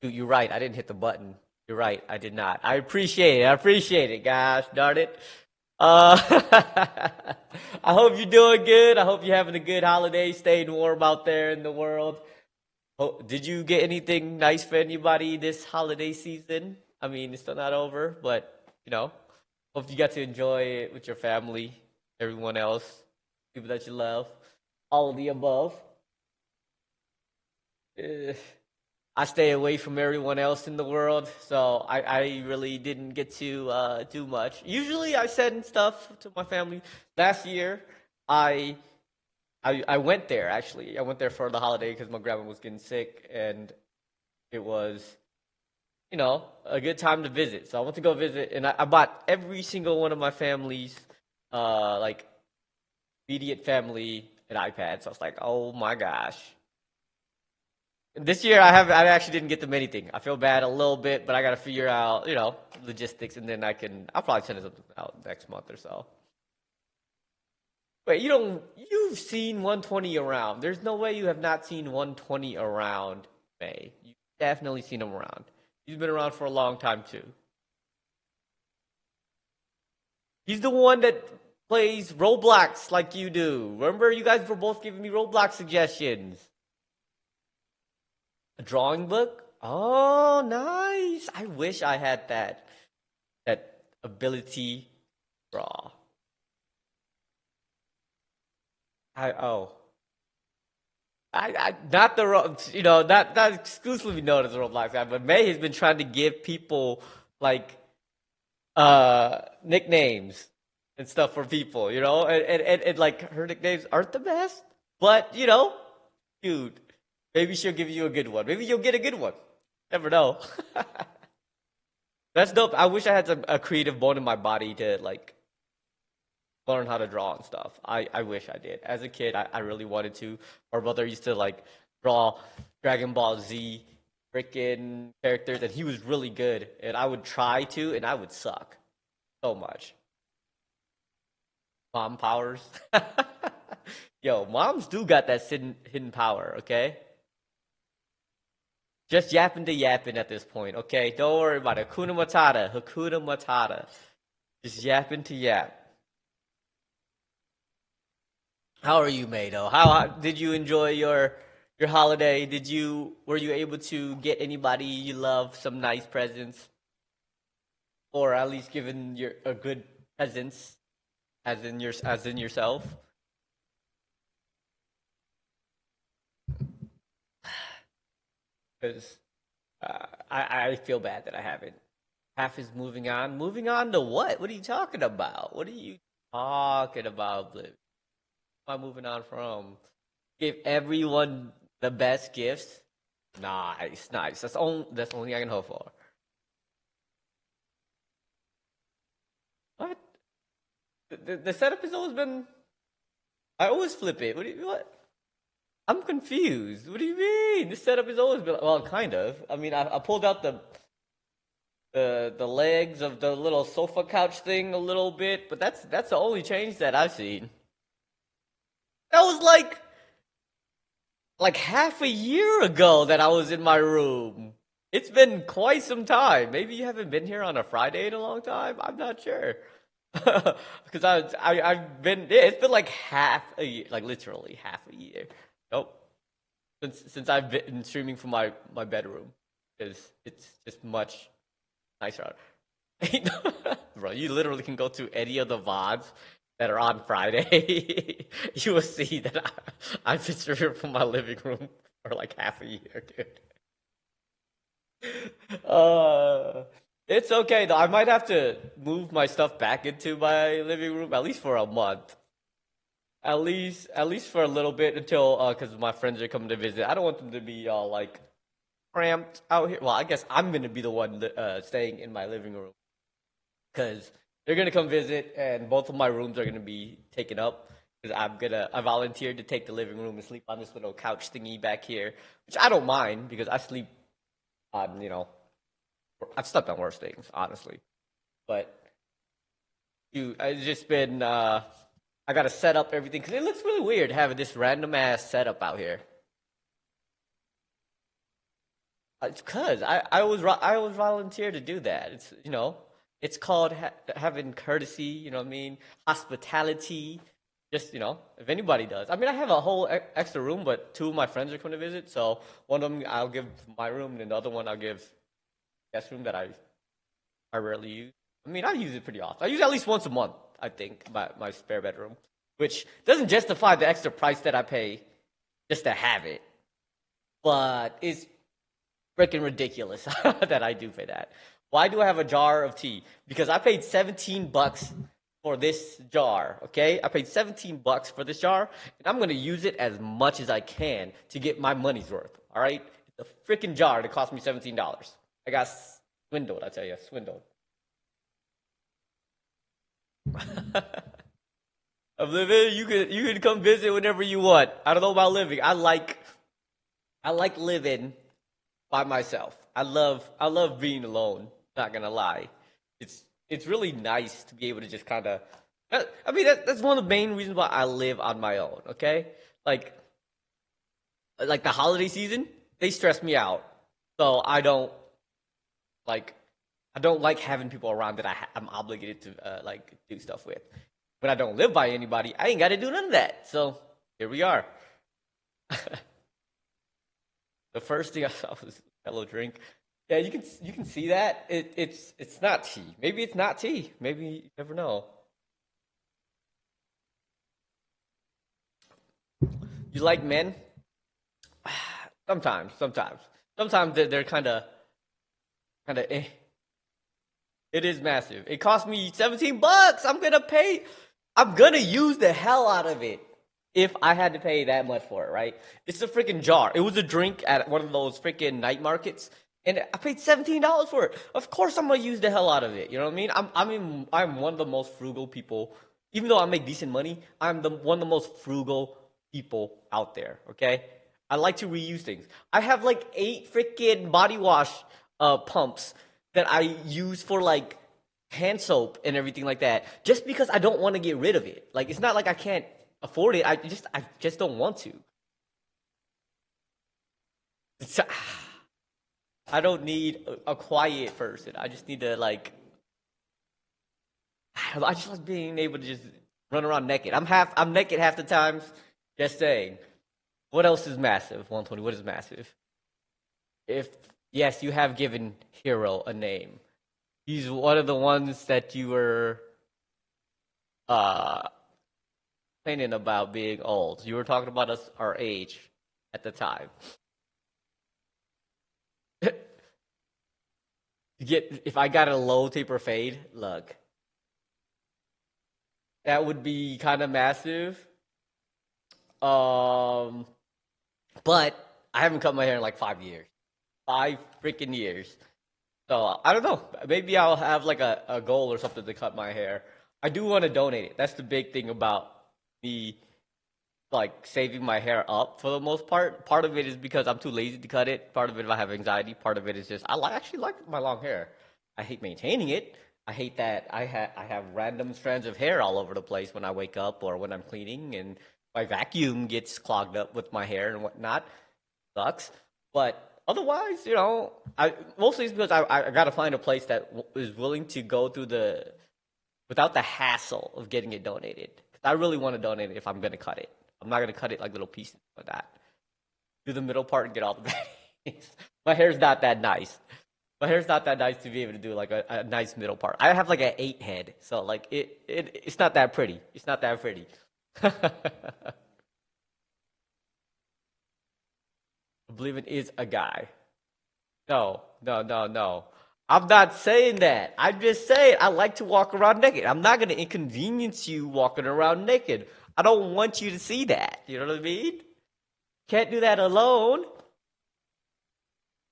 You're right. I didn't hit the button. You're right. I did not. I appreciate it. I appreciate it, guys. Darn it. Uh, I hope you're doing good. I hope you're having a good holiday, staying warm out there in the world. Did you get anything nice for anybody this holiday season? I mean, it's still not over, but hope you got to enjoy it with your family, everyone else, people that you love, all of the above. Eh, I stay away from everyone else in the world, so I really didn't get to do much. Usually, I send stuff to my family. Last year, I I went there actually. I went there for the holiday because my grandma was getting sick, and it was a good time to visit. So I went to go visit, and I bought every single one of my family's like immediate family an iPad. So I was like, oh my gosh. This year I actually didn't get them anything. I feel bad a little bit, but I got to figure out logistics, and then I'll probably send something out next month or so. Wait, you've seen 120 around. There's no way you have not seen 120 around, May. You've definitely seen him around. He's been around for a long time too. He's the one that plays Roblox like you do. Remember, you guys were both giving me Roblox suggestions. A drawing book? Oh, nice. I wish I had that ability to draw. Oh. I not the not exclusively known as the Roblox guy, but May has been trying to give people like nicknames and stuff for people, and like her nicknames aren't the best, but dude, maybe she'll give you a good one. Maybe you'll get a good one. Never know. That's dope. I wish I had a creative bone in my body to like learn how to draw and stuff. I wish I did. As a kid, I really wanted to. Our brother used to like draw Dragon Ball Z freaking characters, and he was really good. And I would try to, and I would suck so much. Mom powers. Yo, moms do got that hidden power, okay? Just yapping to yapping at this point, okay? Don't worry about it. Hakuna Matata. Hakuna Matata. Just yapping to yap. How are you, Mado? How did you enjoy your holiday? Were you able to get anybody you love some nice presents, or at least given your a good presents, as in yourself? Because I feel bad that I haven't. Half is moving on. Moving on to what? What are you talking about? What are you talking about, Blue? What am I moving on from? Give everyone the best gifts. Nice, nice. That's the only thing I can hope for. What? The setup has always been. I always flip it. What? I'm confused. What do you mean? The setup has always been well, kind of. I mean, I pulled out the legs of the little sofa couch thing a little bit, but that's the only change that I've seen. That was like half a year ago that I was in my room. It's been quite some time. Maybe you haven't been here on a Friday in a long time. I'm not sure. Because I've been it's been like half a year, like literally half a year. Nope. Since I've been streaming from my bedroom, because it's just much nicer. Bro, you literally can go to any of the VODs that are on Friday. You will see that I've been streaming from my living room for like half a year, dude. It's okay though. I might have to move my stuff back into my living room at least for a month. At least for a little bit until because my friends are coming to visit. I don't want them to be all like cramped out here. Well, I guess I'm gonna be the one staying in my living room because they're gonna come visit, and both of my rooms are gonna be taken up. Because I volunteered to take the living room and sleep on this little couch thingy back here, which I don't mind because I sleep on I've slept on worse things honestly, but it's just been I gotta set up everything because it looks really weird having this random ass setup out here. It's because I always volunteer to do that. It's called having courtesy. You know what I mean? Hospitality. Just if anybody does. I mean, I have a whole extra room, but two of my friends are coming to visit. So one of them I'll give my room, and the other one I'll give guest room that I rarely use. I mean, I use it pretty often. I use it at least once a month. I think my spare bedroom, which doesn't justify the extra price that I pay just to have it, but it's freaking ridiculous that I do pay that. Why do I have a jar of tea? Because I paid $17 for this jar, okay? I paid $17 for this jar, and I'm gonna use it as much as I can to get my money's worth, all right? It's a freaking jar that cost me $17. I got swindled, I tell you, swindled. I'm living. You can come visit whenever you want. I don't know about living. I like living by myself. I love being alone. Not gonna lie, it's really nice to be able to just kind of. I mean, that's one of the main reasons why I live on my own. Okay, like like the holiday season, they stress me out, so like I don't like having people around that I'm obligated to like do stuff with. But I don't live by anybody. I ain't got to do none of that. So here we are. The first thing I saw was hello drink. Yeah, you can see that it's not tea. Maybe it's not tea. Maybe you never know. You like men? Sometimes they're kind of. It is massive. It cost me $17. I'm gonna use the hell out of it if I had to pay that much for it, right? It's a freaking jar. It was a drink at one of those freaking night markets, and I paid $17 for it. Of course, I'm gonna use the hell out of it. You know what I mean? I'm one of the most frugal people. Even though I make decent money, I'm the one of the most frugal people out there. Okay, I like to reuse things. I have like 8 freaking body wash pumps that I use for like hand soap and everything like that, just because I don't want to get rid of it. Like it's not like I can't afford it. I just don't want to. It's, I don't need a quiet person. I just need to like. I just like being able to just run around naked. I'm naked half the times. Just saying. What else is massive? 120. What is massive? If yes, you have given Hero a name. He's one of the ones that you were uh complaining about being old. You were talking about us our age at the time. If I got a low taper fade, look, that would be kind of massive. Um, but I haven't cut my hair in like 5 years, 5 freaking years. So I don't know. Maybe I'll have like a goal or something to cut my hair. I do want to donate it. That's the big thing about me like saving my hair up for the most part. Part of it is because I'm too lazy to cut it. Part of it I have anxiety. Part of it is just actually like my long hair. I hate maintaining it. I hate that I have random strands of hair all over the place when I wake up or when I'm cleaning, and my vacuum gets clogged up with my hair and whatnot. Sucks. But otherwise, I mostly it's because I got to find a place that is willing to go through the without the hassle of getting it donated. 'Cause I really want to donate it if I'm gonna cut it. I'm not gonna cut it like little pieces like that. Do the middle part and get all the baddies. My hair's not that nice. My hair's not that nice to be able to do like a nice middle part. I have like an 8 head, so like it's not that pretty. It's not that pretty. I believe it is a guy. No, no, no, no. I'm not saying that. I'm just saying I like to walk around naked. I'm not gonna inconvenience you walking around naked. I don't want you to see that. You know what I mean? Can't do that alone.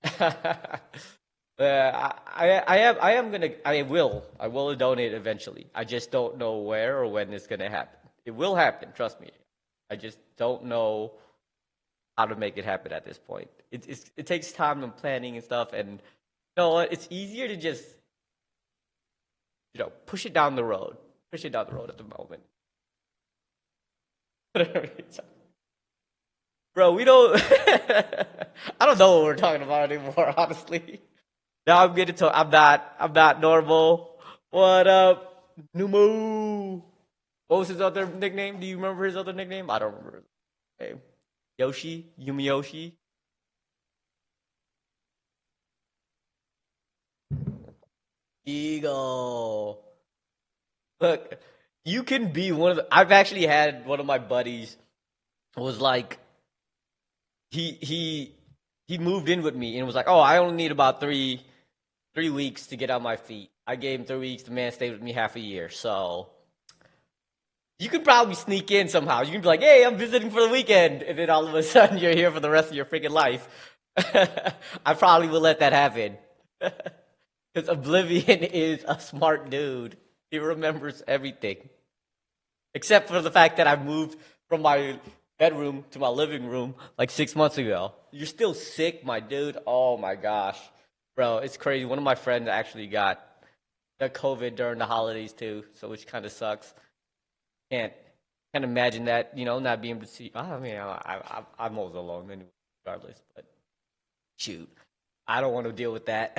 I will donate eventually. I just don't know where or when it's gonna happen. It will happen, trust me. I just don't know how to make it happen at this point. It takes time and planning and stuff, and you know what? It's easier to just push it down the road. Push it down the road at the moment. Bro, we don't. I don't know what we're talking about anymore, honestly. Now I'm getting to. I'm not normal. What up, Numu? What was his other nickname? Do you remember his other nickname? I don't remember his name. Yoshi, Yumiyoshi, Eagle. Look, you can be one of the. I've actually had one of my buddies was like he he he moved in with me and was like, oh, I only need about three weeks to get on my feet. I gave him 3 weeks. The man stayed with me half a year, so you could probably sneak in somehow. You can be like, hey, I'm visiting for the weekend, and then all of a sudden you're here for the rest of your freaking life. I probably will let that happen. Because Oblivion is a smart dude. He remembers everything. Except for the fact that I moved from my bedroom to my living room like 6 months ago. You're still sick, my dude. Oh my gosh. Bro, it's crazy. One of my friends actually got the COVID during the holidays too, so which kind of sucks. Can't can't imagine that, not being able to see. I mean, I'm always alone anyway, regardless. But shoot, I don't want to deal with that.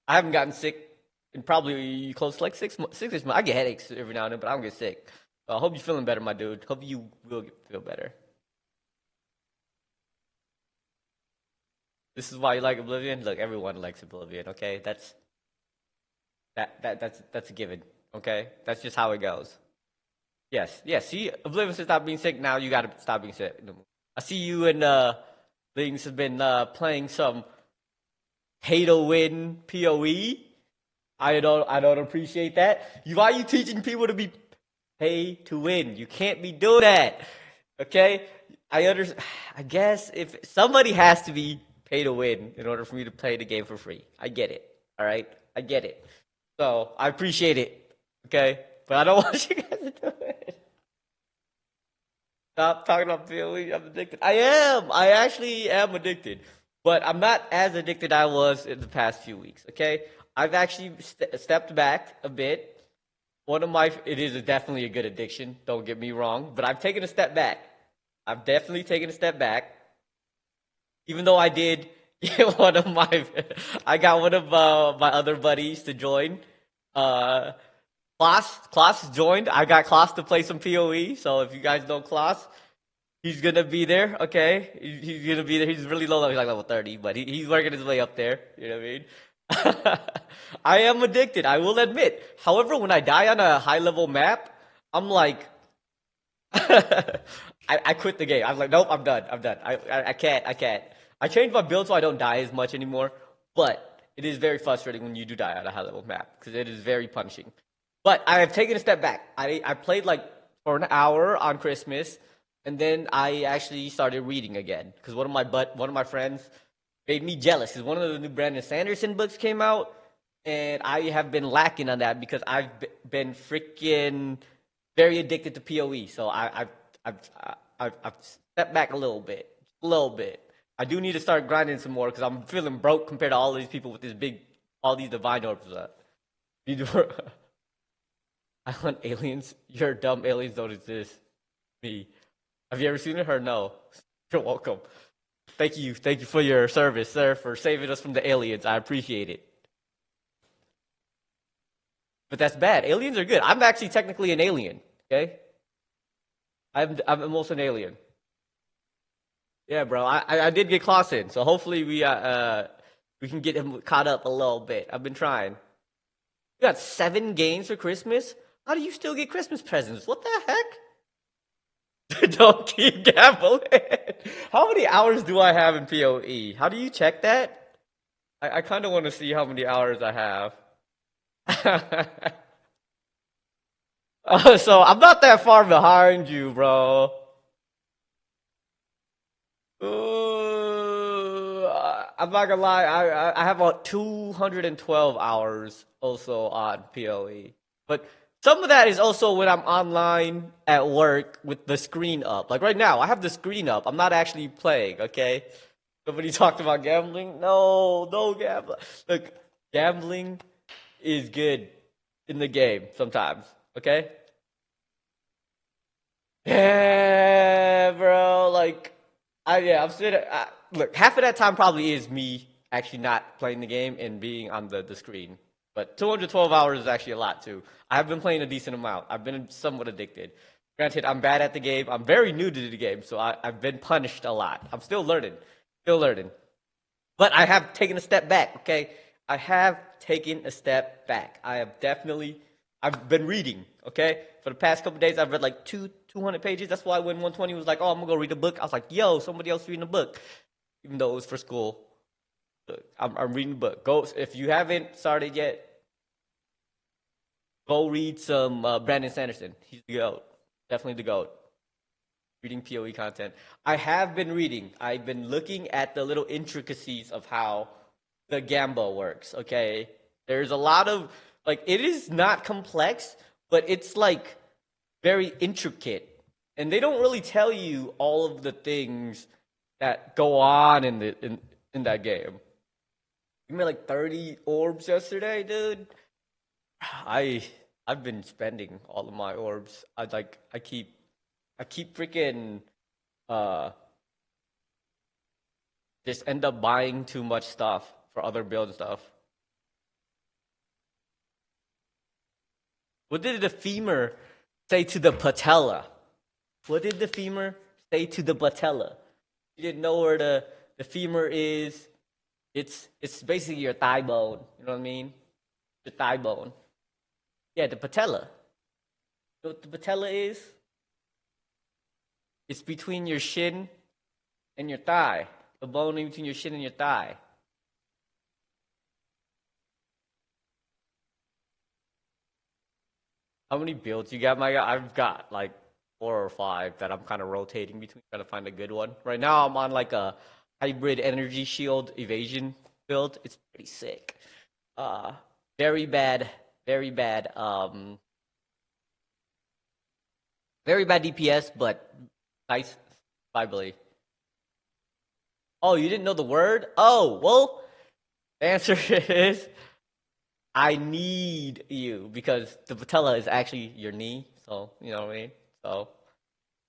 I haven't gotten sick in probably close to like 6 months. 6 months. I get headaches every now and then, but I don't get sick. So I hope you're feeling better, my dude. Hope you will feel better. This is why you like Oblivion. Look, everyone likes Oblivion. Okay, that's a given. Okay, that's just how it goes. Yes, yes. See, Oblivion should stop being sick. Now you gotta stop being sick. I see you and things have been playing some pay to win PoE. I don't appreciate that. Why are you teaching people to be pay to win? You can't be doing that. Okay? I guess if somebody has to be pay to win in order for me to play the game for free. I get it. All right? I get it. So I appreciate it. Okay? But I don't want you guys to do it. Stop talking about PoE. I'm addicted. I am. I actually am addicted. But I'm not as addicted I was in the past few weeks. Okay? I've actually stepped back a bit. It is definitely a good addiction. Don't get me wrong. But I've taken a step back. I've definitely taken a step back. Even though I did get I got one of my other buddies to join. Uh, Klaus joined. I got Klaus to play some PoE. So if you guys know Klaus, he's gonna be there. Okay, he's gonna be there. He's really low level. He's like level 30, but he's working his way up there. You know what I mean? I am addicted. I will admit. However, when I die on a high level map, I'm like, I quit the game. I'm like, nope, I'm done. I'm done. I can't. I can't. I changed my build so I don't die as much anymore. But it is very frustrating when you do die on a high level map because it is very punishing. But I have taken a step back. I played like for an hour on Christmas, and then I actually started reading again because one of my friends made me jealous because one of the new Brandon Sanderson books came out, and I have been lacking on that because been freaking very addicted to PoE. So I've stepped back a little bit. I do need to start grinding some more because I'm feeling broke compared to all these people with all these divine orbs. You do. I hunt aliens. Your dumb aliens don't exist. Me. Have you ever seen it or no? You're welcome. Thank you. Thank you for your service, sir, for saving us from the aliens. I appreciate it. But that's bad. Aliens are good. I'm actually technically an alien. Okay? I'm almost an alien. Yeah, bro. I did get Klaus in, so hopefully we can get him caught up a little bit. I've been trying. You got 7 games for Christmas? How do you still get Christmas presents? What the heck? Don't keep gambling. How many hours do I have in PoE? How do you check that? I kind of want to see how many hours I have. So I'm not that far behind you, bro. I'm not gonna lie. I have about 212 hours also on PoE, but some of that is also when I'm online at work with the screen up. Like right now, I have the screen up. I'm not actually playing. Okay. Somebody talked about gambling. No, no gambling. Look, gambling is good in the game sometimes. Okay. Yeah, bro. Like I'm sitting. Look, half of that time probably is me actually not playing the game and being on the screen. But 212 hours is actually a lot too. I have been playing a decent amount. I've been somewhat addicted. Granted, I'm bad at the game. I'm very new to the game, so I've been punished a lot. I'm still learning, still learning. But I have taken a step back. Okay, I have taken a step back. I have definitely. I've been reading. Okay, for the past couple days, I've read like 200 pages. That's why when 120 was like, "Oh, I'm gonna go read a book," I was like, "Yo, somebody else reading a book," even though it was for school. I'm reading the book. Go if you haven't started yet. Go read some Brandon Sanderson. He's the GOAT. Definitely the GOAT. Reading PoE content. I have been reading. I've been looking at the little intricacies of how the Gamba works. Okay. There's a lot of like it is not complex, but it's like very intricate. And they don't really tell you all of the things that go on in that game. You made like 30 orbs yesterday, dude. I I've been spending all of my orbs. I keep freaking uh just end up buying too much stuff for other build stuff. What did the femur say to the patella? What did the femur say to the patella? You didn't know where the femur is. It's basically your thigh bone. You know what I mean? The thigh bone. Yeah, the patella. You know what the patella is? It's between your shin and your thigh. The bone in between your shin and your thigh. How many builds you got, my guy? I've got like 4 or 5 that I'm kind of rotating between, trying to find a good one. Right now, I'm on like a hybrid energy shield evasion build. It's pretty sick. Uh, very bad, very bad. Very bad DPS, but nice survivability. Oh, you didn't know the word? Oh, well, the answer is I need you because the patella is actually your knee. So, you know what I mean? So,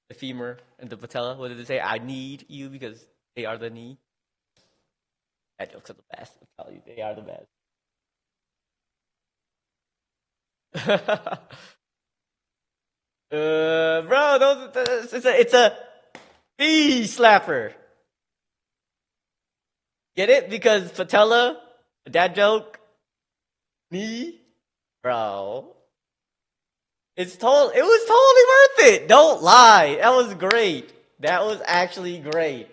the femur and the patella, what did it say? I need you because they are the knee. That jokes are the best. I'll tell you, they are the best. Bro, it's a knee slapper. Get it? Because patella, dad joke, knee, bro. It was totally worth it. Don't lie. That was great. That was actually great.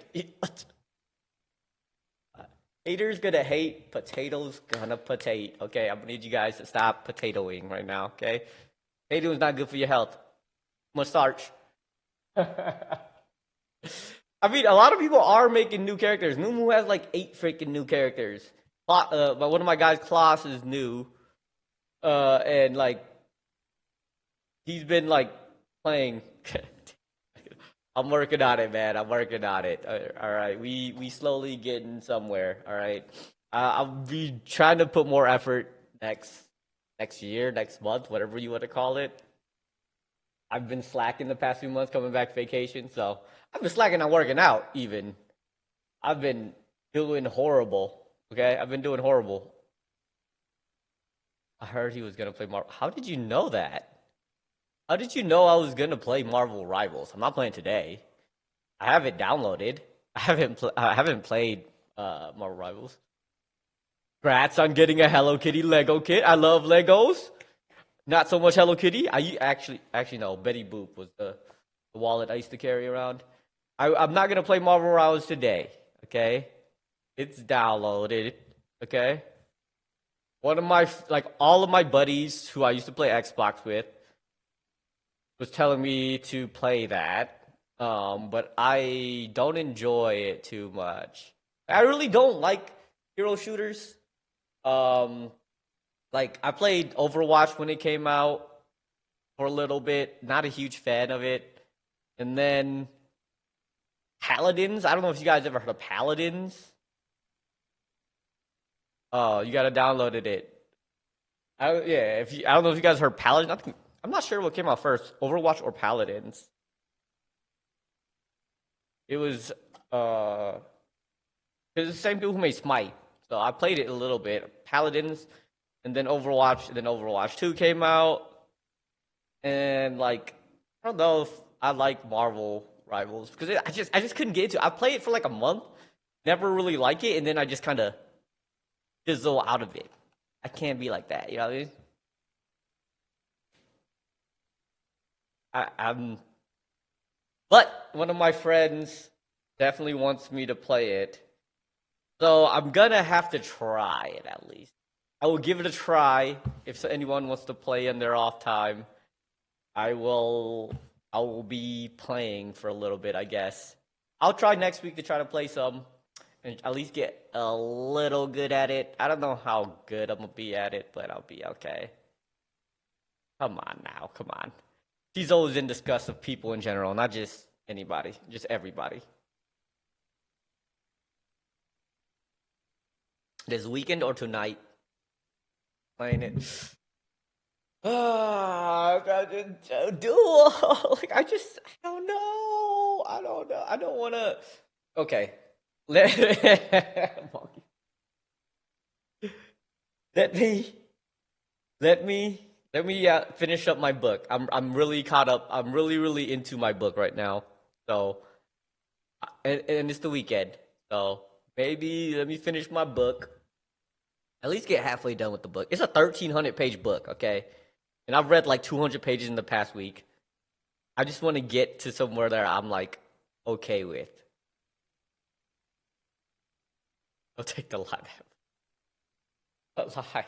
Haters gonna hate, potatoes gonna potate. Okay, I'm gonna need you guys to stop potatoing right now. Okay, potato is not good for your health. Much starch. I mean, a lot of people are making new characters. Mumu has like 8 freaking new characters. But one of my guys, Klaus, is new. And like he's been like playing. I'm working on it, man. I'm working on it. All right, we slowly getting somewhere. All right, I'll be trying to put more effort next year, next month, whatever you want to call it. I've been slacking the past few months coming back vacation, so I've been slacking on working out. Even I've been doing horrible. Okay, I've been doing horrible. I heard he was gonna play Marvel. How did you know that? How did you know I was gonna play Marvel Rivals? I'm not playing today. I have it downloaded. I haven't played Marvel Rivals. Congrats on getting a Hello Kitty Lego kit. I love Legos. Not so much Hello Kitty. I actually no. Betty Boop was the wallet I used to carry around. I'm not gonna play Marvel Rivals today. Okay, it's downloaded. Okay, one of my all of my buddies who I used to play Xbox with was telling me to play that. But I don't enjoy it too much. I really don't like hero shooters. Like I played Overwatch when it came out for a little bit. Not a huge fan of it. And then Paladins. I don't know if you guys ever heard of Paladins. Oh, you gotta downloaded it. Yeah, I don't know if you guys heard Paladins. I'm not sure what came out first, Overwatch or Paladins. It was Uh, because it's the same people who made Smite. So I played it a little bit. Paladins, and then Overwatch, and then Overwatch 2 came out. And like, I don't know if I like Marvel Rivals because I just couldn't get into it. I played it for like a month, never really like it, and then I just kind of fizzle out of it. I can't be like that, you know what I mean? I'm, but one of my friends definitely wants me to play it, so I'm gonna have to try it at least. I will give it a try if anyone wants to play in their off time. I will I will be playing for a little bit, I guess. I'll try next week to try to play some and at least get a little good at it. I don't know how good I'm gonna be at it, but I'll be okay. Come on now, come on. She's always in disgust of people in general, not just anybody, just everybody. This weekend or tonight, playing it. Ah, duel. Like I don't know. I don't know. I don't want to. Okay, let let me let me finish up my book. I'm really caught up. I'm really into my book right now. So and it's the weekend. So maybe let me finish my book. At least get halfway done with the book. It's a 1,300 page book. Okay, and I've read like 200 pages in the past week. I just want to get to somewhere that I'm like okay with. I'll take the lie. A lie.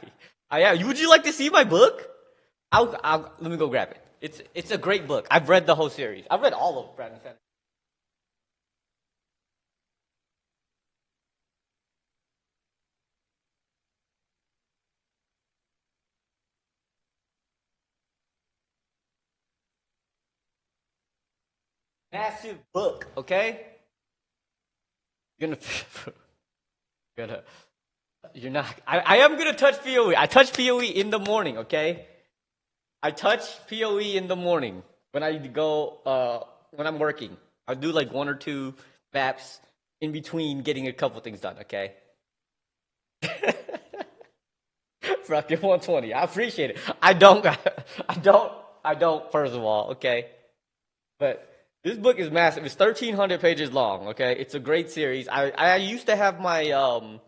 Yeah. Would you like to see my book? I'll let me go grab it. It's a great book. I've read the whole series. I've read all of Brandon Sanderson. Massive book. Okay. You're gonna gonna you're not. I am gonna touch POE. I touch POE in the morning. Okay. I touch POE in the morning when I go when I'm working. I'll do like one or two maps in between getting a couple things done. Okay. Bracket 120. I appreciate it. I don't. I don't. I don't. First of all, okay. But this book is massive. It's 1,300 pages long. Okay, it's a great series. I used to have my used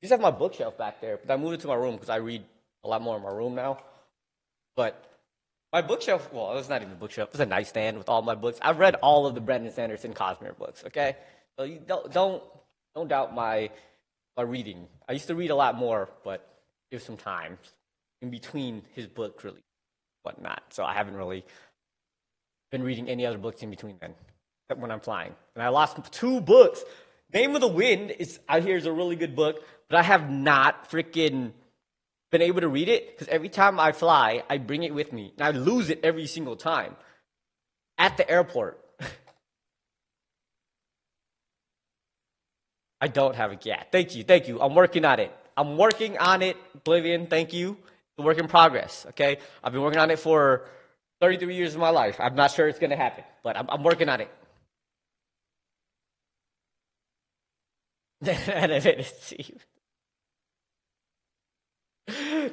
to have my bookshelf back there, but I moved it to my room because I read a lot more in my room now. But my bookshelf, well, it's not even a bookshelf. It's a nightstand with all my books. I've read all of the Brandon Sanderson Cosmere books. Okay, so you don't doubt my reading. I used to read a lot more, but there's some times in between his books, really, whatnot. So I haven't really been reading any other books in between then, except when I'm flying. And I lost 2 books. Name of the Wind I hear is a really good book, but I have not freaking been able to read it because every time I fly, I bring it with me, and I lose it every single time at the airport. I don't have it yet. Thank you. I'm working on it. I'm working on it, Oblivion. Thank you. It's a work in progress. Okay, I've been working on it for 33 years of my life. I'm not sure it's gonna happen, but I'm working on it. Animated Steve.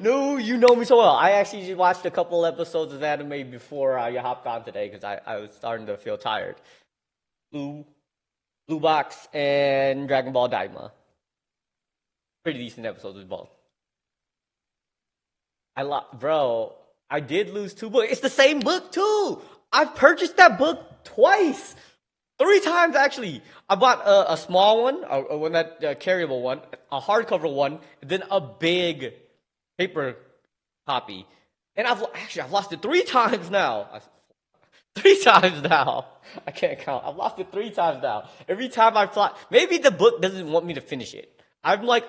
No, you know me so well. I actually just watched a couple episodes of anime before I hopped on today because I was starting to feel tired. Blue, Blue Box, and Dragon Ball Daima. Pretty decent episodes of both. Bro, I did lose 2 books. It's the same book too. I've purchased that book twice, 3 times actually. I bought a small one, a one that carryable one, a hardcover one, and then a big paper copy. And I've lost it 3 times now. 3 times now. I can't count. I've lost it 3 times now. Every time I fly, maybe the book doesn't want me to finish it. I'm like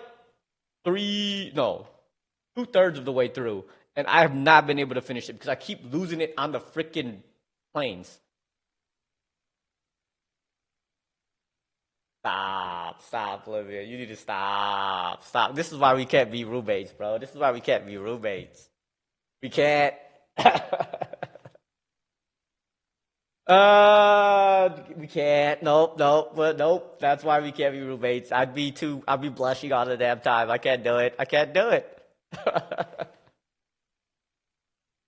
2/3 of the way through, and I have not been able to finish it because I keep losing it on the freaking planes. Stop, Olivia. You need to stop. This is why we can't be roommates, bro. This is why we can't be roommates. We can't. We can't. Nope, nope, nope. That's why we can't be roommates. I'd be blushing all the damn time. I can't do it. I can't do it.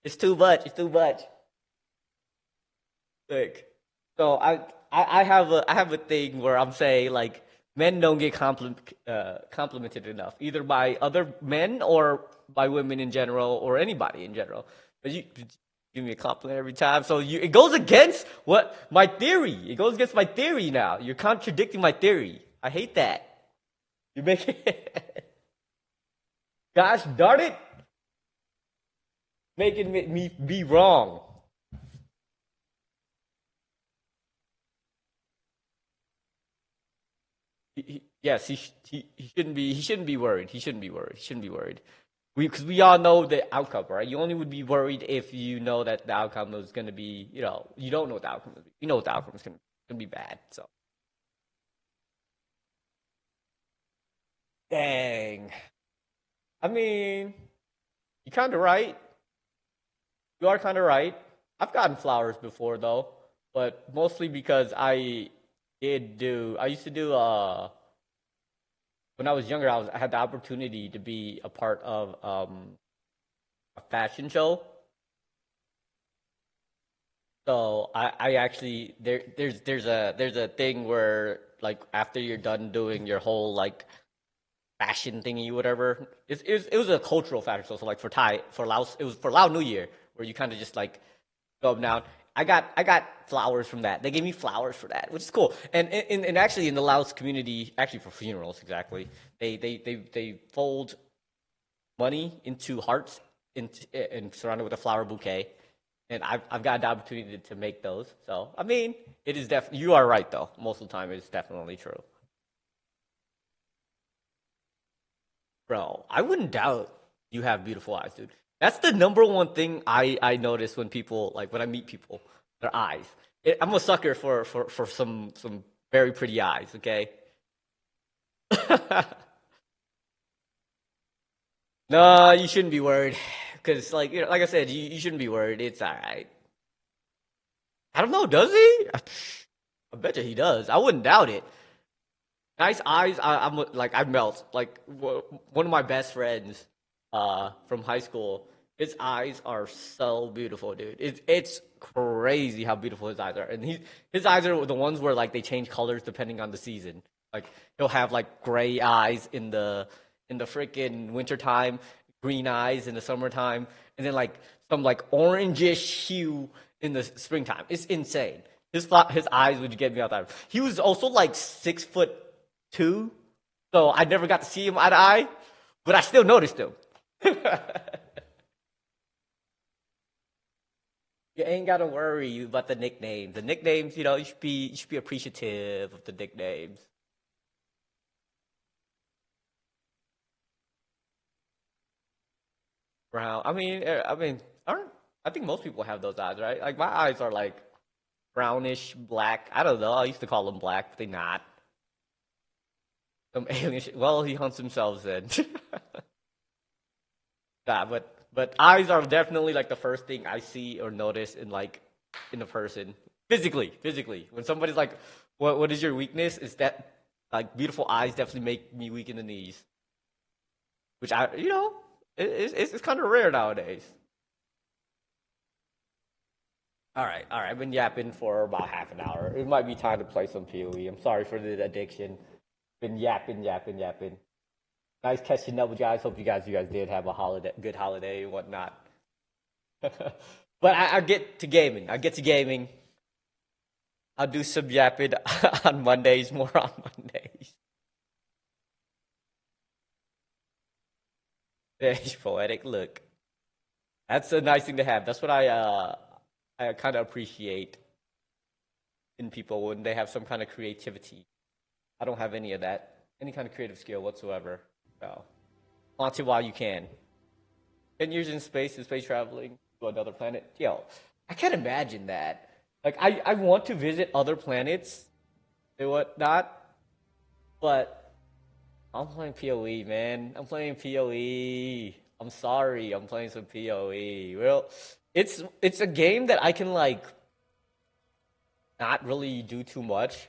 It's too much. It's too much. Like, so I have a thing where I'm saying like men don't get complimented enough, either by other men or by women in general or anybody in general. But you give me a compliment every time, so it goes against what my theory. It goes against my theory now. You're contradicting my theory. I hate that. You make it. Gosh darn it, making me be wrong. Yes, he shouldn't be worried. He shouldn't be worried. He shouldn't be worried. Because we all know the outcome, right? You only would be worried if you know that the outcome is going to be, you don't know what the outcome is. You know what the outcome is going to be bad. So, dang. I mean, you're kind of right. You are kind of right. I've gotten flowers before though, but mostly because I used to do when I was younger, I had the opportunity to be a part of a fashion show. So I actually there's a thing where like after you're done doing your whole like fashion thingy whatever, it was a cultural fashion show. So like for Laos, it was for Lao New Year where you kind of just like go up down. I got flowers from that. They gave me flowers for that, which is cool. And actually in the Laos community, actually for funerals exactly, they fold money into hearts and surrounded with a flower bouquet. And I've got the opportunity to make those. So I mean, it is definitely you are right though. Most of the time, it's definitely true, bro. I wouldn't doubt you have beautiful eyes, dude. That's the number one thing I notice when people like when I meet people, their eyes. I'm a sucker for some very pretty eyes. Okay. No, you shouldn't be worried. Because, like, like I said, you shouldn't be worried. It's all right. I don't know. Does he? I bet you he does. I wouldn't doubt it. Nice eyes. I'm like I melt. Like one of my best friends, from high school. His eyes are so beautiful, dude. It's crazy how beautiful his eyes are. And his eyes are the ones where like they change colors depending on the season. Like he'll have like gray eyes in the freaking wintertime, green eyes in the summertime, and then like some like orangish hue in the springtime. It's insane. His eyes would get me all the time. He was also like 6'2", so I never got to see him eye to eye, but I still noticed him. You ain't gotta worry about the nicknames. The nicknames, you should be appreciative of the nicknames. Brown. I mean, aren't I think most people have those eyes, right? Like my eyes are like brownish black. I don't know. I used to call them black, but they're not. Some alien shit. Well, he hunts himself then. Yeah, but eyes are definitely like the first thing I see or notice in like in a person. Physically. When somebody's like, what is your weakness? Is that like beautiful eyes definitely make me weak in the knees. Which it's kind of rare nowadays. All right. I've been yapping for about half an hour. It might be time to play some PoE. I'm sorry for the addiction. Been yapping. Nice catching up with you guys. Hope you guys did have a good holiday and whatnot. But I get to gaming. I get to gaming. I'll do some yapping on Mondays, more on Mondays. Very poetic. Look, that's a nice thing to have. That's what I kind of appreciate in people when they have some kind of creativity. I don't have any of that, any kind of creative skill whatsoever. So, flaunt it while you can. 10 years in space and space traveling to another planet. Yo, I can't imagine that. Like, I want to visit other planets and whatnot, but I'm playing PoE, man. I'm playing PoE. I'm sorry, I'm playing some PoE. Well, it's a game that I can like. not really do too much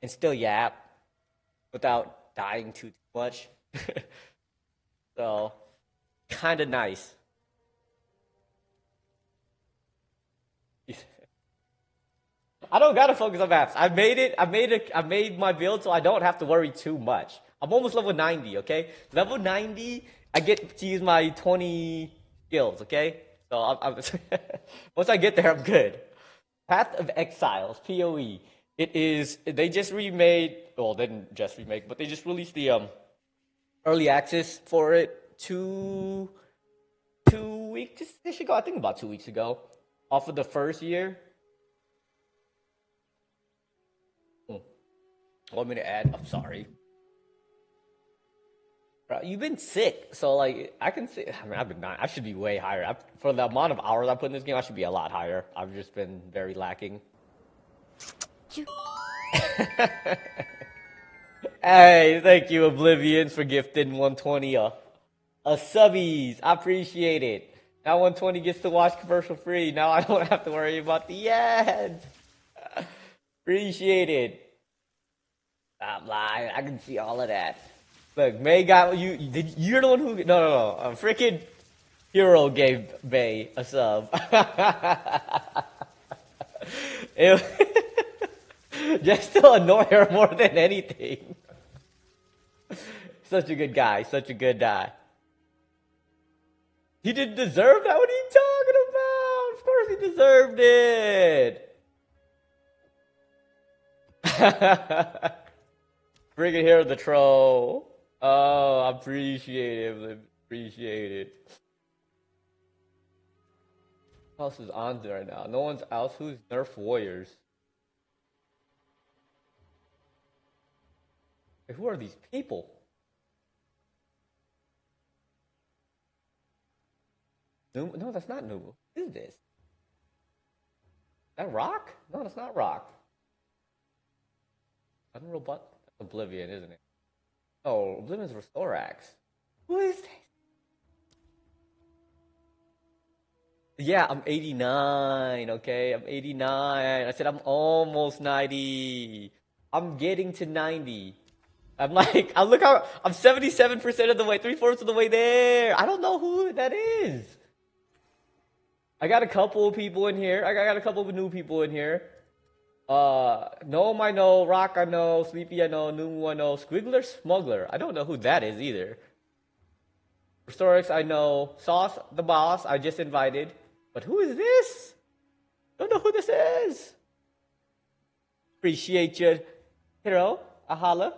and still yap without dying too much. So, kind of nice. I don't gotta focus on maps. I made it. I made my build so I don't have to worry too much. I'm almost level 90. Okay, level 90. I get to use my 20 skills. Okay, so once I get there, I'm good. Path of Exiles, POE. It is. They just remade. Well, they didn't just remake, but they just released the early access for it 2 weeks ago. I think about 2 weeks ago, off of the first year. Want me to add? I'm sorry. Bro, you've been sick, so like I can see. I mean, I've been not. I should be way higher. For the amount of hours I put in this game, I should be a lot higher. I've just been very lacking. Hey, thank you, Oblivions, for gifting 120 a subbies. I appreciate it. Now 120 gets to watch commercial free. Now I don't have to worry about the ads. Appreciate it. I'm lying. I can see all of that. Look, May got you. You're the one who. No. A freaking hero gave May a sub. Just to annoy her more than anything. Such a good guy. Such a good guy. He didn't deserve that. What are you talking about? Of course he deserved it. Bring it here, the troll. Oh, I appreciate it. Appreciate it. Who else is on there right now? No one's else. Who's Nerf Warriors? Hey, who are these people? No, that's not Numu. Who is this? Is that Rock? No, that's not Rock. Unreal But that's Oblivion, isn't it? Oh, Oblivion's Restorax. Who is this? Yeah, I'm 89, okay? I'm 89. I said I'm almost 90. I'm getting to 90. I'm like, I look how I'm 77% of the way, 3/4 of the way there. I don't know who that is. I got a couple of people in here. I got a couple of new people in here. Gnome I know, Rock I know, Sleepy I know, Numu I know, Squiggler Smuggler. I don't know who that is either. Restorix I know, Sauce the boss I just invited. But who is this? Don't know who this is. Appreciate you, hero. Ahala.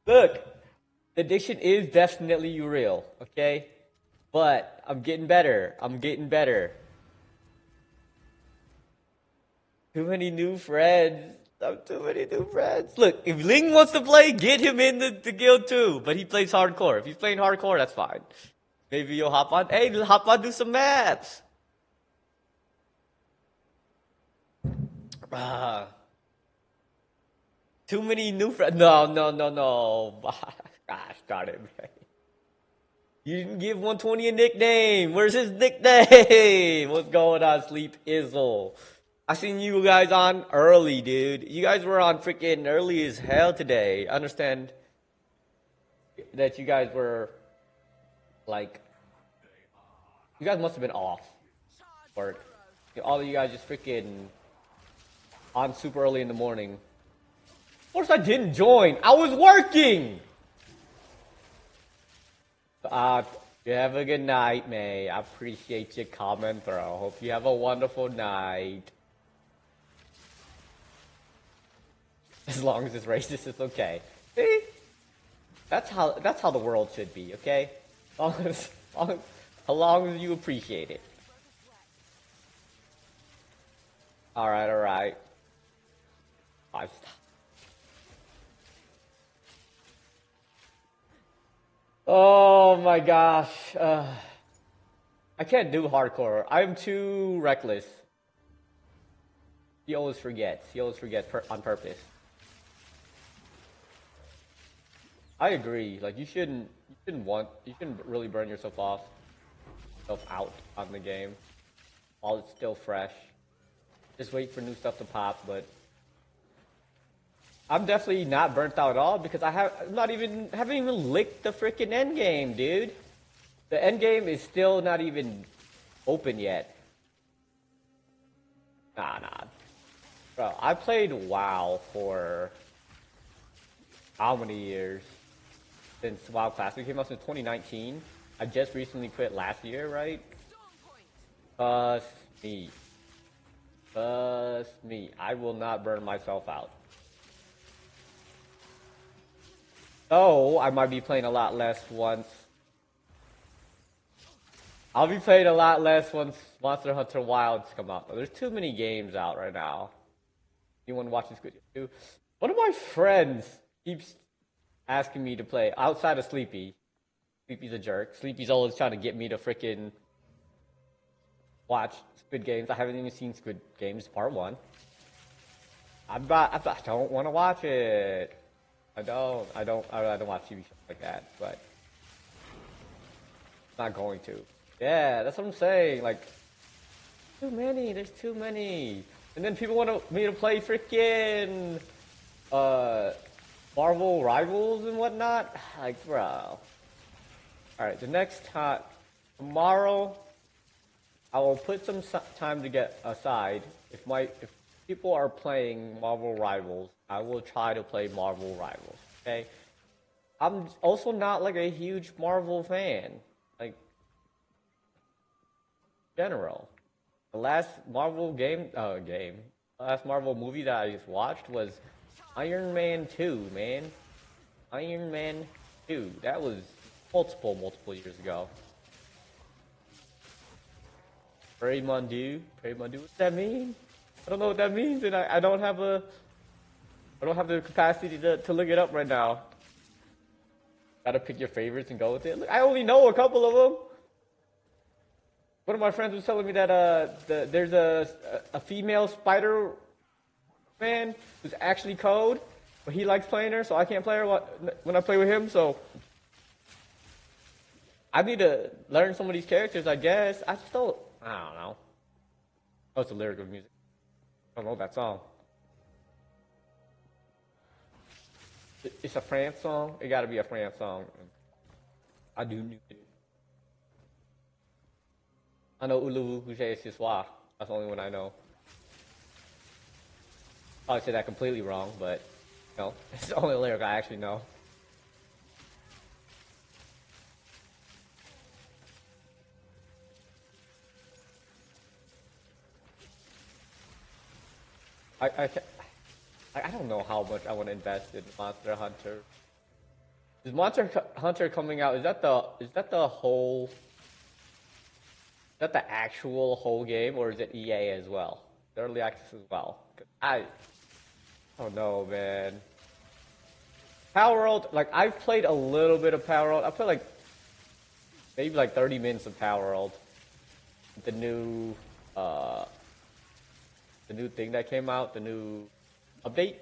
Look, the addiction is definitely real, okay? But I'm getting better. I'm getting better. Too many new friends. Too many new friends. Look, if Ling wants to play, get him in the guild too. But he plays hardcore. If he's playing hardcore, that's fine. Maybe you'll hop on. Hey, hop on, do some maps. Too many new friends. No. Gosh, got it, man. You didn't give 120 a nickname. Where's his nickname? What's going on, Sleep Izzle? I seen you guys on early, dude. You guys were on freaking early as hell today. I understand that you guys were, like, you guys must have been off work. All of you guys just freaking on super early in the morning. Of course I didn't join. I was working. You have a good night, May. I appreciate your comment, bro. Hope you have a wonderful night. As long as it's racist, it's okay. See? That's how the world should be, okay? As long as you appreciate it. Alright. 5 stars. Oh my gosh. I can't do hardcore. I'm too reckless. He always forgets. On purpose. I agree. Like you shouldn't really burn yourself off. myself out on the game while it's still fresh. Just wait for new stuff to pop, but I'm definitely not burnt out at all because haven't even licked the freaking end game, dude. The end game is still not even open yet. Nah. Bro, I played WoW for how many years? Since WoW Classic came out, since 2019. I just recently quit last year, right? Trust me. Trust me. I will not burn myself out. So, I might be playing a lot less once. I'll be playing a lot less once Monster Hunter Wilds come out. There's too many games out right now. Anyone watch this video too? One of my friends keeps asking me to play outside of Sleepy. Sleepy's a jerk. Sleepy's always trying to get me to freaking watch Squid Games. I haven't even seen Squid Games Part 1. I don't want to watch it. I don't watch TV shows like that, but I'm not going to. Yeah, that's what I'm saying. Like, too many. There's too many. And then people want me to play freaking Marvel Rivals and whatnot. Like, bro. Alright, the next time, tomorrow, I will put some time to get aside. If people are playing Marvel Rivals, I will try to play Marvel Rivals, okay? I'm also not like a huge Marvel fan, like, general. The last Marvel last Marvel movie that I just watched was Iron Man 2, man. Iron Man 2. That was multiple years ago. Pray Mondu. What's that mean? I don't know what that means, and I don't have the capacity to look it up right now. Gotta pick your favorites and go with it. Look, I only know a couple of them. One of my friends was telling me that there's a female Spider-Man who's actually code, but he likes playing her, so I can't play her when I play with him. So I need to learn some of these characters, I guess. I don't know. Oh, it's a lyric of music. I don't know that song. It's a France song. It gotta be a France song. I do know it. I know Ulu Houché ce soir. That's the only one I know. Probably said that completely wrong, but no, it's the only lyric I actually know. I don't know how much I want to invest in Monster Hunter. Is Monster Hunter coming out? Is that the actual whole game, or is it EA as well? Early access as well. I don't know, man. Power World, like I've played a little bit of Power World. I played maybe 30 minutes of Power World. The new thing that came out, the new update.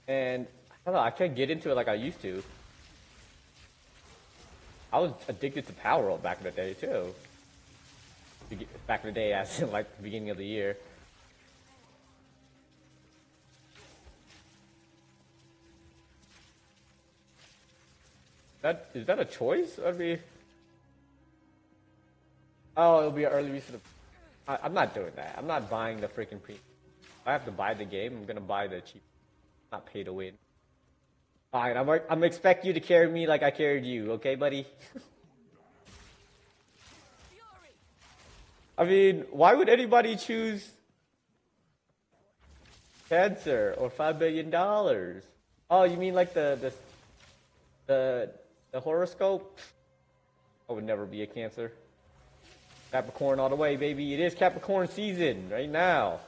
And I don't know, I can't get into it like I used to. I was addicted to Power World back in the day too. Back in the day, as in the beginning of the year. Is that a choice? Oh, it'll be an early release. I'm not doing that. I'm not buying the freaking pre. If I have to buy the game, I'm gonna buy the cheap, not pay to win. Fine, I'm expect you to carry me like I carried you, okay, buddy? I mean, why would anybody choose cancer or $5 billion? Oh, you mean like the horoscope? I would never be a Cancer. Capricorn all the way, baby. It is Capricorn season right now.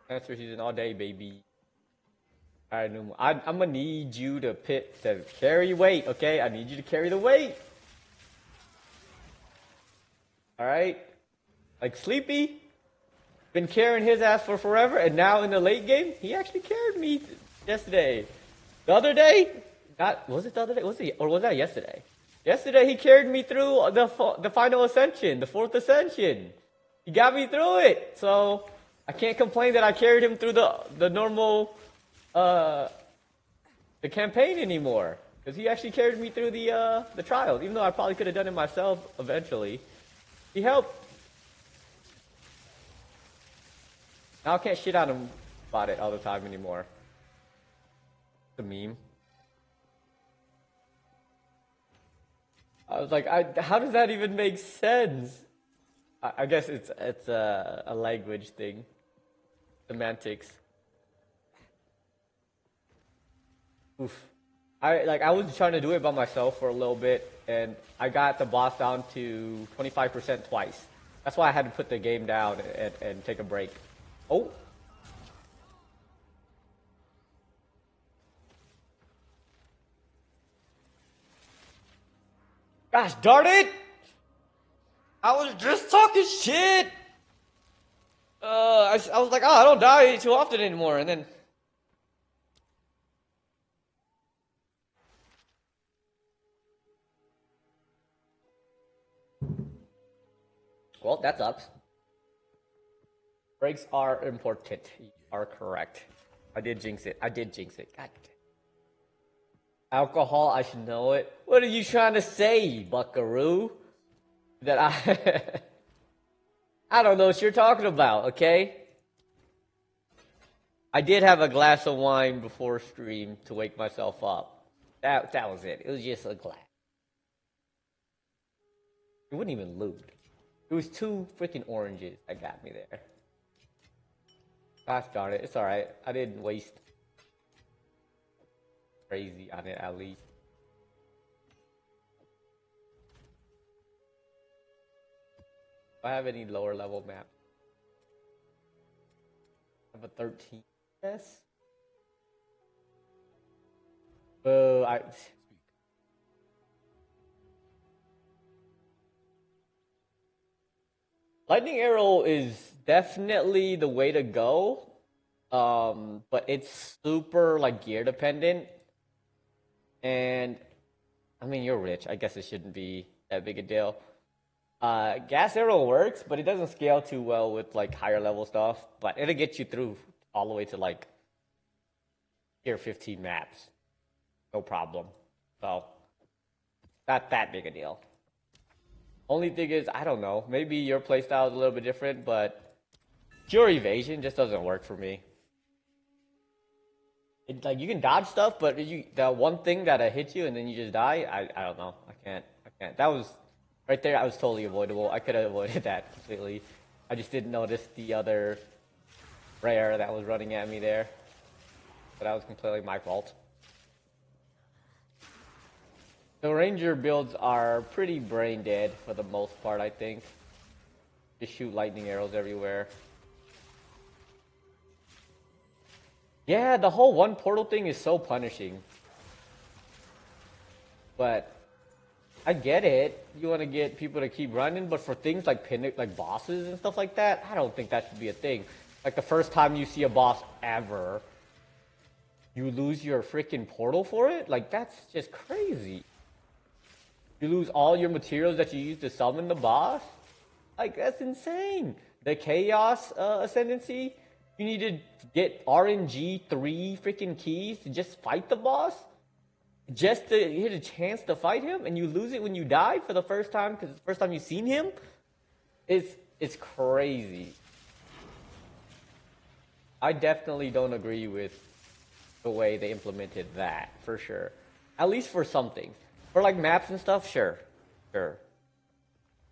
Cancer season all day, baby. All right, I'm gonna need you to carry weight, okay? I need you to carry the weight. All right? Like Sleepy, been carrying his ass for forever, and now in the late game, he actually carried me yesterday. The other day, Not, was it the other day? Was it, or was that yesterday? Yesterday he carried me through the final ascension, the fourth ascension. He got me through it, so I can't complain that I carried him through the normal the campaign anymore, because he actually carried me through the trials, even though I probably could have done it myself eventually. He helped. Now I can't shit on him about it all the time anymore. The meme. I was like, how does that even make sense? I guess it's a language thing, semantics. Oof. I was trying to do it by myself for a little bit, and I got the boss down to 25% twice. That's why I had to put the game down and take a break. Oh. Gosh darn it! I was just talking shit! I was like, oh, I don't die too often anymore, and then... Well, that sucks. Breaks are important. You are correct. I did jinx it. God damn. Alcohol, I should know it. What are you trying to say, buckaroo? That I don't know what you're talking about, okay? I did have a glass of wine before stream to wake myself up. That was it. It was just a glass. It wasn't even lubed. It was 2 freaking oranges that got me there. Gosh darn it. It's alright. I didn't waste crazy on it, at least. Do I have any lower level map? I have a 13. Yes. Lightning arrow is definitely the way to go. But it's super like gear dependent. And I mean, you're rich. I guess it shouldn't be that big a deal. Gas arrow works, but it doesn't scale too well with like higher level stuff. But it'll get you through all the way to like tier 15 maps. No problem. So, not that big a deal. Only thing is, I don't know. Maybe your playstyle is a little bit different, but pure evasion just doesn't work for me. Like you can dodge stuff, but that one thing that hits you and then you just die. I don't know. I can't. That was right there. I was totally avoidable. I could have avoided that completely. I just didn't notice the other rare that was running at me there. But that was completely my fault. The ranger builds are pretty brain dead for the most part, I think. Just shoot lightning arrows everywhere. Yeah, the whole one portal thing is so punishing. But I get it. You want to get people to keep running, but for things like bosses and stuff like that, I don't think that should be a thing. Like the first time you see a boss ever, you lose your freaking portal for it? Like that's just crazy. You lose all your materials that you used to summon the boss? Like, that's insane. The Chaos Ascendancy, you need to get RNG 3 freaking keys to just fight the boss? Just to get a chance to fight him? And you lose it when you die for the first time because it's the first time you've seen him? It's crazy. I definitely don't agree with the way they implemented that, for sure. At least for some things. For like maps and stuff, sure.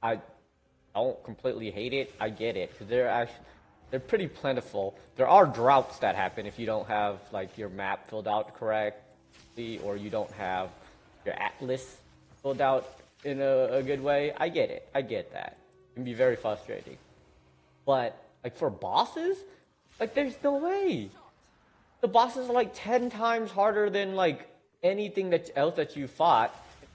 I don't completely hate it. I get it because they're pretty plentiful. There are droughts that happen if you don't have like your map filled out correctly or you don't have your atlas filled out in a good way. I get it. I get that. It can be very frustrating. But like for bosses, like there's no way. The bosses are like 10 times harder than like anything else that you fought.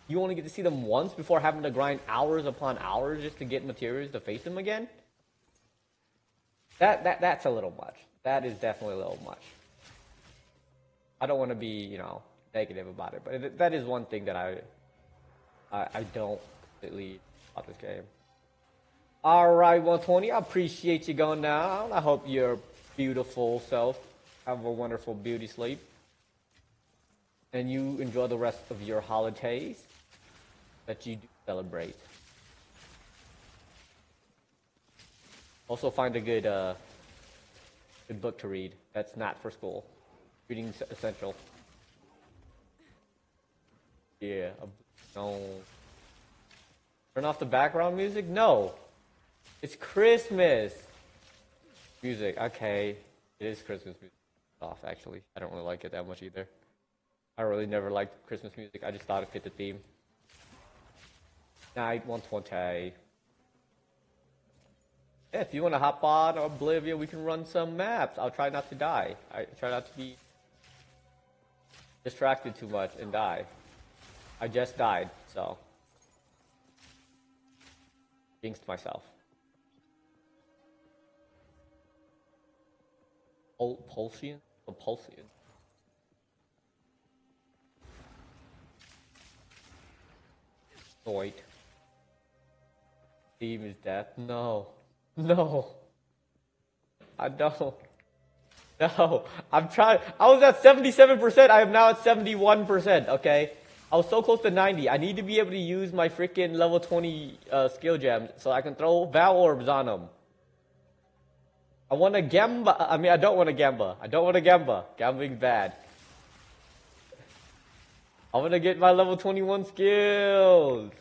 You only get to see them once before having to grind hours upon hours just to get materials to face them again. That's a little much. That is definitely a little much. I don't want to be, negative about it, but that is one thing that I don't completely about this game. All right, 120. I appreciate you going down. I hope your beautiful self have a wonderful beauty sleep, and you enjoy the rest of your holidays that you do celebrate. Also, find a good book to read that's not for school. Reading essential. Yeah. No. Turn off the background music? No. It's Christmas music. Okay. It is Christmas music. Off, actually. I don't really like it that much either. I really never liked Christmas music. I just thought it fit the theme. Night 120. Yeah, if you want to hop on Oblivion, we can run some maps. I'll try not to die. I try not to be distracted too much and die. I just died, so. Jinxed myself. Pulsian? Oh, Pulsian. Wait. Theme is death? No. No. I don't. No. I'm trying. I was at 77%. I am now at 71%, okay? I was so close to 90. I need to be able to use my freaking level 20 skill gems so I can throw Val Orbs on them. I want a Gamba. I mean, I don't want a Gamba. I don't want a Gamba. Gambling bad. I want to get my level 21 skills.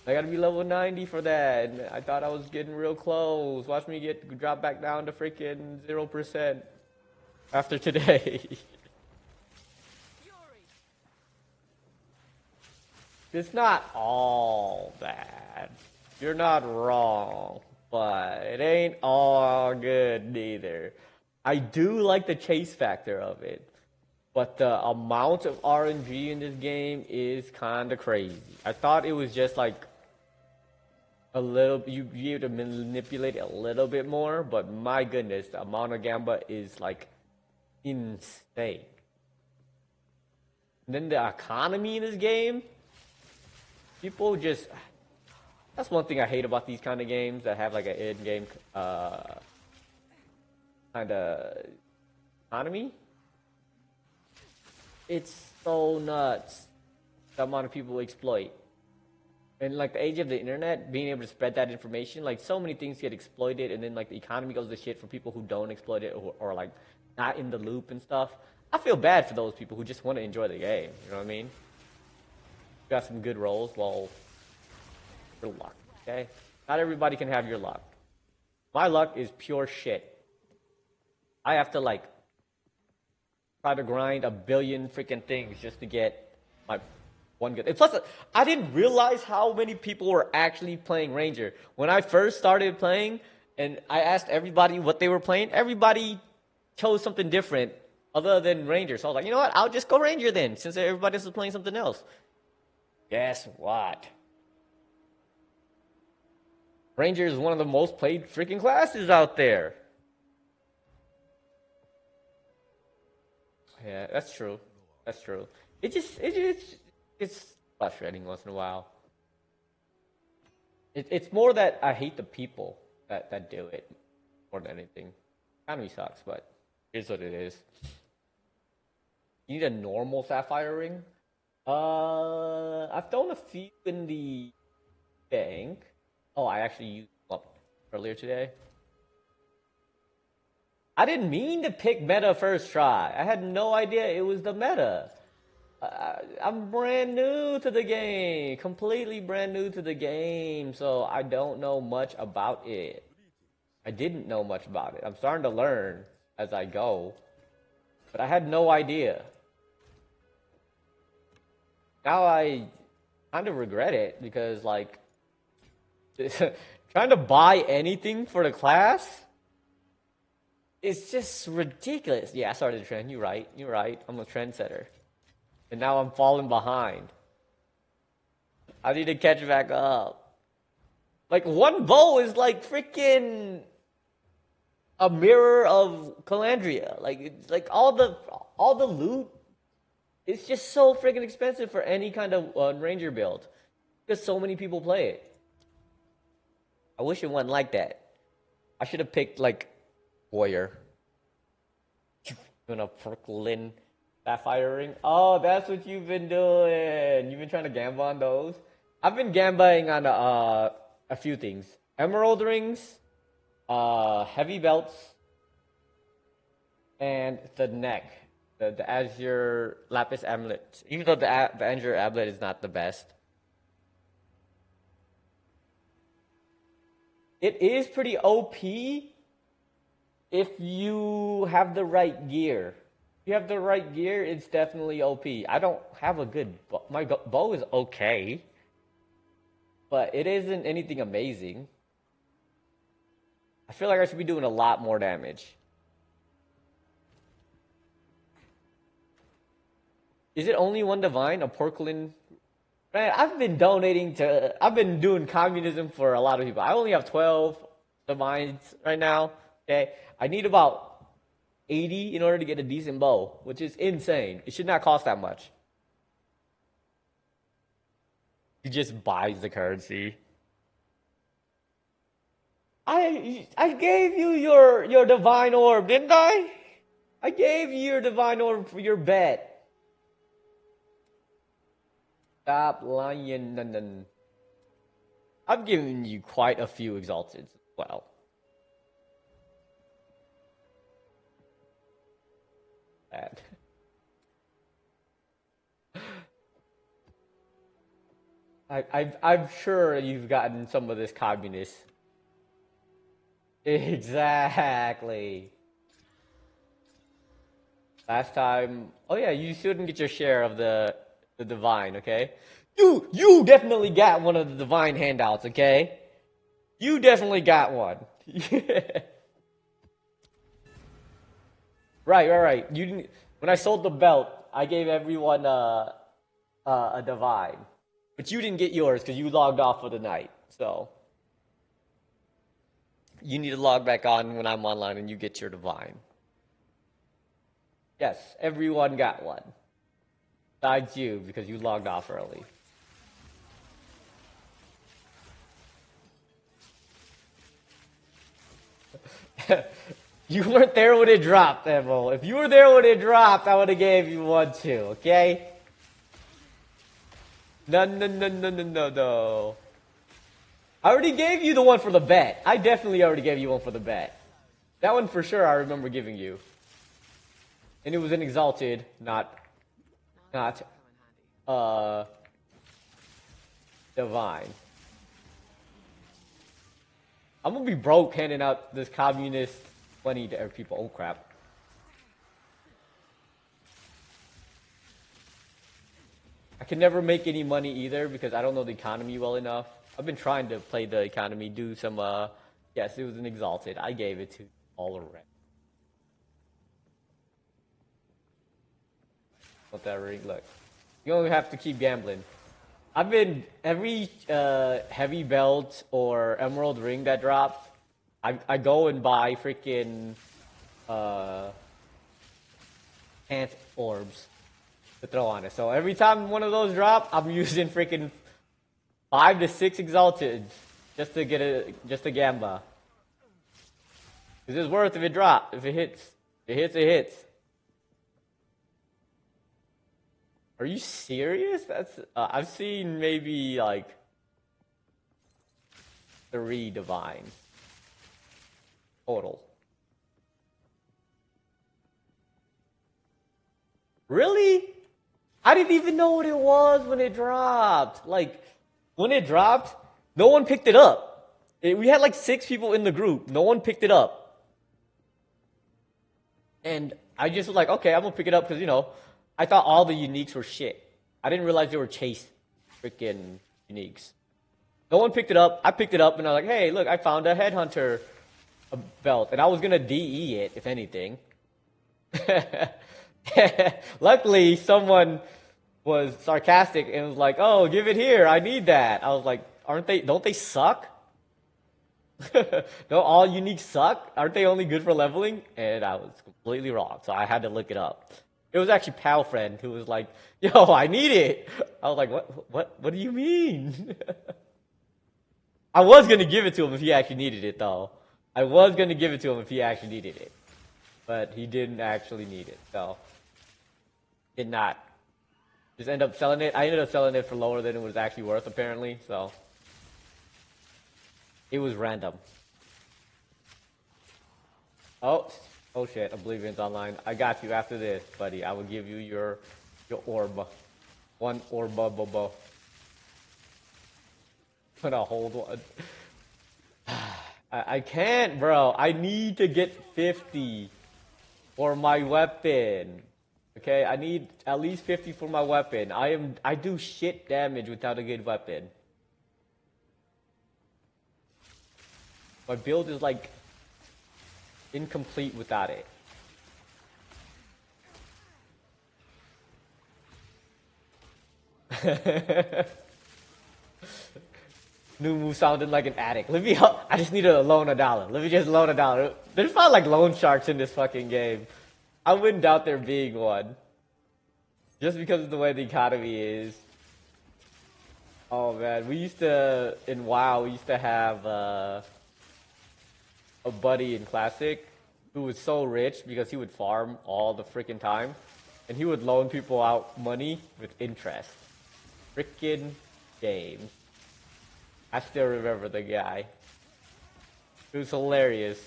I gotta be level 90 for that. And I thought I was getting real close. Watch me drop back down to freaking 0% after today. It's not all bad. You're not wrong. But it ain't all good neither. I do like the chase factor of it. But the amount of RNG in this game is kind of crazy. I thought it was just like a little, you'd be able to manipulate it a little bit more, but my goodness, the amount of Gamba is like insane. And then the economy in this game, people just, that's one thing I hate about these kind of games that have like an in-game kind of economy. It's so nuts the amount of people exploit. And like the age of the internet, being able to spread that information, like so many things get exploited, and then like the economy goes to shit for people who don't exploit it or like not in the loop and stuff. I feel bad for those people who just want to enjoy the game. You know what I mean? Got some good rolls. Well, your luck, okay? Not everybody can have your luck. My luck is pure shit. I have to like try to grind a billion freaking things just to get my one good. And plus, I didn't realize how many people were actually playing Ranger. When I first started playing, and I asked everybody what they were playing, everybody chose something different other than Ranger. So I was like, you know what? I'll just go Ranger then, since everybody else is playing something else. Guess what? Ranger is one of the most played freaking classes out there. Yeah, that's true. That's true. It's frustrating once in a while. It's more that I hate the people that do it more than anything. Economy sucks, but here's what it is. You need a normal sapphire ring. I've thrown a few in the bank. Oh, I actually used them up earlier today. I didn't mean to pick meta first try. I had no idea it was the meta. I'm brand new to the game. Completely brand new to the game. So I don't know much about it. I didn't know much about it. I'm starting to learn as I go. But I had no idea. Now I kind of regret it because, like, trying to buy anything for the class, it's just ridiculous. Yeah, I started a trend. You're right. You're right. I'm a trendsetter. And now I'm falling behind. I need to catch back up. Like, one bow is like freaking a mirror of Calandria. Like, it's like all all the loot is just so freaking expensive for any kind of ranger build because so many people play it. I wish it wasn't like that. I should have picked like warrior. Gonna Brooklyn Sapphire ring. Oh, that's what you've been doing. You've been trying to gamble on those. I've been gambling on a few things: emerald rings, heavy belts, and the neck, the azure lapis amulet. Even though the azure amulet is not the best, it is pretty OP. If you have the right gear. If you have the right gear, it's definitely OP. I don't have a good bow. My bow is okay. But it isn't anything amazing. I feel like I should be doing a lot more damage. Is it only one divine? A Porcelain? Man, I've been doing communism for a lot of people. I only have 12 divines right now. Okay, I need about 80 in order to get a decent bow, which is insane. It should not cost that much. He just buys the currency. I gave you your divine orb, didn't I? I gave you your divine orb for your bet. Stop lying. I've given you quite a few exalted as well. Bad. I'm sure you've gotten some of this communist. Exactly. Last time, oh yeah, you shouldn't get your share of the divine, okay? You definitely got one of the divine handouts, okay? You definitely got one. Right. You didn't. When I sold the belt, I gave everyone a divine, but you didn't get yours because you logged off for the night. So you need to log back on when I'm online, and you get your divine. Yes, everyone got one, besides you because you logged off early. You weren't there when it dropped, Evo. If you were there when it dropped, I would have gave you one too, okay? No. I already gave you the one for the bet. I definitely already gave you one for the bet. That one for sure I remember giving you. And it was an exalted, not divine. I'm gonna be broke handing out this communist money to every people. Oh crap. I can never make any money either because I don't know the economy well enough. I've been trying to play the economy, do some yes, it was an exalted. I gave it to all around. What that ring look. You only have to keep gambling. I've been every heavy belt or emerald ring that drops, I go and buy freaking ant orbs to throw on it. So every time one of those drop, I'm using freaking 5 to 6 exalted just to get a gamba. Cause it's worth if it drops. If it hits. It hits. Are you serious? That's I've seen maybe like 3 divines total. Really? I didn't even know what it was when it dropped. Like when it dropped, no one picked it up. We had like 6 people in the group. No one picked it up. And I just was like, okay, I'm gonna pick it up because I thought all the uniques were shit. I didn't realize they were chase freaking uniques. No one picked it up. I picked it up and I was like, hey, look, I found a headhunter belt. And I was going to DE it, if anything. Luckily, someone was sarcastic and was like, oh, give it here. I need that. I was like, don't they suck? Don't all uniques suck? Aren't they only good for leveling? And I was completely wrong. So I had to look it up. It was actually pal friend who was like, "Yo, I need it." I was like, What do you mean?" I was gonna give it to him if he actually needed it, though. I was gonna give it to him if he actually needed it, but he didn't actually need it, so did not. Just end up selling it. I ended up selling it for lower than it was actually worth, apparently. So it was random. Oh shit! Oblivion's online. I got you after this, buddy. I will give you your orb. One orb, bobo. Gonna hold one. I can't, bro. I need to get 50 for my weapon. Okay, I need at least 50 for my weapon. I do shit damage without a good weapon. My build is like incomplete without it. New move sounded like an addict. Let me. I just need to loan $1. Let me just loan $1. There's probably like loan sharks in this fucking game. I wouldn't doubt there being one. Just because of the way the economy is. Oh man, we used to in WoW. We used to have a buddy in Classic who was so rich because he would farm all the freaking time, and he would loan people out money with interest. Freaking game. I still remember the guy. It was hilarious.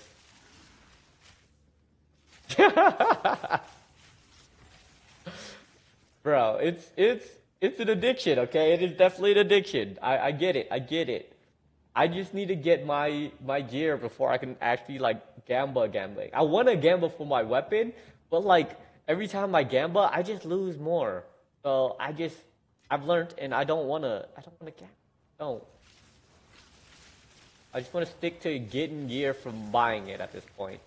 Bro, it's an addiction, okay? It is definitely an addiction. I get it. I get it. I just need to get my gear before I can actually like gambling. I want to gamble for my weapon, but like every time I gamble, I just lose more. So I've learned, and I don't wanna gamble. Don't. I just want to stick to getting gear from buying it at this point.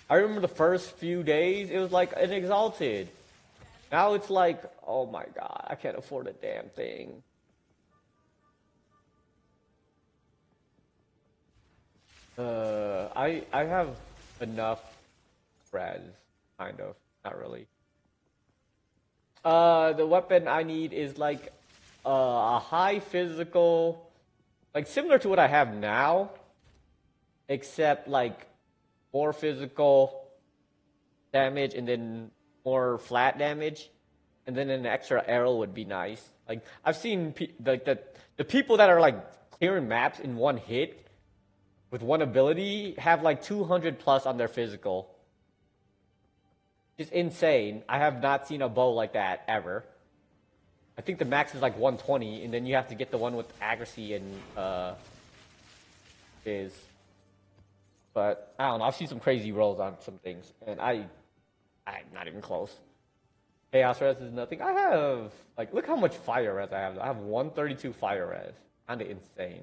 I remember the first few days, it was like an exalted. Now it's like, oh my god, I can't afford a damn thing. I have enough res, kind of, not really. The weapon I need is like a high physical. Like, similar to what I have now, except, like, more physical damage and then more flat damage. And then an extra arrow would be nice. Like, I've seen, the people that are, like, clearing maps in one hit with one ability have, like, 200 plus on their physical. It's insane. I have not seen a bow like that, ever. I think the max is like 120, and then you have to get the one with accuracy and is. But I don't know. I've seen some crazy rolls on some things, and I'm not even close. Chaos res is nothing. I have like look how much fire res I have. I have 132 fire res. Kinda insane.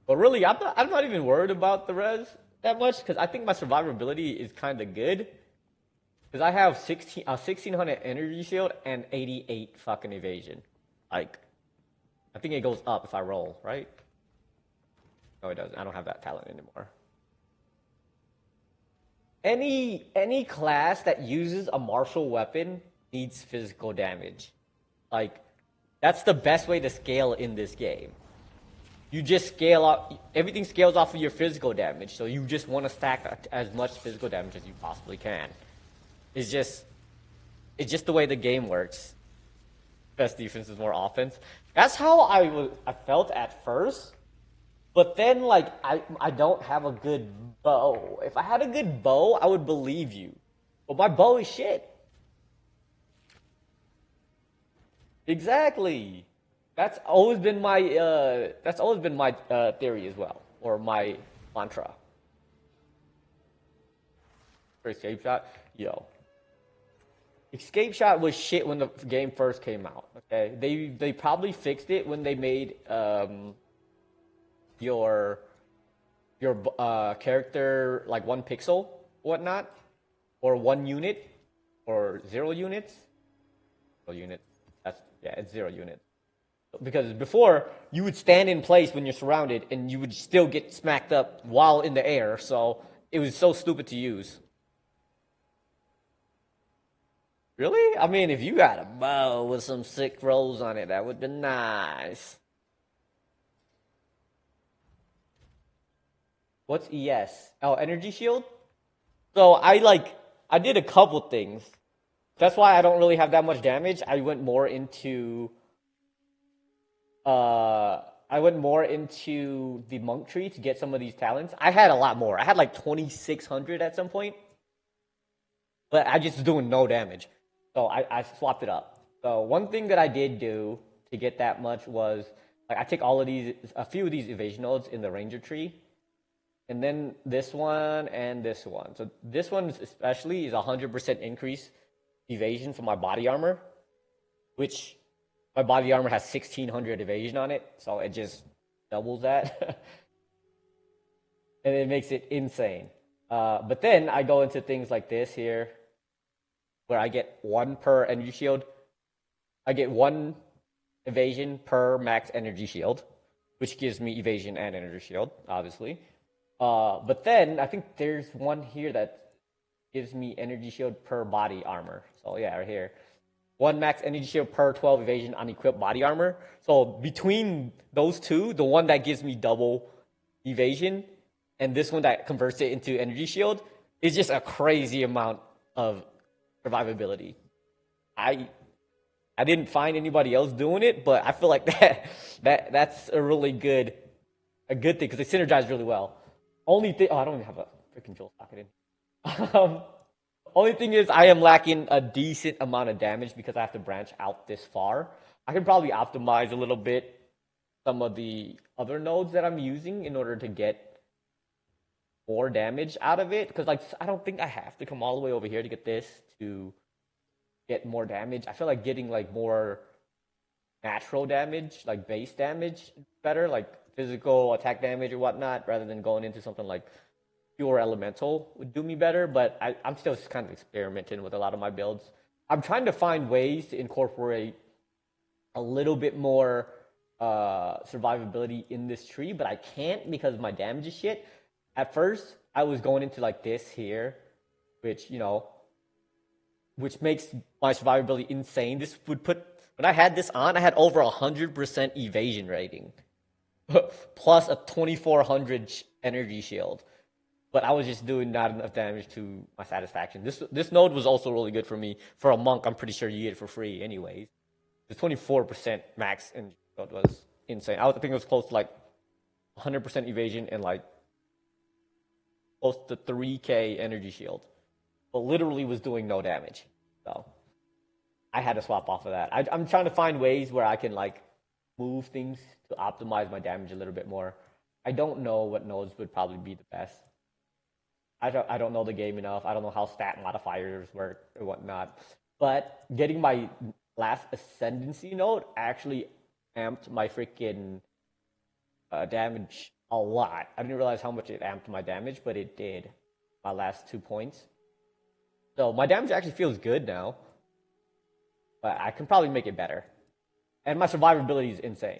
But really, I'm not even worried about the res that much because I think my survivability is kind of good. Because I have 1600 energy shield and 88 fucking evasion. Like, I think it goes up if I roll, right? No, it doesn't. I don't have that talent anymore. Any class that uses a martial weapon needs physical damage. Like, that's the best way to scale in this game. You just scale up, everything scales off of your physical damage, so you just want to stack as much physical damage as you possibly can. It's just the way the game works. Best defense is more offense. That's how I felt at first. But then, like, I don't have a good bow. If I had a good bow, I would believe you. But my bow is shit. Exactly. That's always been my theory as well, or my mantra. For escape shot, yo. Escape shot was shit when the game first came out. Okay, they probably fixed it when they made your character like 1 pixel, whatnot, or 1 unit, or 0 units. 0 units. It's 0 units. Because before you would stand in place when you're surrounded, and you would still get smacked up while in the air. So it was so stupid to use. Really? I mean, if you got a bow with some sick rolls on it, that would be nice. What's ES? Oh, energy shield? So I did a couple things. That's why I don't really have that much damage. Uh I went more into the monk tree to get some of these talents. I had a lot more. I had like 2600 at some point, but I just was doing no damage. So I swapped it up. So one thing that I did do to get that much was like I take a few of these evasion nodes in the ranger tree, and then this one and this one. So this one especially is 100% increase evasion for my body armor, which my body armor has 1600 evasion on it, so it just doubles that. And it makes it insane. But then I go into things like this here, where I get one per energy shield. I get one evasion per max energy shield, which gives me evasion and energy shield, obviously. But then I think there's one here that gives me energy shield per body armor. So yeah, right here. One max energy shield per 12 evasion on equipped body armor. So between those two, the one that gives me double evasion and this one that converts it into energy shield is just a crazy amount of survivability. I didn't find anybody else doing it, but I feel like that's a really good thing because they synergize really well. Only thing, I don't even have a freaking jewel socket in. Only thing is I am lacking a decent amount of damage because I have to branch out this far. I can probably optimize a little bit some of the other nodes that I'm using in order to get more damage out of it. Because like I don't think I have to come all the way over here to get this to get more damage. I feel like getting like more natural damage, like base damage, better, like physical attack damage or whatnot, rather than going into something like pure elemental would do me better. But I'm still just kind of experimenting with a lot of my builds. I'm trying to find ways to incorporate a little bit more survivability in this tree, but I can't because my damage is shit. At first, I was going into like this here, which, you know, which makes my survivability insane. This would put, when I had this on, I had over 100% evasion rating, plus a 2400 energy shield. But I was just doing not enough damage to my satisfaction. This node was also really good for me. For a monk, I'm pretty sure you get it for free anyways. The 24% max energy shield was insane. I think it was close to like 100% evasion and like close to 3k energy shield. But literally was doing no damage. So I had to swap off of that. I'm trying to find ways where I can like move things to optimize my damage a little bit more. I don't know what nodes would probably be the best. I don't know the game enough. I don't know how stat modifiers work or whatnot. But getting my last ascendancy node actually amped my freaking damage a lot. I didn't realize how much it amped my damage, but it did. My last 2 points. So my damage actually feels good now. But I can probably make it better. And my survivability is insane.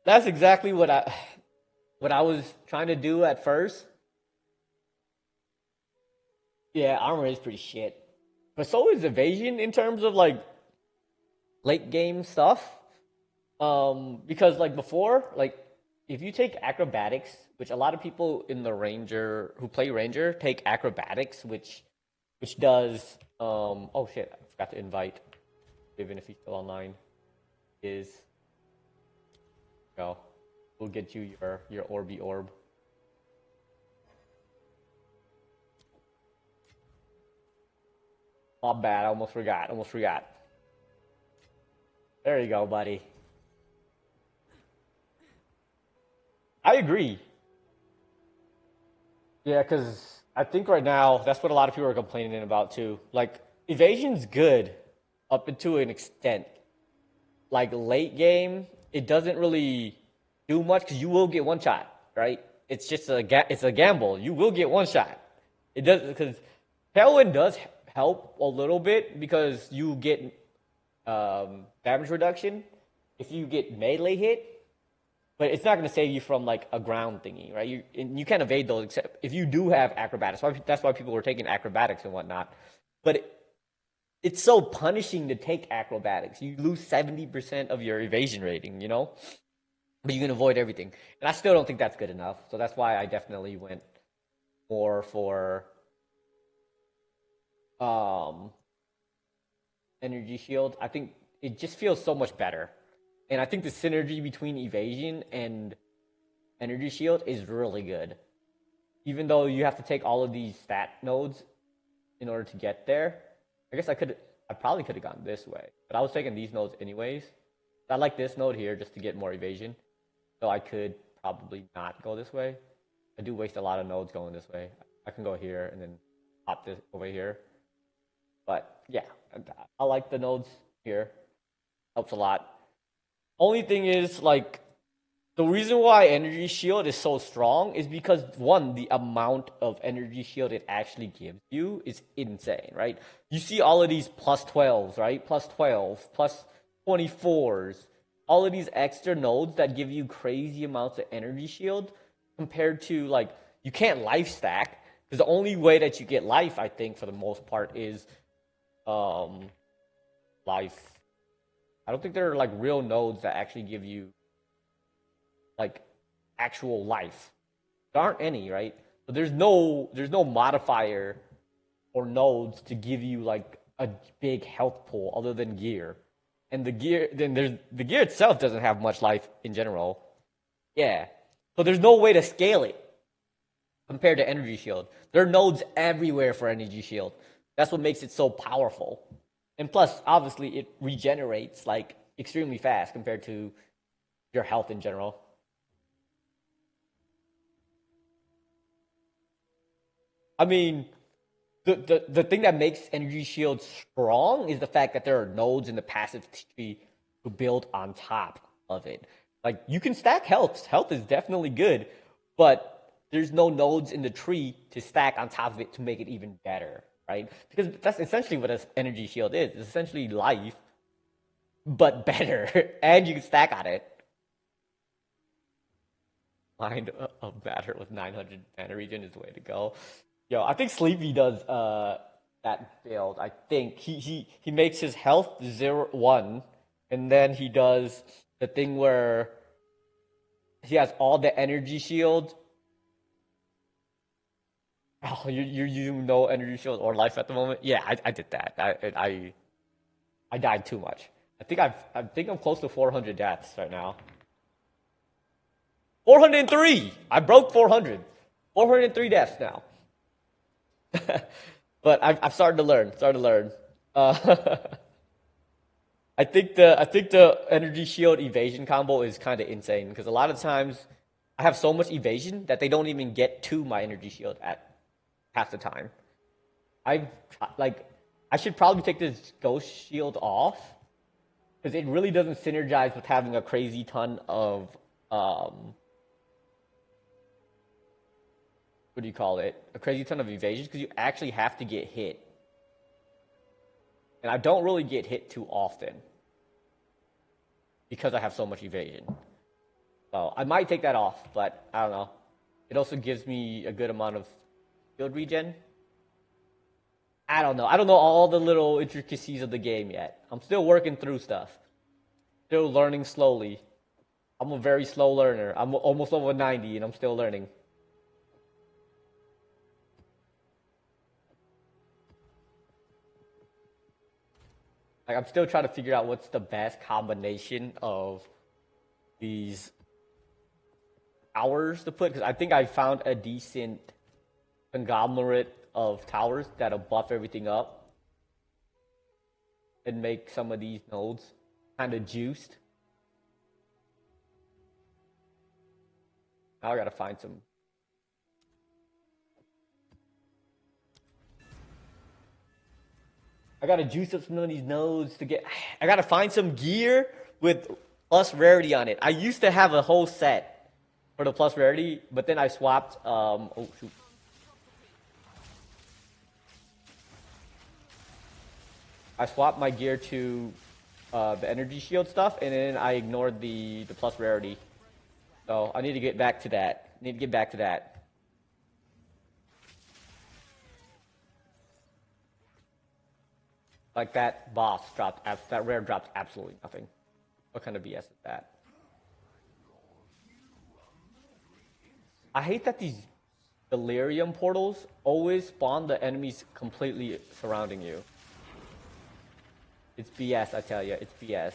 That's exactly what I was trying to do at first. Yeah, armor is pretty shit. But so is evasion in terms of like late game stuff. Because like before, like if you take acrobatics, which a lot of people in the ranger who play ranger take acrobatics, which does oh shit, I forgot to invite even if he's still online. Is go. We'll get you your Orby orb. My bad, I almost forgot. There you go, buddy. I agree. Yeah, because I think right now that's what a lot of people are complaining about too. Like evasion's good up to an extent. Like late game, it doesn't really do much because you will get one shot, right? It's just it's a gamble. You will get one shot. It does because Tailwind does help a little bit because you get damage reduction if you get melee hit. but it's not going to save you from like a ground thingy, right? You can't evade those except if you do have acrobatics. That's why people were taking acrobatics and whatnot. But it's so punishing to take acrobatics. You lose 70% of your evasion rating, you know? But you can avoid everything. And I still don't think that's good enough. So that's why I definitely went more for energy shield. I think it just feels so much better. And I think the synergy between evasion and energy shield is really good. Even though you have to take all of these stat nodes in order to get there. I guess I probably could have gone this way. But I was taking these nodes anyways. I like this node here just to get more evasion. So I could probably not go this way. I do waste a lot of nodes going this way. I can go here and then hop this over here. But yeah, I like the nodes here. Helps a lot. Only thing is, like, the reason why energy shield is so strong is because, one, the amount of energy shield it actually gives you is insane, right? You see all of these plus 12s, right? Plus 12, plus 24s. All of these extra nodes that give you crazy amounts of energy shield compared to, like, you can't life stack. Because the only way that you get life, I think, for the most part, is life. I don't think there are, like, real nodes that actually give you, like, actual life. There aren't any, right? So there's no modifier or nodes to give you, like, a big health pool other than gear. And the gear itself doesn't have much life in general. Yeah. So there's no way to scale it compared to energy shield. There are nodes everywhere for energy shield. That's what makes it so powerful. And plus, obviously, it regenerates, like, extremely fast compared to your health in general. I mean, the thing that makes energy shield strong is the fact that there are nodes in the passive tree to build on top of it. Like, you can stack health. Health is definitely good, but there's no nodes in the tree to stack on top of it to make it even better, right? Because that's essentially what an energy shield is. It's essentially life, but better, and you can stack on it. Mind of matter with 900 mana regen is the way to go. Yo, I think Sleepy does that build. I think he makes his health 0-1, and then he does the thing where he has all the energy shield. Oh, you're using no energy shield or life at the moment? Yeah, I did that. I died too much. I think I'm close to 400 deaths right now. 403. I broke 400. 403 deaths now. But I've started to learn. I think the energy shield evasion combo is kind of insane because a lot of times I have so much evasion that they don't even get to my energy shield at half the time. I should probably take this ghost shield off because it really doesn't synergize with having a crazy ton of what do you call it? A crazy ton of evasions because you actually have to get hit. And I don't really get hit too often because I have so much evasion. So I might take that off, but I don't know. It also gives me a good amount of shield regen. I don't know. I don't know all the little intricacies of the game yet. I'm still working through stuff. Still learning slowly. I'm a very slow learner. I'm almost level 90 and I'm still learning. Like, I'm still trying to figure out what's the best combination of these towers to put, because I think I found a decent conglomerate of towers that'll buff everything up and make some of these nodes kind of juiced. Now I gotta find some. I gotta juice up some of these nodes to get. I gotta find some gear with plus rarity on it. I used to have a whole set for the plus rarity, but then I swapped. Oh shoot! I swapped my gear to the energy shield stuff, and then I ignored the plus rarity. So I need to get back to that. Need to get back to that. Like that boss dropped, that rare dropped absolutely nothing. What kind of BS is that? I hate that these delirium portals always spawn the enemies completely surrounding you. It's BS, I tell you. It's BS.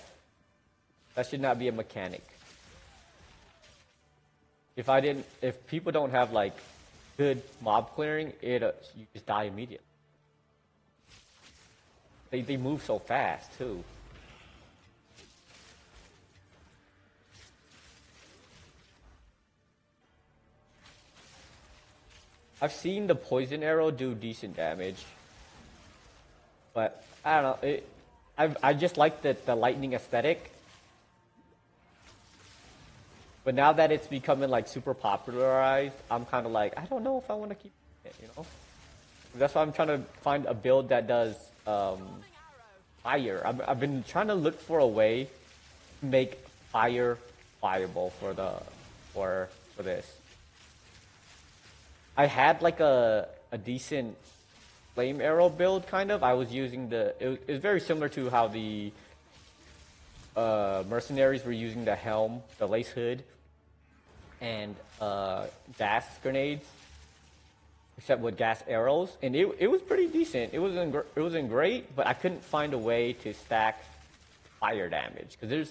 That should not be a mechanic. If people don't have like good mob clearing, you just die immediately. They move so fast too. I've seen the poison arrow do decent damage, but I don't know. I just like the lightning aesthetic. But now that it's becoming like super popularized, I'm kind of like, I don't know if I want to keep it, you know? That's why I'm trying to find a build that does fire. I've been trying to look for a way to make fire viable for this. I had like a decent flame arrow build, kind of. I was using it was very similar to how the mercenaries were using the helm, the lace hood, and gas grenades, except with gas arrows, and it was pretty decent. It wasn't great, but I couldn't find a way to stack fire damage because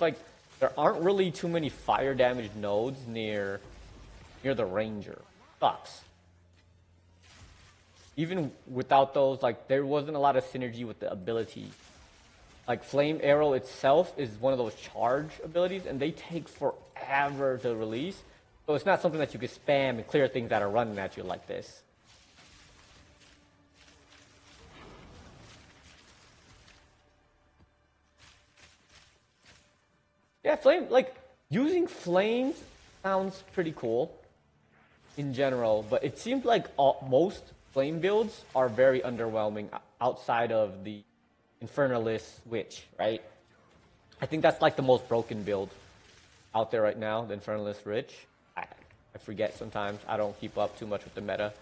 there aren't really too many fire damage nodes near the ranger. Sucks. Even without those, like there wasn't a lot of synergy with the ability. Like Flame Arrow itself is one of those charge abilities, and they take forever to release. So it's not something that you can spam and clear things that are running at you like this. Yeah, using flames sounds pretty cool in general, but it seems like most flame builds are very underwhelming outside of the Infernalist Witch, right? I think that's like the most broken build out there right now, the Infernalist Witch. I forget sometimes. I don't keep up too much with the meta.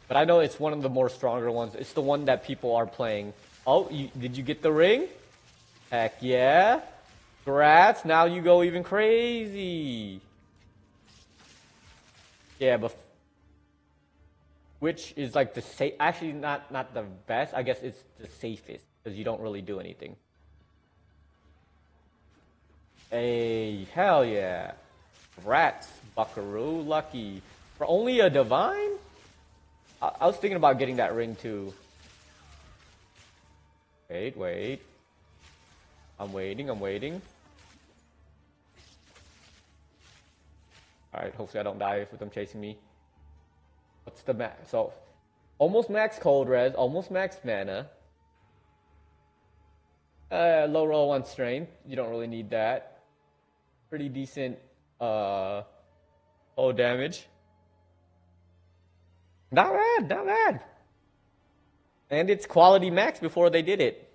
But I know it's one of the more stronger ones. It's the one that people are playing. Oh, did you get the ring? Heck yeah. Congrats. Now you go even crazy. Yeah, but which is like the safe, actually not the best. I guess it's the safest because you don't really do anything. Hey, hell yeah. Rats, Buckaroo, lucky. For only a divine? I was thinking about getting that ring too. Wait. I'm waiting. Alright, hopefully I don't die with them chasing me. What's the max? So, almost max cold res, almost max mana. Low roll on strength. You don't really need that. Pretty decent damage. Not bad. And it's quality max before they did it.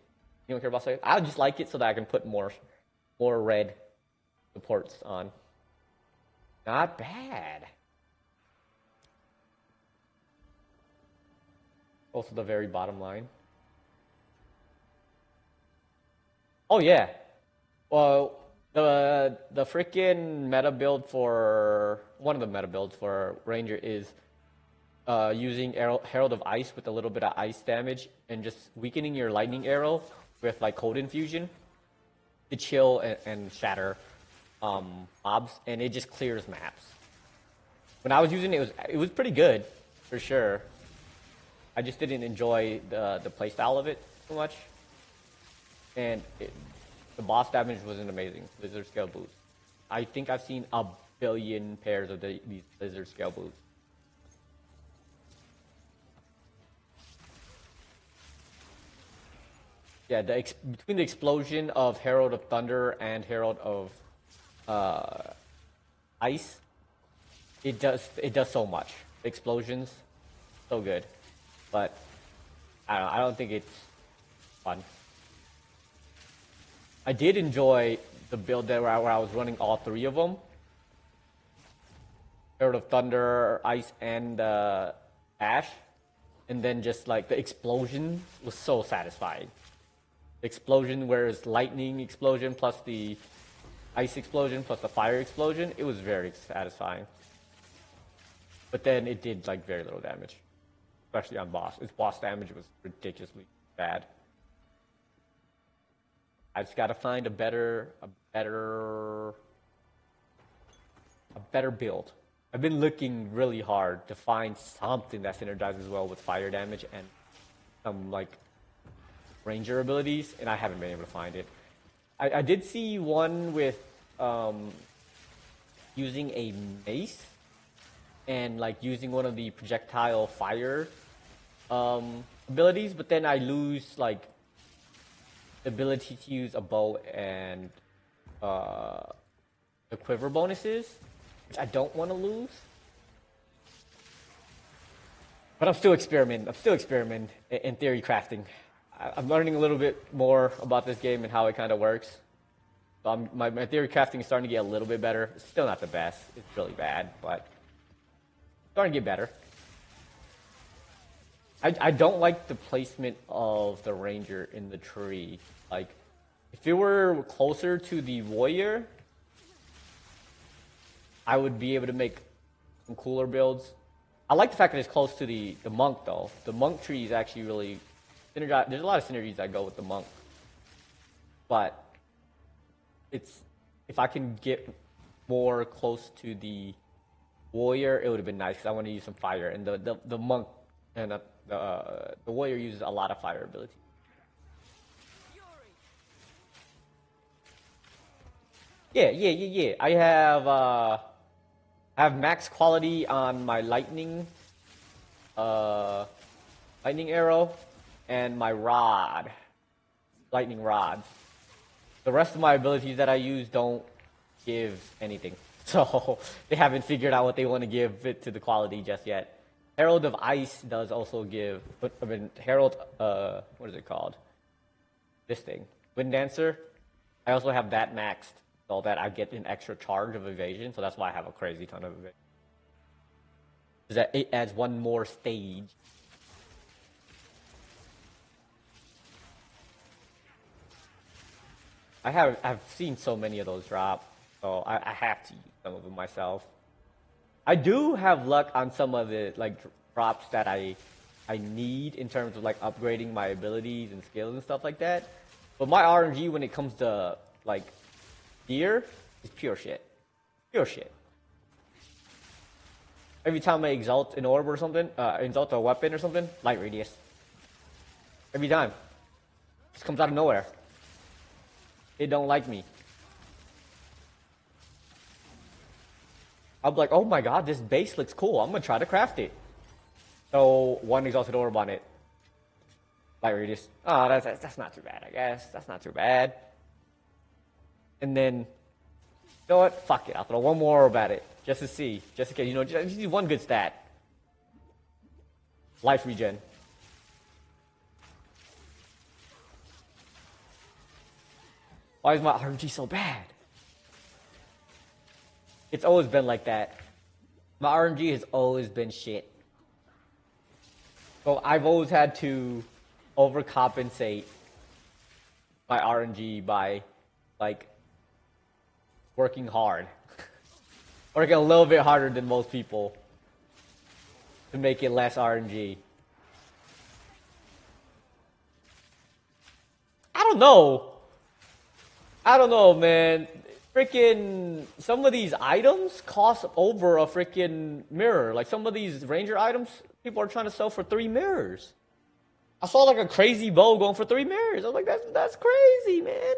You don't care about save? I just like it so that I can put more red supports on. Not bad. Also the very bottom line. Oh yeah. Well, the freaking meta build for one of the meta builds for Ranger is using Herald of Ice with a little bit of ice damage and just weakening your lightning arrow with like cold infusion to chill and shatter mobs, and it just clears maps. When I was using it, it was pretty good for sure. I just didn't enjoy the playstyle of it so much, and the boss damage wasn't amazing. Lizard scale boots. I think I've seen a billion pairs of these lizard scale boots. Yeah, between the explosion of Herald of Thunder and Herald of Ice, it does so much. The explosions, so good, but I don't think it's fun. I did enjoy the build there where I was running all three of them, Herald of Thunder, Ice, and Ash. And then just like the explosion was so satisfying. The explosion, where it's lightning explosion plus the ice explosion plus the fire explosion, it was very satisfying. But then it did like very little damage, especially on boss. Its boss damage was ridiculously bad. I just gotta find a better build. I've been looking really hard to find something that synergizes well with fire damage and some like ranger abilities, and I haven't been able to find it. I did see one with using a mace and like using one of the projectile fire abilities, but then I lose like the ability to use a bow and the quiver bonuses, which I don't want to lose. But I'm still experimenting. In theory crafting. I'm learning a little bit more about this game and how it kind of works. So my theory crafting is starting to get a little bit better. It's still not the best. It's really bad, but starting to get better. I don't like the placement of the ranger in the tree. Like, if it were closer to the warrior, I would be able to make some cooler builds. I like the fact that it's close to the monk, though. The monk tree is actually really synergized. There's a lot of synergies that go with the monk. But if I can get more close to the warrior, it would have been nice, because I want to use some fire. And the monk and the warrior uses a lot of fire ability. Yeah. I have max quality on my lightning arrow and my lightning rod. The rest of my abilities that I use don't give anything, so they haven't figured out what they want to give it to the quality just yet. Herald of Ice does also give, Herald, what is it called? This thing, Wind Dancer. I also have that maxed, so that I get an extra charge of evasion, so that's why I have a crazy ton of evasion. Because that it adds one more stage. I've seen so many of those drop, so I have to use some of them myself. I do have luck on some of the like drops that I need in terms of like upgrading my abilities and skills and stuff like that. But my RNG when it comes to like gear is pure shit. Pure shit. Every time I exalt an orb or something, exalt a weapon or something, light radius. Every time. It just comes out of nowhere. It don't like me. I'll be like, oh my god, this base looks cool. I'm gonna try to craft it. So one exalted orb on it. Light radius. Oh, that's not too bad, I guess. That's not too bad. And then, you know what? Fuck it. I'll throw one more orb at it. Just to see. Just in case, just need one good stat. Life regen. Why is my RNG so bad? It's always been like that. My RNG has always been shit. So I've always had to overcompensate my RNG by, like, working hard. Working a little bit harder than most people to make it less RNG. I don't know, man. Freaking, some of these items cost over a freaking mirror. Like some of these ranger items, people are trying to sell for 3 mirrors. I saw like a crazy bow going for 3 mirrors. I was like, that's crazy, man.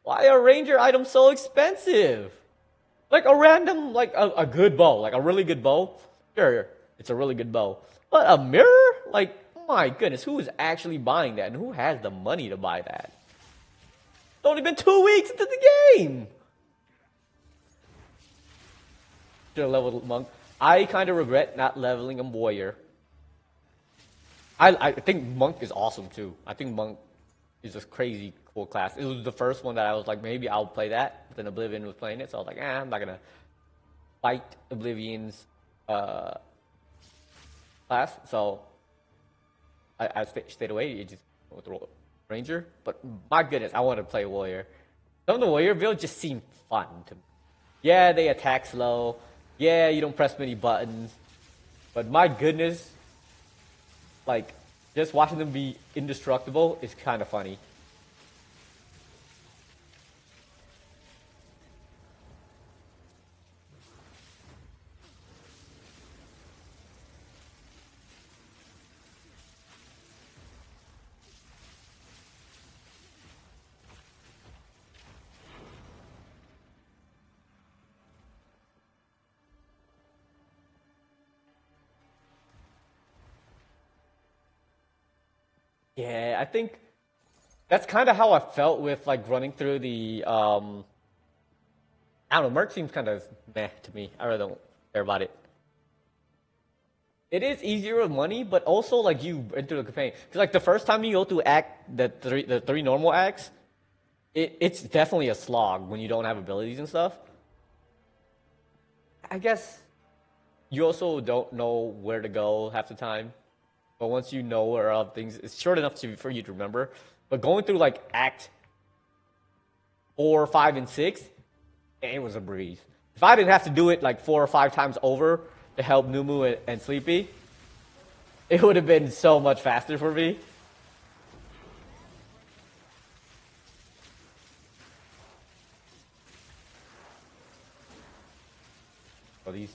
Why are ranger items so expensive? Like a random, like a good bow, like a really good bow. Sure, it's a really good bow. But a mirror? Like, my goodness, who is actually buying that? And who has the money to buy that? It's only been 2 weeks into the game. Should have leveled monk. I kind of regret not leveling a warrior. I think monk is awesome too. I think monk is a crazy cool class. It was the first one that I was like, maybe I'll play that. But then Oblivion was playing it, so I was like, I'm not gonna fight Oblivion's uh, class, so I stayed away. You just went with the Ranger. But my goodness, I want to play Warrior. Some of the Warrior builds just seem fun to me. Yeah, they attack slow. Yeah, you don't press many buttons. But my goodness, like, just watching them be indestructible is kind of funny. Yeah, I think that's kind of how I felt with like running through the I don't know, Merc seems kind of meh to me. I really don't care about it. It is easier with money, but also like you enter the campaign. Because like the first time you go through the three normal acts, it's definitely a slog when you don't have abilities and stuff. I guess you also don't know where to go half the time. But once you know where things, it's short enough for you to remember. But going through like Act 4, 5, and 6, it was a breeze. If I didn't have to do it like 4 or 5 times over to help Numu and Sleepy, it would have been so much faster for me. So these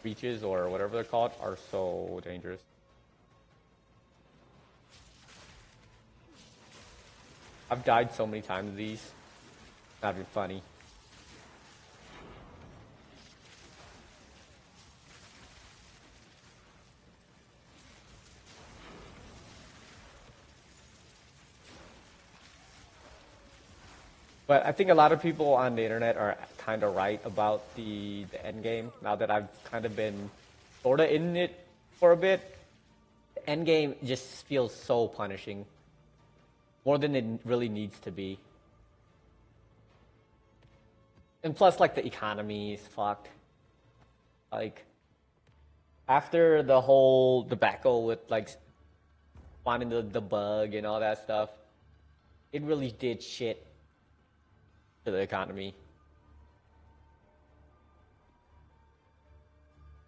breaches or whatever they're called are so dangerous. I've died so many times to these. Not even funny. But I think a lot of people on the internet are kind of right about the end game. Now that I've kind of been sort of in it for a bit, the end game just feels so punishing, more than it really needs to be. And plus, like the economy is fucked. Like after the whole debacle with like finding the bug and all that stuff, it really did shit to the economy.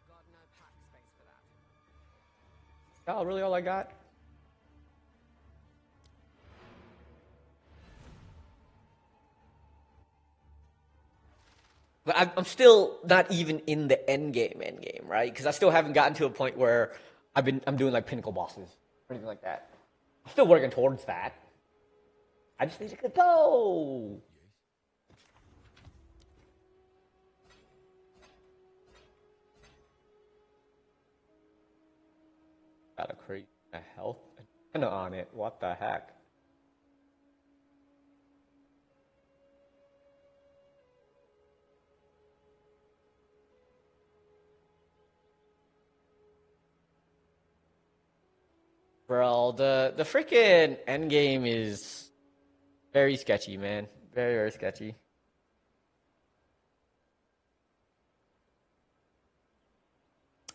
Got no pack space for that. Oh, really all I got? But I'm still not even in the end game, right? Because I still haven't gotten to a point where I'm doing like pinnacle bosses or anything like that. I'm still working towards that. I just need to go. Gotta create a health antenna on it. What the heck? Bro, the freaking end game is very sketchy, man. Very, very sketchy.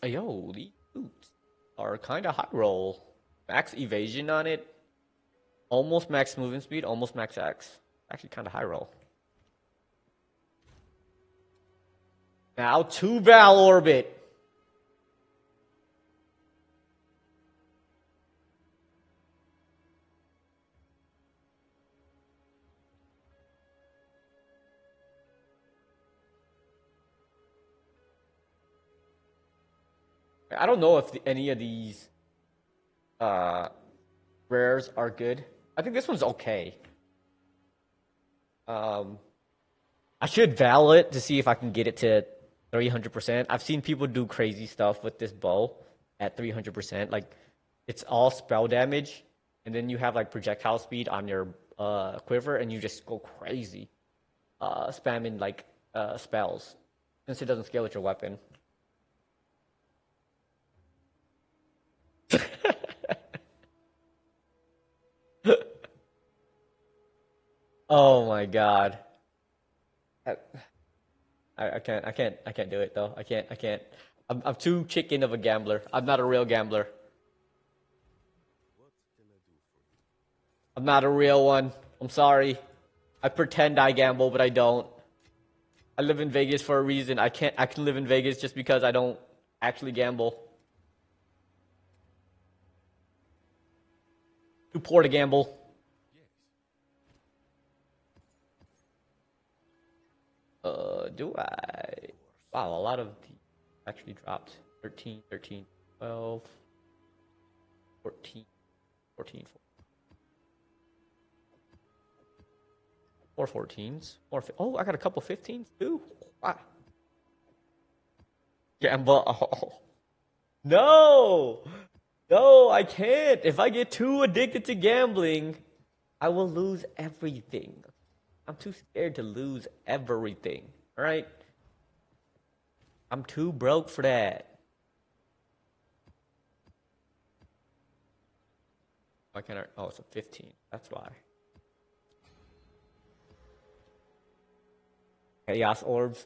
Yo, these boots are kind of high roll. Max evasion on it. Almost max movement speed, almost max X. Actually kind of high roll. Now to Val Orbit. I don't know if any of these uh, rares are good. I think this one's okay. I should val it to see if I can get it to 300%. I've seen people do crazy stuff with this bow at 300%. Like, it's all spell damage, and then you have like projectile speed on your quiver, and you just go crazy, spamming like spells, since it doesn't scale with your weapon. Oh my god. I I can't do it though. I can't. I'm too chicken of a gambler. I'm not a real gambler. I'm not a real one. I'm sorry. I pretend I gamble, but I don't. I live in Vegas for a reason. I can live in Vegas just because I don't actually gamble. Too poor to gamble. Do I? Wow, a lot of actually dropped. 13, 13, 12, 14, 14, 4 14s. Oh, I got a couple 15s too. Wow. Gamble. Oh. No! No, I can't. If I get too addicted to gambling, I will lose everything. I'm too scared to lose everything. All right? I'm too broke for that. Why can't I? Oh, it's a 15. That's why. Chaos orbs.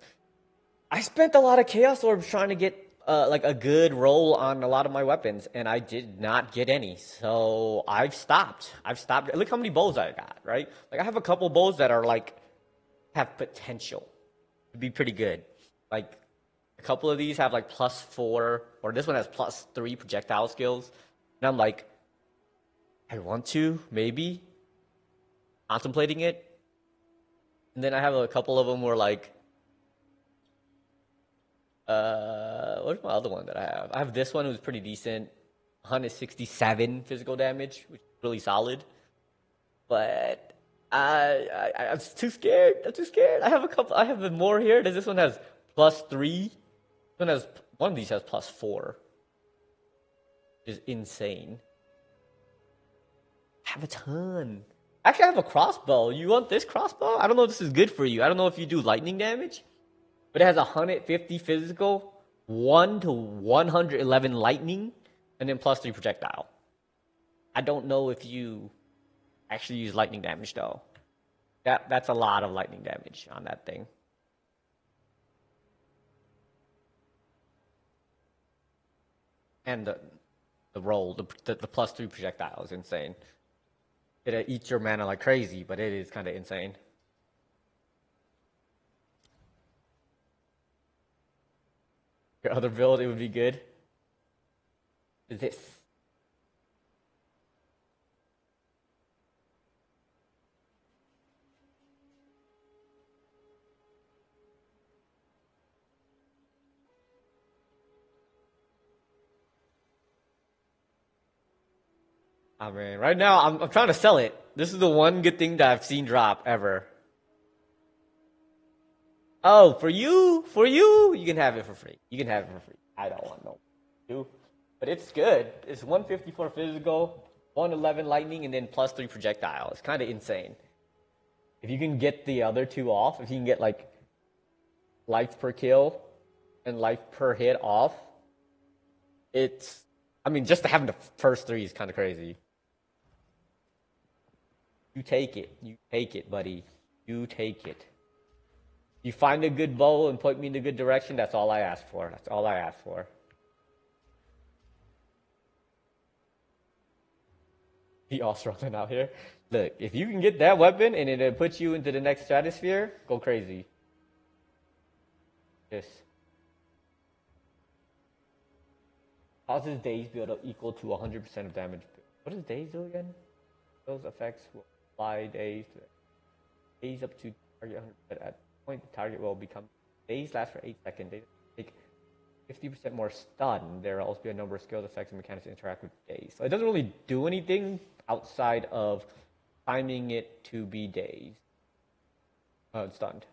I spent a lot of chaos orbs trying to get like a good roll on a lot of my weapons, and I did not get any. So I've stopped. I've stopped. Look how many bows I got, right? Like I have a couple bows that are like have potential to be pretty good. Like a couple of these have like +4, or this one has +3 projectile skills, and I'm like, I want to maybe contemplating it, and then I have a couple of them where like. What's my other one that I have? I have this one who's pretty decent, 167 physical damage, which is really solid. But I'm too scared. I'm too scared. I have a couple. I have more here. This one has +3. One of these has +4, which is insane. I have a ton. Actually, I have a crossbow. You want this crossbow? I don't know if this is good for you. I don't know if you do lightning damage. But it has 150 physical, 1 to 111 lightning, and then +3 projectile. I don't know if you actually use lightning damage though. That's a lot of lightning damage on that thing. And the roll, the +3 projectile is insane. It eats your mana like crazy, but it is kind of insane. Your other build, it would be good. Is this? I mean, right now I'm trying to sell it. This is the one good thing that I've seen drop ever. Oh, for you, you can have it for free. You can have it for free. I don't want no you, but it's good. It's 154 physical, 111 lightning, and then +3 projectile. It's kind of insane. If you can get the other two off, if you can get like life per kill and life per hit off, it's. I mean, just having the first three is kind of crazy. You take it. You take it, buddy. You take it. You find a good bow and point me in the good direction, that's all I ask for. That's all I ask for. He also running out here. Look, if you can get that weapon and it puts you into the next stratosphere, go crazy. Yes. Causes days build up equal to 100% of damage. What does days do again? Those effects will apply days to days up to target 100% at point. The target will become days last for 8 seconds. They take 50% more stun. There will also be a number of skills, effects, and mechanics that interact with days. So it doesn't really do anything outside of timing it to be days. Stunned.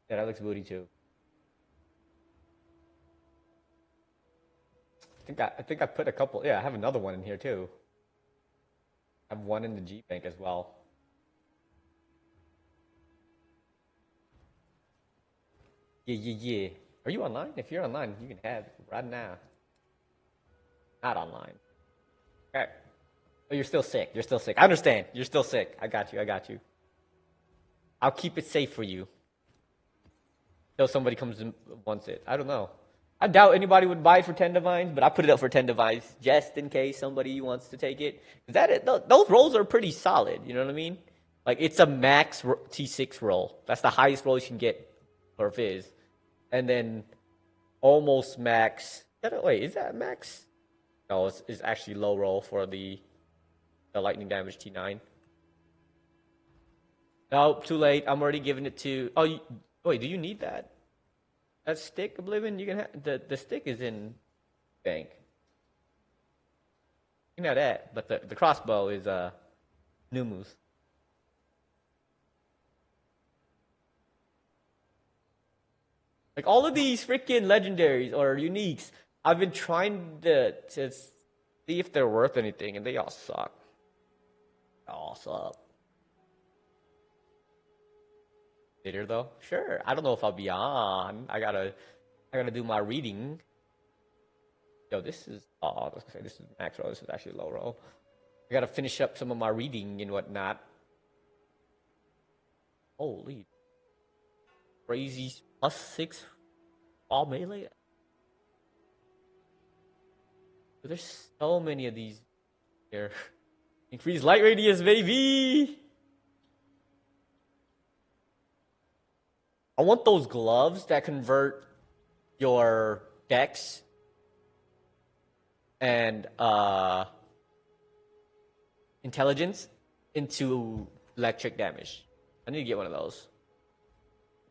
Yeah, that looks booty too. I think I put a couple. Yeah, I have another one in here too. I have one in the G bank as well. Yeah. Are you online? If you're online, you can have it right now. Not online. Okay. Oh, you're still sick. You're still sick. I understand. You're still sick. I got you. I got you. I'll keep it safe for you. Till somebody comes and wants it. I don't know. I doubt anybody would buy it for 10 divines, but I put it up for 10 divines just in case somebody wants to take it. Those rolls are pretty solid. You know what I mean? Like, it's a max T6 roll. That's the highest roll you can get for Fizz. And then almost max. Wait, is that max? No, it's actually low roll for the lightning damage T9. Nope, too late. I'm already giving it to. Oh, wait, do you need that? That stick, Oblivion? You can have the stick is in bank. You can have that, but the crossbow is Numu's. Like, all of these freaking legendaries or uniques, I've been trying to see if they're worth anything, and they all suck. They all suck. Later though, sure. I don't know if I'll be on. I gotta do my reading. Yo, this is this is max roll. This is actually low roll. I gotta finish up some of my reading and whatnot. Holy crazy +6 all melee. There's so many of these here. Increase light radius, baby. I want those gloves that convert your dex and intelligence into electric damage. I need to get one of those.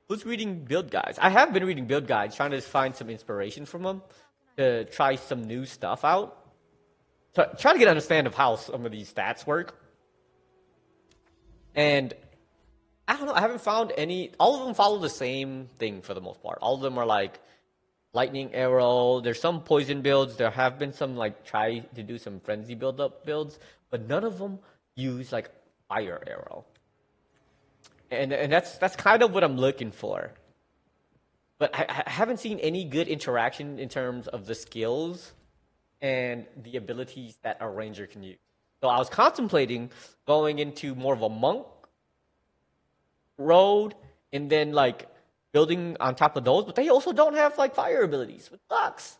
Who's reading build guides? I have been reading build guides, trying to find some inspiration from them to try some new stuff out. So, trying to get an understanding of how some of these stats work. And I don't know. I haven't found any. All of them follow the same thing for the most part. All of them are like lightning arrow. There's some poison builds. There have been some like try to do some frenzy build-up builds, but none of them use like fire arrow. And that's kind of what I'm looking for. But I haven't seen any good interaction in terms of the skills and the abilities that a ranger can use. So I was contemplating going into more of a monk road and then like building on top of those, but they also don't have like fire abilities, which sucks.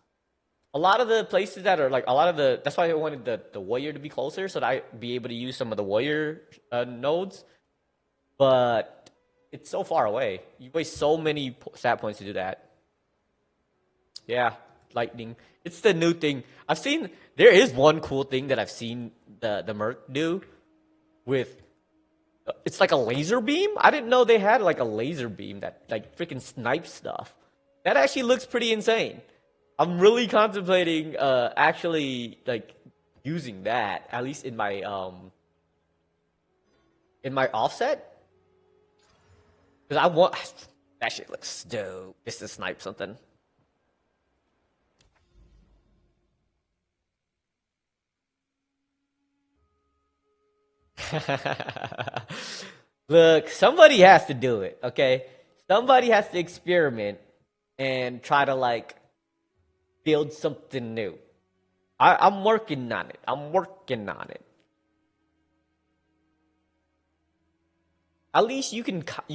A lot of the places that are like that's why I wanted the warrior to be closer so that I'd be able to use some of the warrior nodes, but it's so far away. You waste so many stat points to do that. Yeah, lightning. It's the new thing. I've seen there is one cool thing that I've seen the Merc do with. It's like a laser beam. I didn't know they had like a laser beam that like freaking snipes stuff. That actually looks pretty insane. I'm really contemplating actually like using that at least in my offset because I want that shit looks dope. Just to snipe something. Look, somebody has to do it, okay? Somebody has to experiment and try to like build something new. I'm working on it. I'm working on it. At least you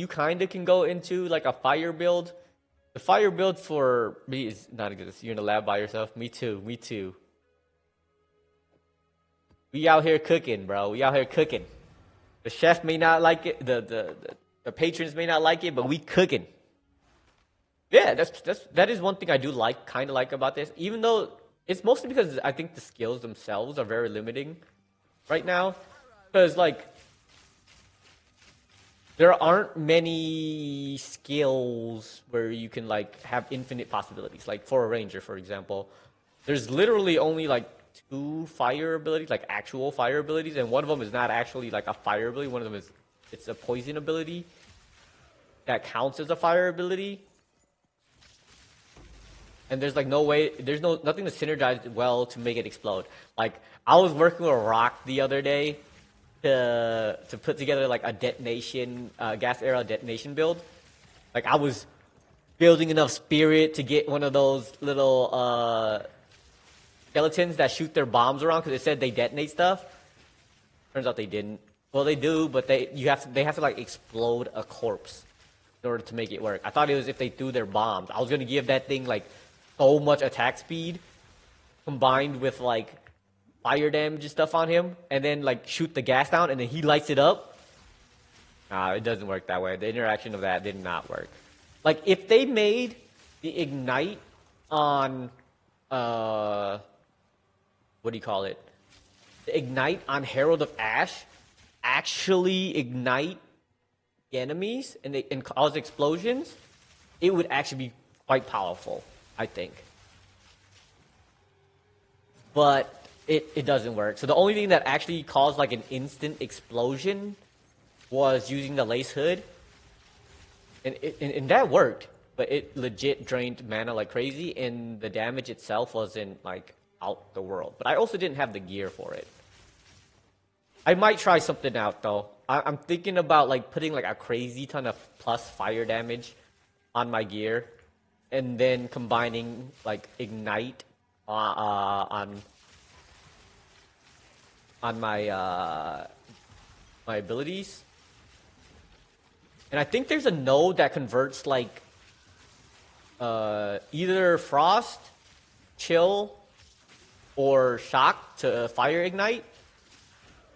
kind of can go into like a fire build. The fire build for me is not good. You're in the lab by yourself. Me too. Me too. We out here cooking, bro. We out here cooking. The chef may not like it. The patrons may not like it, but we cooking. Yeah, that is one thing I do kind of like about this. Even though it's mostly because I think the skills themselves are very limiting right now. Because like there aren't many skills where you can like have infinite possibilities. Like for a ranger, for example, there's literally only like 2 fire abilities, like actual fire abilities, and one of them is not actually like a fire ability. One of them it's a poison ability that counts as a fire ability. And there's like no way, there's nothing to synergize well to make it explode. Like I was working with Rock the other day to put together like a detonation, gas arrow detonation build. Like I was building enough spirit to get one of those little skeletons that shoot their bombs around because it said they detonate stuff. Turns out they didn't. Well, they do, but they have to like explode a corpse in order to make it work. I thought it was if they threw their bombs. I was gonna give that thing like so much attack speed combined with like fire damage and stuff on him, and then like shoot the gas down, and then he lights it up. Nah, it doesn't work that way. The interaction of that did not work. Like if they made the ignite on what do you call it? The ignite on Herald of Ash actually ignite the enemies and cause explosions, it would actually be quite powerful, I think. But it doesn't work. So the only thing that actually caused like an instant explosion was using the lace hood. And that worked, but it legit drained mana like crazy, and the damage itself wasn't like out the world. But I also didn't have the gear for it. I might try something out though. I'm thinking about like putting like a crazy ton of plus fire damage on my gear, and then combining like ignite on my my abilities. And I think there's a node that converts like either frost, chill, or shock to fire ignite,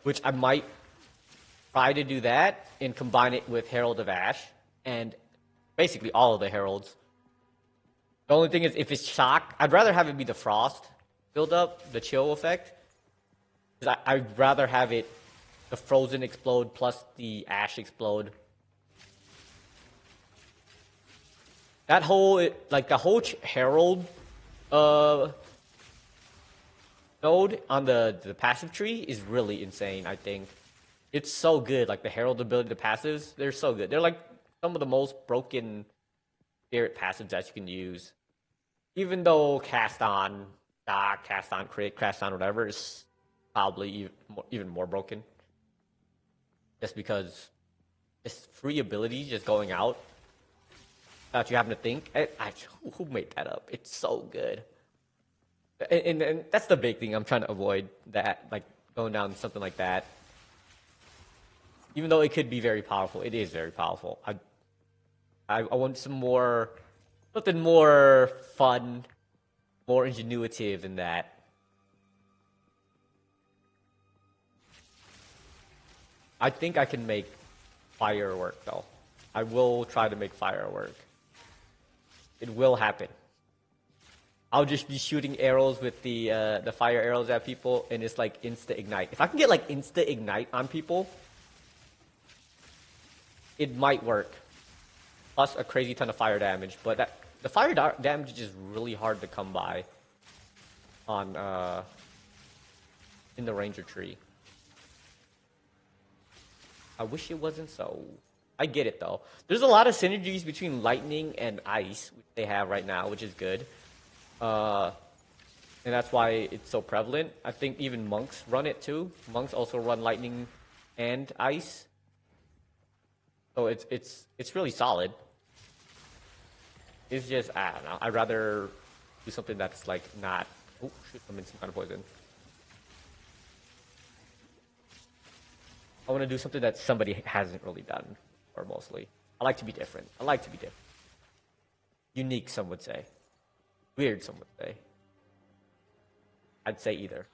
which I might try to do that and combine it with Herald of Ash and basically all of the heralds. The only thing is, if it's shock, I'd rather have it be the frost build up, the chill effect. Because I'd rather have it the frozen explode plus the ash explode. That whole, like the whole herald node on the passive tree is really insane, I think. It's so good, like the herald ability, the passives, they're so good. They're like some of the most broken spirit passives that you can use. Even though cast on dock, cast on crit, cast on whatever is probably even more broken. Just because it's free abilities just going out without you having to think. Who made that up? It's so good. And that's the big thing I'm trying to avoid, that like going down something like that. Even though it could be very powerful, it is very powerful. I want something more fun, more ingenuitive than that. I think I can make fire work though. I will try to make fire work. It will happen. I'll just be shooting arrows with the fire arrows at people, and it's like insta ignite. If I can get like insta ignite on people, it might work. Plus a crazy ton of fire damage, but the fire damage is really hard to come by on in the ranger tree. I wish it wasn't so. I get it though. There's a lot of synergies between lightning and ice, which they have right now, which is good. And that's why it's so prevalent. I think even monks run it too. Monks also run lightning and ice. So it's really solid. It's just, I don't know. I'd rather do something that's like not. Oh shoot! I'm in some kind of poison. I want to do something that somebody hasn't really done, or mostly. I like to be different. I like to be different. Unique, some would say. Weird, some would say. I'd say either.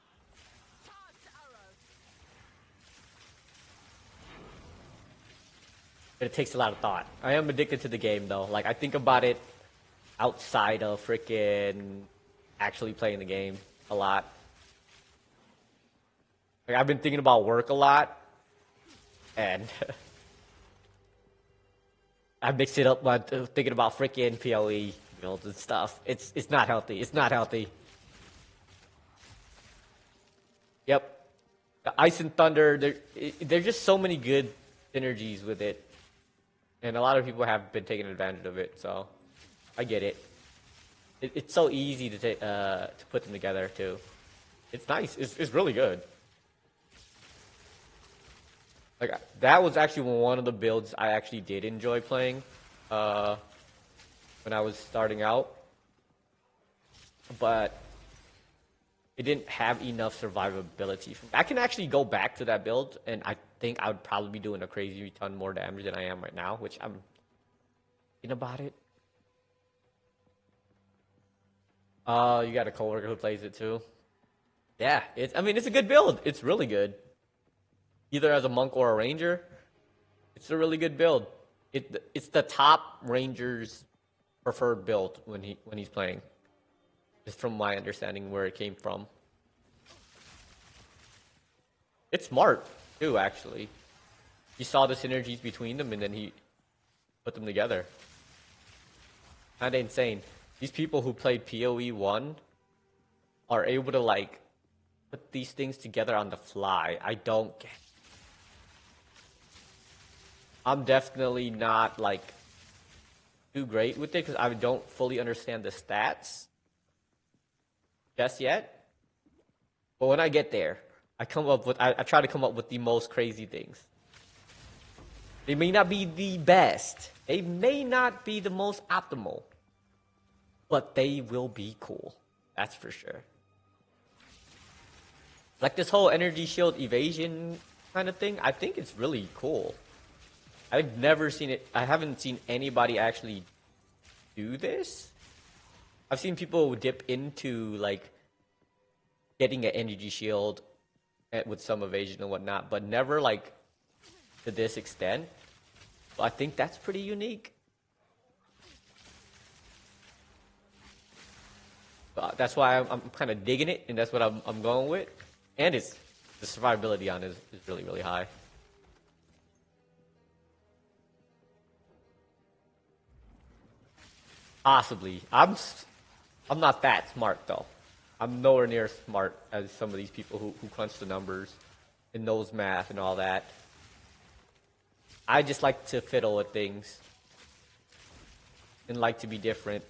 But it takes a lot of thought. I am addicted to the game, though. Like, I think about it outside of freaking actually playing the game a lot. Like, I've been thinking about work a lot, and I mix it up by thinking about freaking PoE builds and stuff. It's not healthy. It's not healthy. Yep. The Ice and Thunder, there's just so many good synergies with it. And a lot of people have been taking advantage of it, so I get it. It's so easy to put them together too. It's nice. It's really good. Like, that was actually one of the builds I actually did enjoy playing. When when I was starting out, but it didn't have enough survivability. I can actually go back to that build, and I think I would probably be doing a crazy ton more damage than I am right now, which I'm thinking about it. You got a coworker who plays it too. Yeah, I mean, it's a good build. It's really good. Either as a monk or a ranger, it's a really good build. It's the top ranger's preferred build when he's playing. Just from my understanding where it came from. It's smart too, actually. He saw the synergies between them and then he put them together. Kinda insane. These people who played PoE 1 are able to like put these things together on the fly. I don't get. I'm definitely not like too great with it because I don't fully understand the stats just yet. But when I get there, I try to come up with the most crazy things. They may not be the best. They may not be the most optimal. But they will be cool. That's for sure. Like this whole energy shield evasion kind of thing, I think it's really cool. I've never seen it. I haven't seen anybody actually do this. I've seen people dip into like getting an energy shield with some evasion and whatnot, but never like to this extent. But I think that's pretty unique. That's why I'm kind of digging it, and that's what I'm going with. And the survivability on it is really, really high. Possibly. I'm not that smart though. I'm nowhere near smart as some of these people who crunch the numbers and knows math and all that. I just like to fiddle with things and like to be different.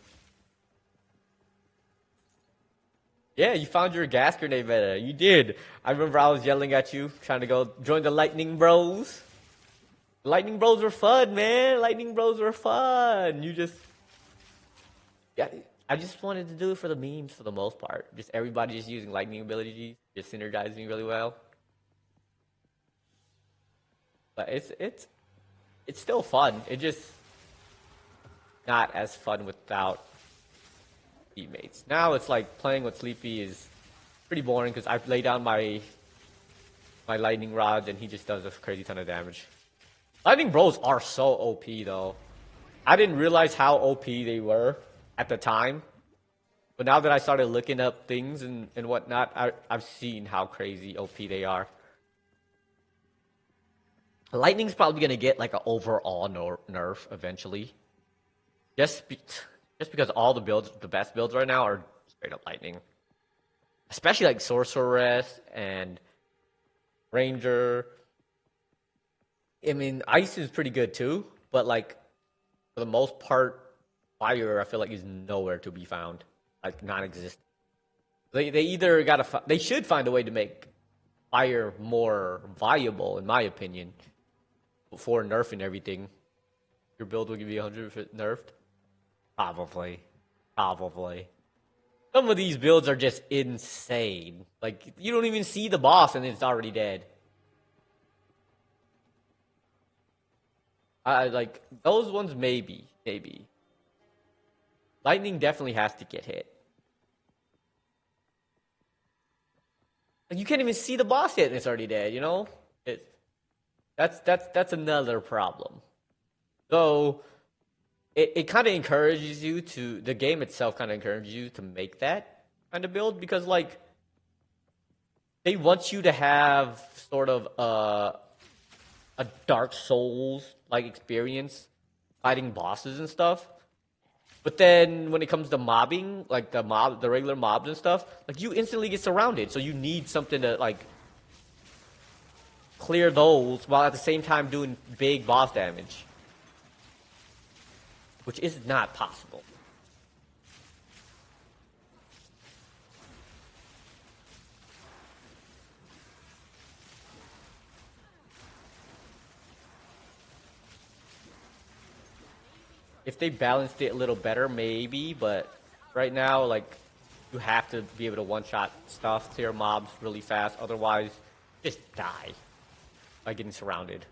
Yeah, you found your gas grenade meta. You did. I remember I was yelling at you, trying to go join the Lightning Bros. Lightning Bros were fun, man. Lightning Bros were fun. Yeah, I just wanted to do it for the memes for the most part. Just everybody just using lightning abilities, just synergizing really well. But it's still fun. It just not as fun without teammates. Now it's like playing with Sleepy is pretty boring because I lay down my lightning rods and he just does a crazy ton of damage. Lightning Bros are so OP though. I didn't realize how OP they were at the time. But now that I started looking up things and whatnot, I've seen how crazy OP they are. Lightning's probably going to get like an overall nerf eventually. Just because all the builds, the best builds right now are straight up Lightning. Especially like Sorceress and Ranger. I mean, Ice is pretty good too, but like for the most part, Fire I feel like is nowhere to be found, like non-existent. They either they should find a way to make Fire more viable, in my opinion, before nerfing everything. Your build will give you 100 if it nerfed. Probably. Some of these builds are just insane. Like, you don't even see the boss and it's already dead. Like, those ones maybe. Lightning definitely has to get hit. Like, you can't even see the boss yet and it's already dead, you know? That's another problem. So it kind of encourages you to, the game itself kind of encourages you to make that kind of build because like they want you to have sort of a Dark Souls like experience fighting bosses and stuff. But then when it comes to mobbing, like the regular mobs and stuff, like you instantly get surrounded. So you need something to like clear those while at the same time doing big boss damage. Which is not possible. If they balanced it a little better, maybe. But right now, like, you have to be able to one-shot stuff to your mobs really fast. Otherwise, just die by getting surrounded.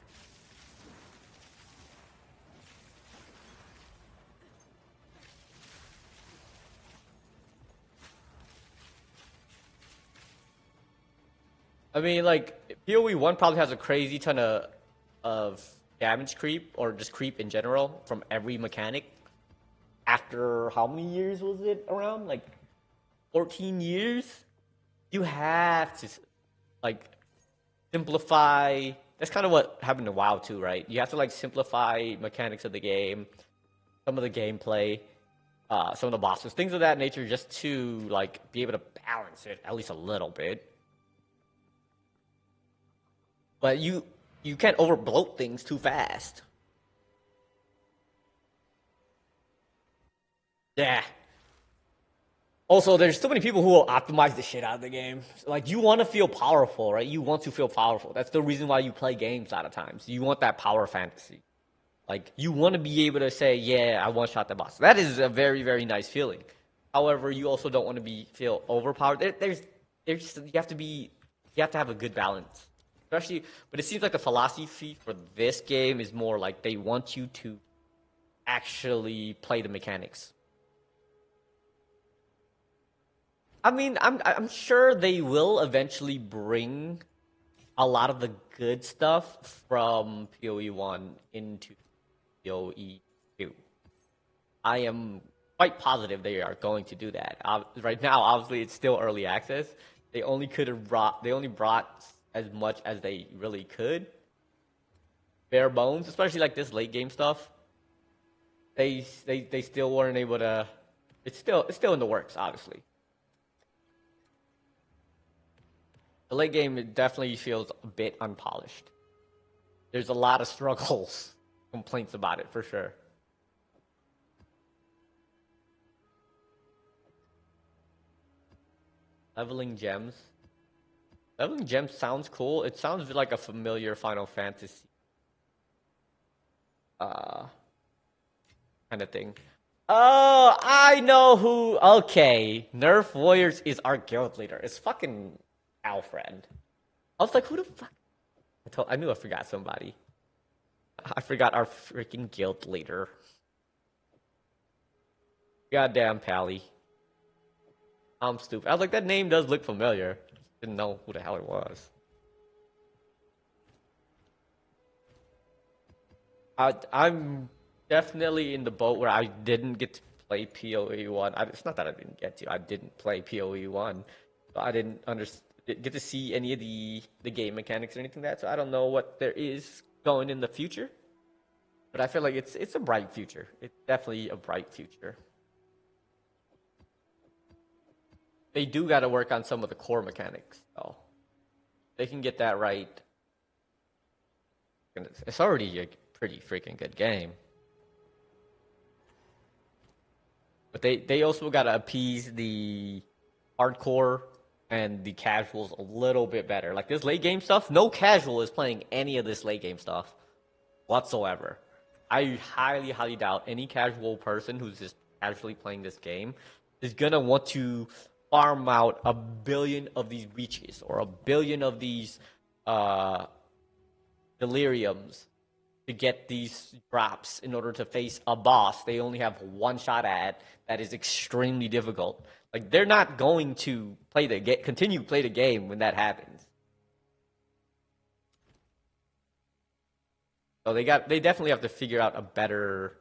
I mean, like, PoE 1 probably has a crazy ton of damage creep, or just creep in general, from every mechanic. After how many years was it around? Like, 14 years? You have to, like, simplify. That's kind of what happened to WoW too, right? You have to, like, simplify mechanics of the game, some of the gameplay, some of the bosses, things of that nature, just to, like, be able to balance it at least a little bit. But you can't overbloat things too fast. Yeah. Also, there's so many people who will optimize the shit out of the game. Like, you want to feel powerful, right? You want to feel powerful. That's the reason why you play games a lot of times. You want that power fantasy. Like, you want to be able to say, yeah, I one-shot the boss. That is a very, very nice feeling. However, you also don't want to feel overpowered. You have to have a good balance. Especially, but it seems like the philosophy for this game is more like they want you to actually play the mechanics. I mean, I'm sure they will eventually bring a lot of the good stuff from PoE 1 into PoE 2. I am quite positive they are going to do that. Right now, obviously, it's still early access. They only brought as much as they really could. Bare bones, especially like this late game stuff. They still weren't able to. It's still in the works, obviously. The late game, it definitely feels a bit unpolished. There's a lot of struggles, complaints about it for sure. Leveling gems. Leveling gems sounds cool. It sounds like a familiar Final Fantasy kind of thing. Oh, I know who. Okay, Nerf Warriors is our guild leader. It's fucking Alfred. I was like, who the fuck? I knew I forgot somebody. I forgot our freaking guild leader. Goddamn, Pally. I'm stupid. I was like, that name does look familiar. Didn't know who the hell it was. I'm definitely in the boat where I didn't get to play PoE 1. It's not that I didn't get to. I didn't play PoE 1. So I didn't get to see any of the game mechanics or anything like that. So I don't know what there is going in the future. But I feel like it's a bright future. It's definitely a bright future. They do got to work on some of the core mechanics, though. They can get that right. It's already a pretty freaking good game. But they also got to appease the hardcore and the casuals a little bit better. Like this late game stuff, no casual is playing any of this late game stuff whatsoever. I highly, highly doubt any casual person who's just casually playing this game is going to want to farm out 1 billion of these reaches or 1 billion of these deliriums to get these drops in order to face a boss they only have one shot at that is extremely difficult. Like they're not going to continue to play the game when that happens. So they definitely have to figure out a better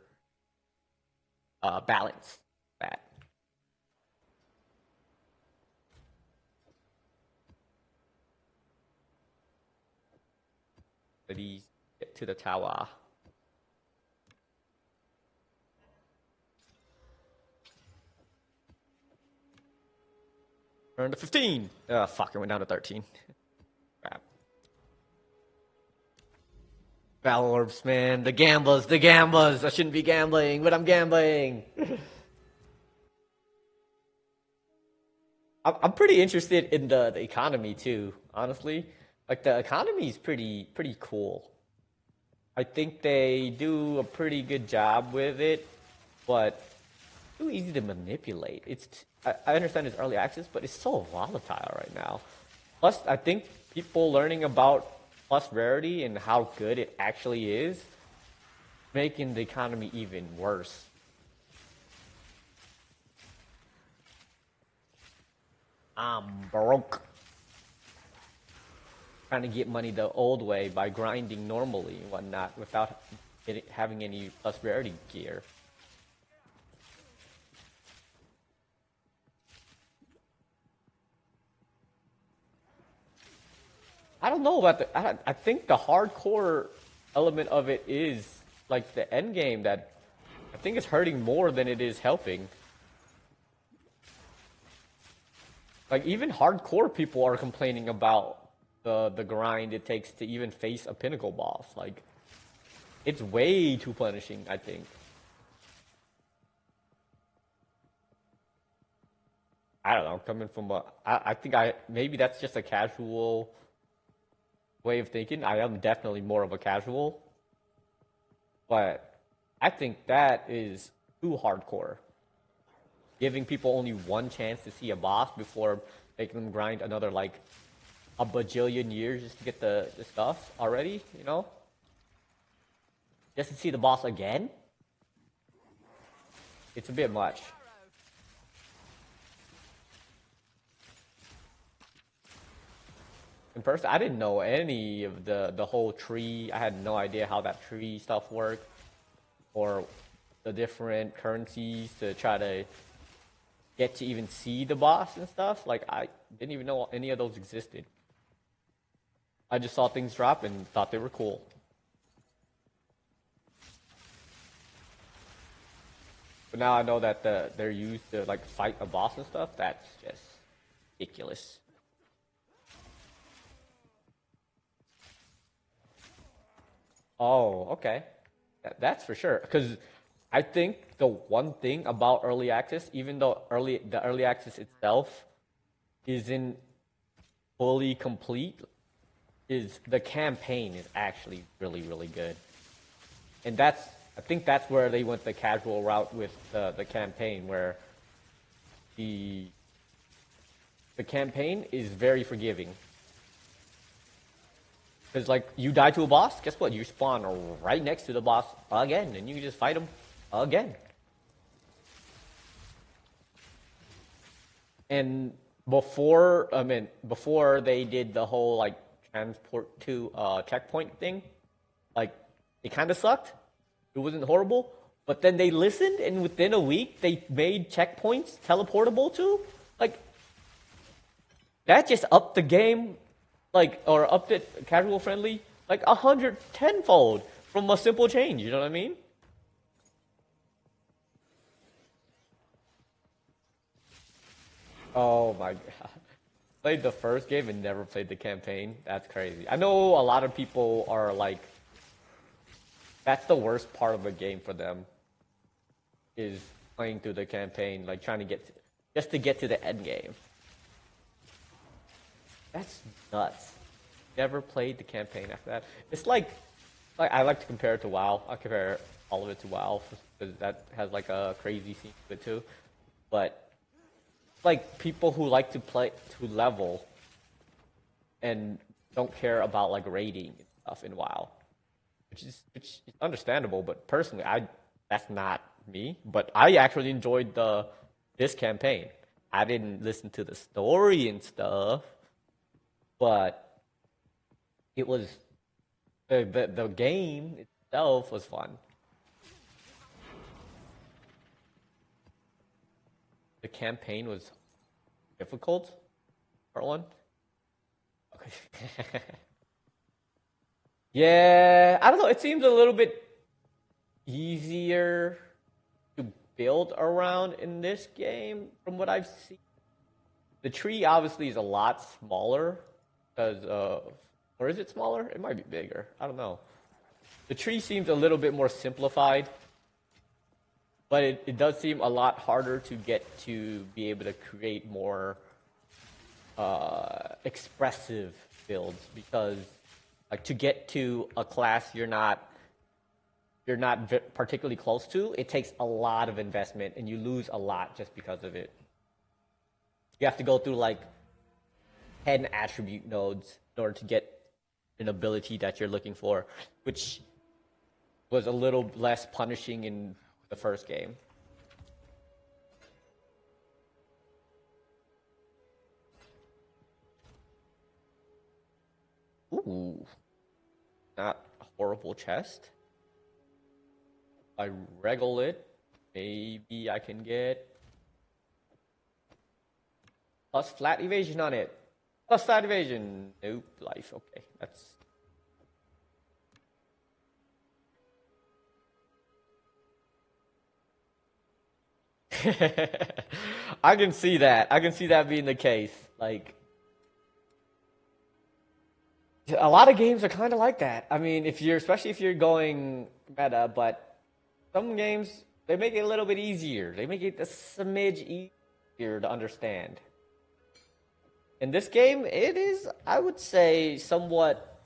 balance for that. Please get to the tower. We're to 15. Oh, fuck, it went down to 13. Crap. Battle orbs, man. The gamblers. I shouldn't be gambling, but I'm gambling. I'm pretty interested in the economy, too, honestly. Like, the economy is pretty cool. I think they do a pretty good job with it. but too easy to manipulate. I understand it's early access, but it's so volatile right now. Plus, I think people learning about plus rarity and how good it actually is, making the economy even worse. I'm broke. Trying to get money the old way by grinding normally and whatnot without having any plus rarity gear. I don't know about the. I think the hardcore element of it is like the end game that I think it's hurting more than it is helping. Like even hardcore people are complaining about the grind it takes to even face a pinnacle boss. Like it's way too punishing, I think. I don't know, coming from I think maybe that's just a casual way of thinking. I am definitely more of a casual, but I think that is too hardcore. Giving people only one chance to see a boss before making them grind another like a bajillion years just to get the stuff already, you know? Just to see the boss again? It's a bit much. In person, I didn't know any of the whole tree. I had no idea how that tree stuff worked, or the different currencies to try to get to even see the boss and stuff. Like I didn't even know any of those existed. I just saw things drop and thought they were cool. But now I know that they're used to like fight a boss and stuff. That's just ridiculous. Oh, okay. That's for sure. Because I think the one thing about early access, even though the early access itself isn't fully complete, is the campaign is actually really, really good. And I think that's where they went the casual route with the campaign, where the the campaign is very forgiving. Because, like, you die to a boss, guess what? You spawn right next to the boss again, and you can just fight him again. And before they did the whole, like, transport to checkpoint thing, like, it kind of sucked. It wasn't horrible. But then they listened, and within a week, they made checkpoints teleportable too. Like, that just upped the game, like, or upped it casual friendly, like 110-fold from a simple change. You know what I mean? Oh my god. Played the first game and never played the campaign. That's crazy. I know a lot of people are like, that's the worst part of the game for them, is playing through the campaign, like trying to just to get to the end game. That's nuts. Never played the campaign after that. It's like I like to compare it to WoW. I compare all of it to WoW because that has like a crazy scene to it too. But like people who like to play to level and don't care about like raiding and stuff in WoW, which is understandable. But personally, that's not me. But I actually enjoyed this campaign. I didn't listen to the story and stuff, but it was the game itself was fun. The campaign was difficult, part one. Okay. Yeah, I don't know. It seems a little bit easier to build around in this game from what I've seen. The tree obviously is a lot smaller because or is it smaller? It might be bigger. I don't know. The tree seems a little bit more simplified, but it does seem a lot harder to get to be able to create more expressive builds because, like, to get to a class you're not you're not particularly close to, it takes a lot of investment and you lose a lot just because of it. You have to go through like 10 attribute nodes in order to get an ability that you're looking for, which was a little less punishing in the first game. Ooh, not a horrible chest. If I reggle it, maybe I can get plus flat evasion on it. Plus flat evasion. Nope, life. Okay, that's. I can see that. I can see that being the case. Like, a lot of games are kind of like that. I mean, especially if you're going meta, but some games they make it a little bit easier. They make it a smidge easier to understand. In this game, it is, I would say, somewhat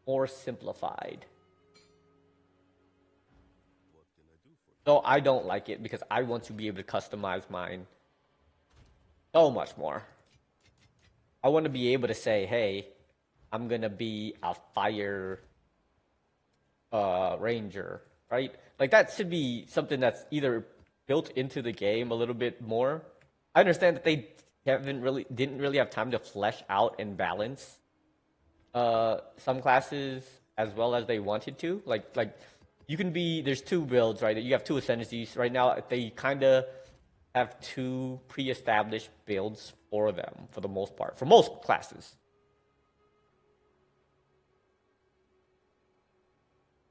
more simplified. Though I don't like it because I want to be able to customize mine so much more. I want to be able to say, hey, I'm going to be a fire ranger, right? Like that should be something that's either built into the game a little bit more. I understand that they didn't really have time to flesh out and balance some classes as well as they wanted to. Like you can be, there's two builds, right? You have two ascendancies right now. They kind of have two pre-established builds for them for the most part, for most classes.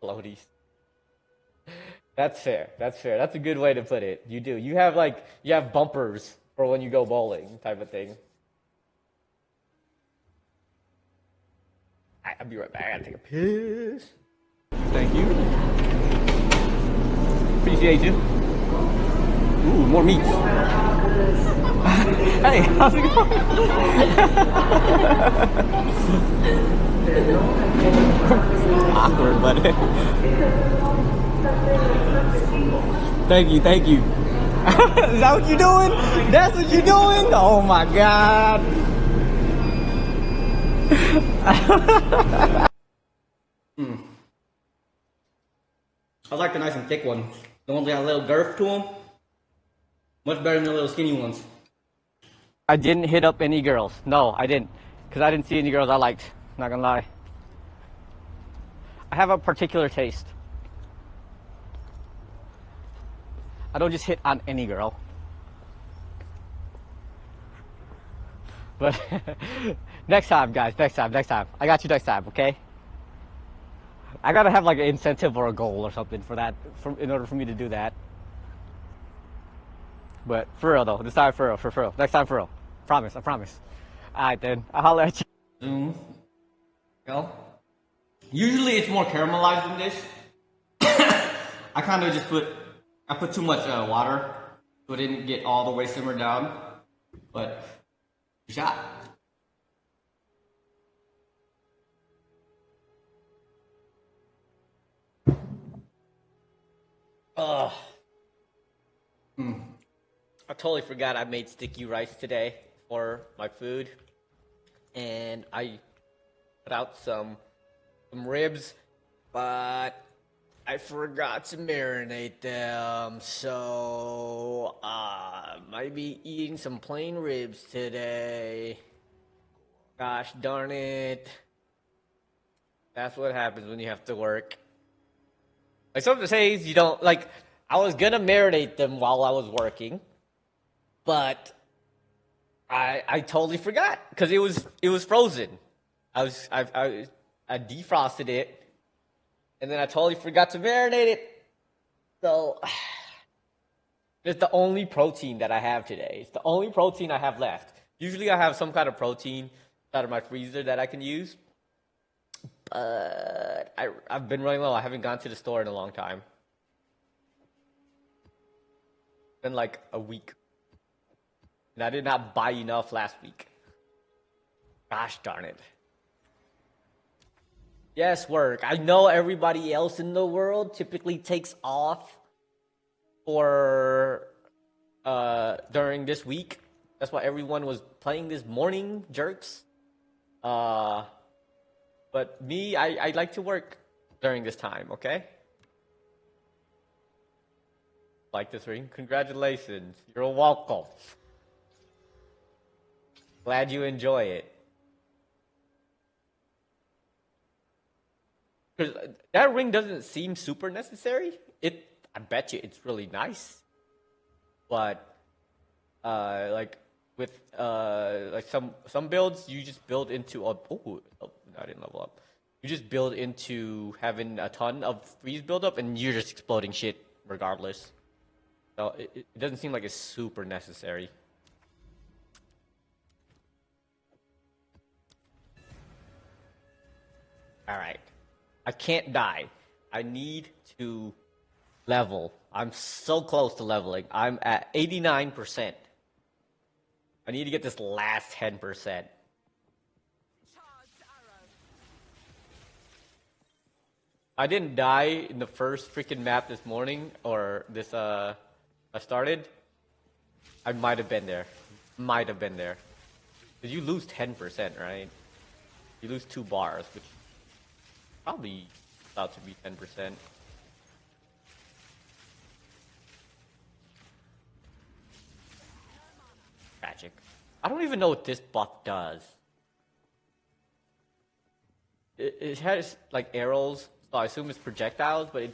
Floaties. That's fair. That's fair. That's a good way to put it. You do. You have bumpers for when you go bowling, type of thing. I'll be right back. I gotta take a piss. Thank you. Appreciate you. Ooh, more meats. Hey, how's it going? Awkward, buddy. Thank you, thank you. Is that what you're doing? That's what you're doing? Oh my god. I like the nice and thick ones. The ones that got a little girth to them. Much better than the little skinny ones. I didn't hit up any girls. No, I didn't. Because I didn't see any girls I liked. Not gonna lie. I have a particular taste. I don't just hit on any girl. But next time, guys, next time. I got you next time, okay? I gotta have like an incentive or a goal or something for that, in order for me to do that. But for real though, this time for real. Next time for real. Promise, I promise. Alright then, I'll holler at you. Zoom. Go. Usually it's more caramelized than this. I kind of just I put too much water, so it didn't get all the way simmered down. But, shot. Ugh. I totally forgot I made sticky rice today for my food. And I put out some ribs, but I forgot to marinate them. So, might be eating some plain ribs today. Gosh darn it. That's what happens when you have to work. Like some days you don't, like, I was gonna marinate them while I was working, but I totally forgot because it was frozen. I defrosted it, and then I totally forgot to marinate it. So it's the only protein that I have today. It's the only protein I have left. Usually I have some kind of protein out of my freezer that I can use, but I've been running low. I haven't gone to the store in a long time. Been like a week. And I did not buy enough last week. Gosh darn it. Yes, work. I know everybody else in the world typically takes off for during this week. That's why everyone was playing this morning, jerks. Uh, but me, I like to work during this time. Okay. Like this ring? Congratulations. You're welcome. Glad you enjoy it. Because that ring doesn't seem super necessary. I bet you it's really nice. But like with like some builds, you just build into a I didn't level up. You just build into having a ton of freeze buildup, and you're just exploding shit regardless. So it doesn't seem like it's super necessary. All right, I can't die. I need to level. I'm so close to leveling. I'm at 89%. I need to get this last 10%. Charged arrow. I didn't die in the first freaking map this morning, or this, I started. I might have been there. Might have been there. Did you lose 10%, right? You lose 2 bars, which probably about to be 10%. Tragic. I don't even know what this buff does. It has like arrows, so I assume it's projectiles, but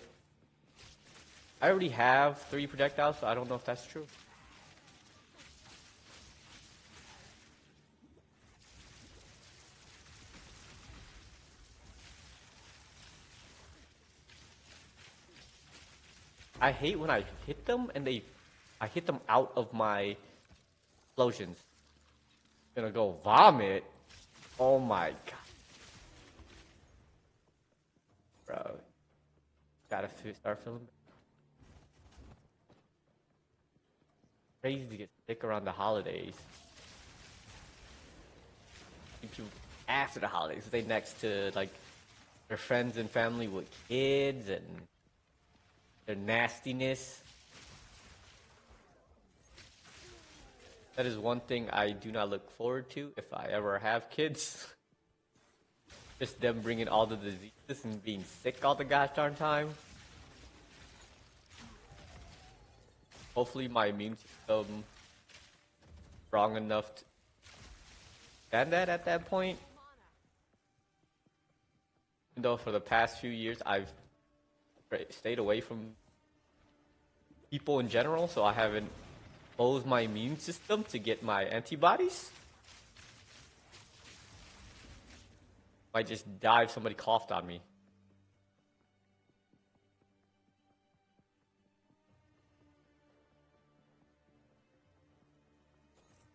I already have 3 projectiles, so I don't know if that's true. I hate when I hit them and I hit them out of my explosions. Gonna go vomit. Oh my god. Bro. Gotta start feeling crazy to get sick around the holidays. People after the holidays, they next to like their friends and family with kids and their nastiness. That is one thing I do not look forward to if I ever have kids. Just them bringing all the diseases and being sick all the gosh darn time. Hopefully my immune system strong enough to stand that at that point. Even though for the past few years I've stayed away from people in general, so I haven't exposed my immune system to get my antibodies. Might just die if somebody coughed on me.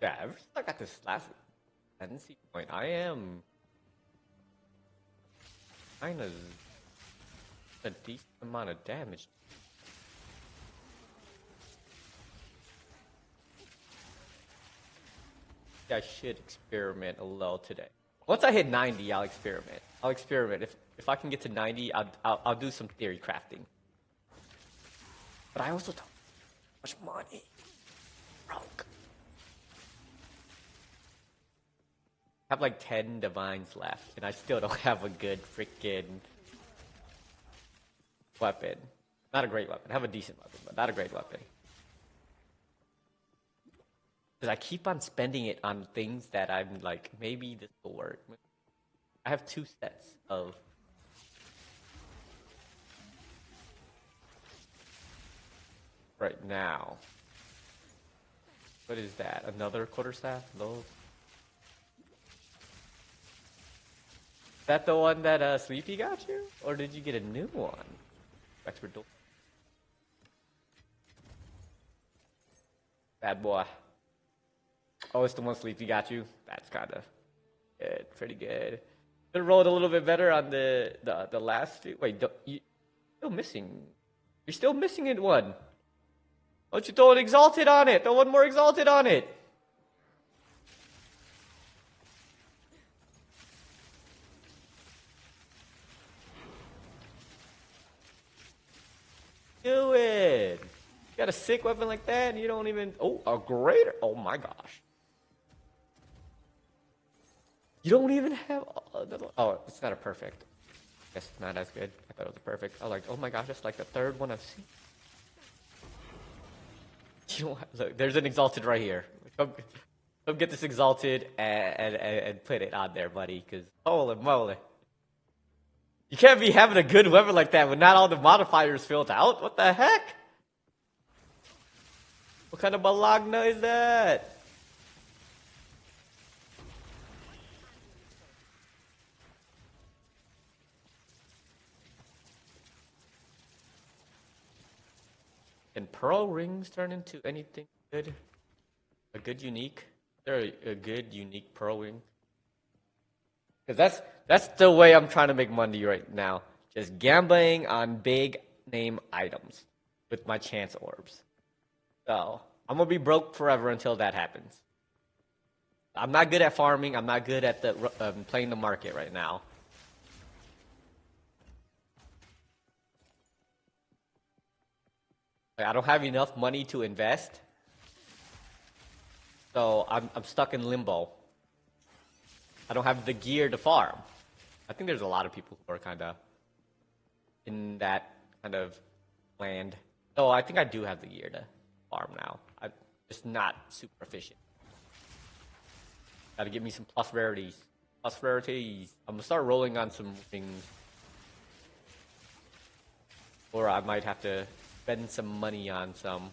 Yeah, ever since I got this last tendency point, I am kind of a decent amount of damage. I should experiment a little today. Once I hit 90, I'll experiment. If I can get to 90, I'll do some theory crafting. But I also don't have much money. Broke. I have like 10 divines left, and I still don't have a good freaking weapon. Not a great weapon. I have a decent weapon, but not a great weapon. Because I keep on spending it on things that I'm like, maybe this will work. I have 2 sets of right now. What is that? Another quarterstaff? Those? Is that the one that Sleepy got you? Or did you get a new one? Expert door. Bad boy. Oh, it's the one Sleepy got you? That's kind of good. Pretty good. It rolled a little bit better on the last few. Wait, you're still missing. You're still missing it one. Why don't you throw an exalted on it? Throw one more exalted on it. got a sick weapon like that, and you don't even... Oh, a greater... Oh my gosh. You don't even have... Oh, it's not a perfect. Guess it's not as good. I thought it was a perfect. I was like, oh my gosh, that's like the third one I've seen. You don't have, look, there's an exalted right here. Come get this exalted and put it on there, buddy, because holy moly. You can't be having a good weapon like that when not all the modifiers filled out. What the heck? What kind of balagna is that? Can pearl rings turn into anything good? A good unique? They're a good unique pearl ring. Because that's the way I'm trying to make money right now. Just gambling on big name items with my chance orbs. So I'm gonna be broke forever until that happens. I'm not good at farming. I'm not good at playing the market right now. I don't have enough money to invest, so I'm stuck in limbo. I don't have the gear to farm. I think there's a lot of people who are kind of in that kind of land. So I think I do have the gear to farm now. I'm just not super efficient. Gotta get me some plus rarities. Plus rarities. I'm gonna start rolling on some things. Or I might have to spend some money on some.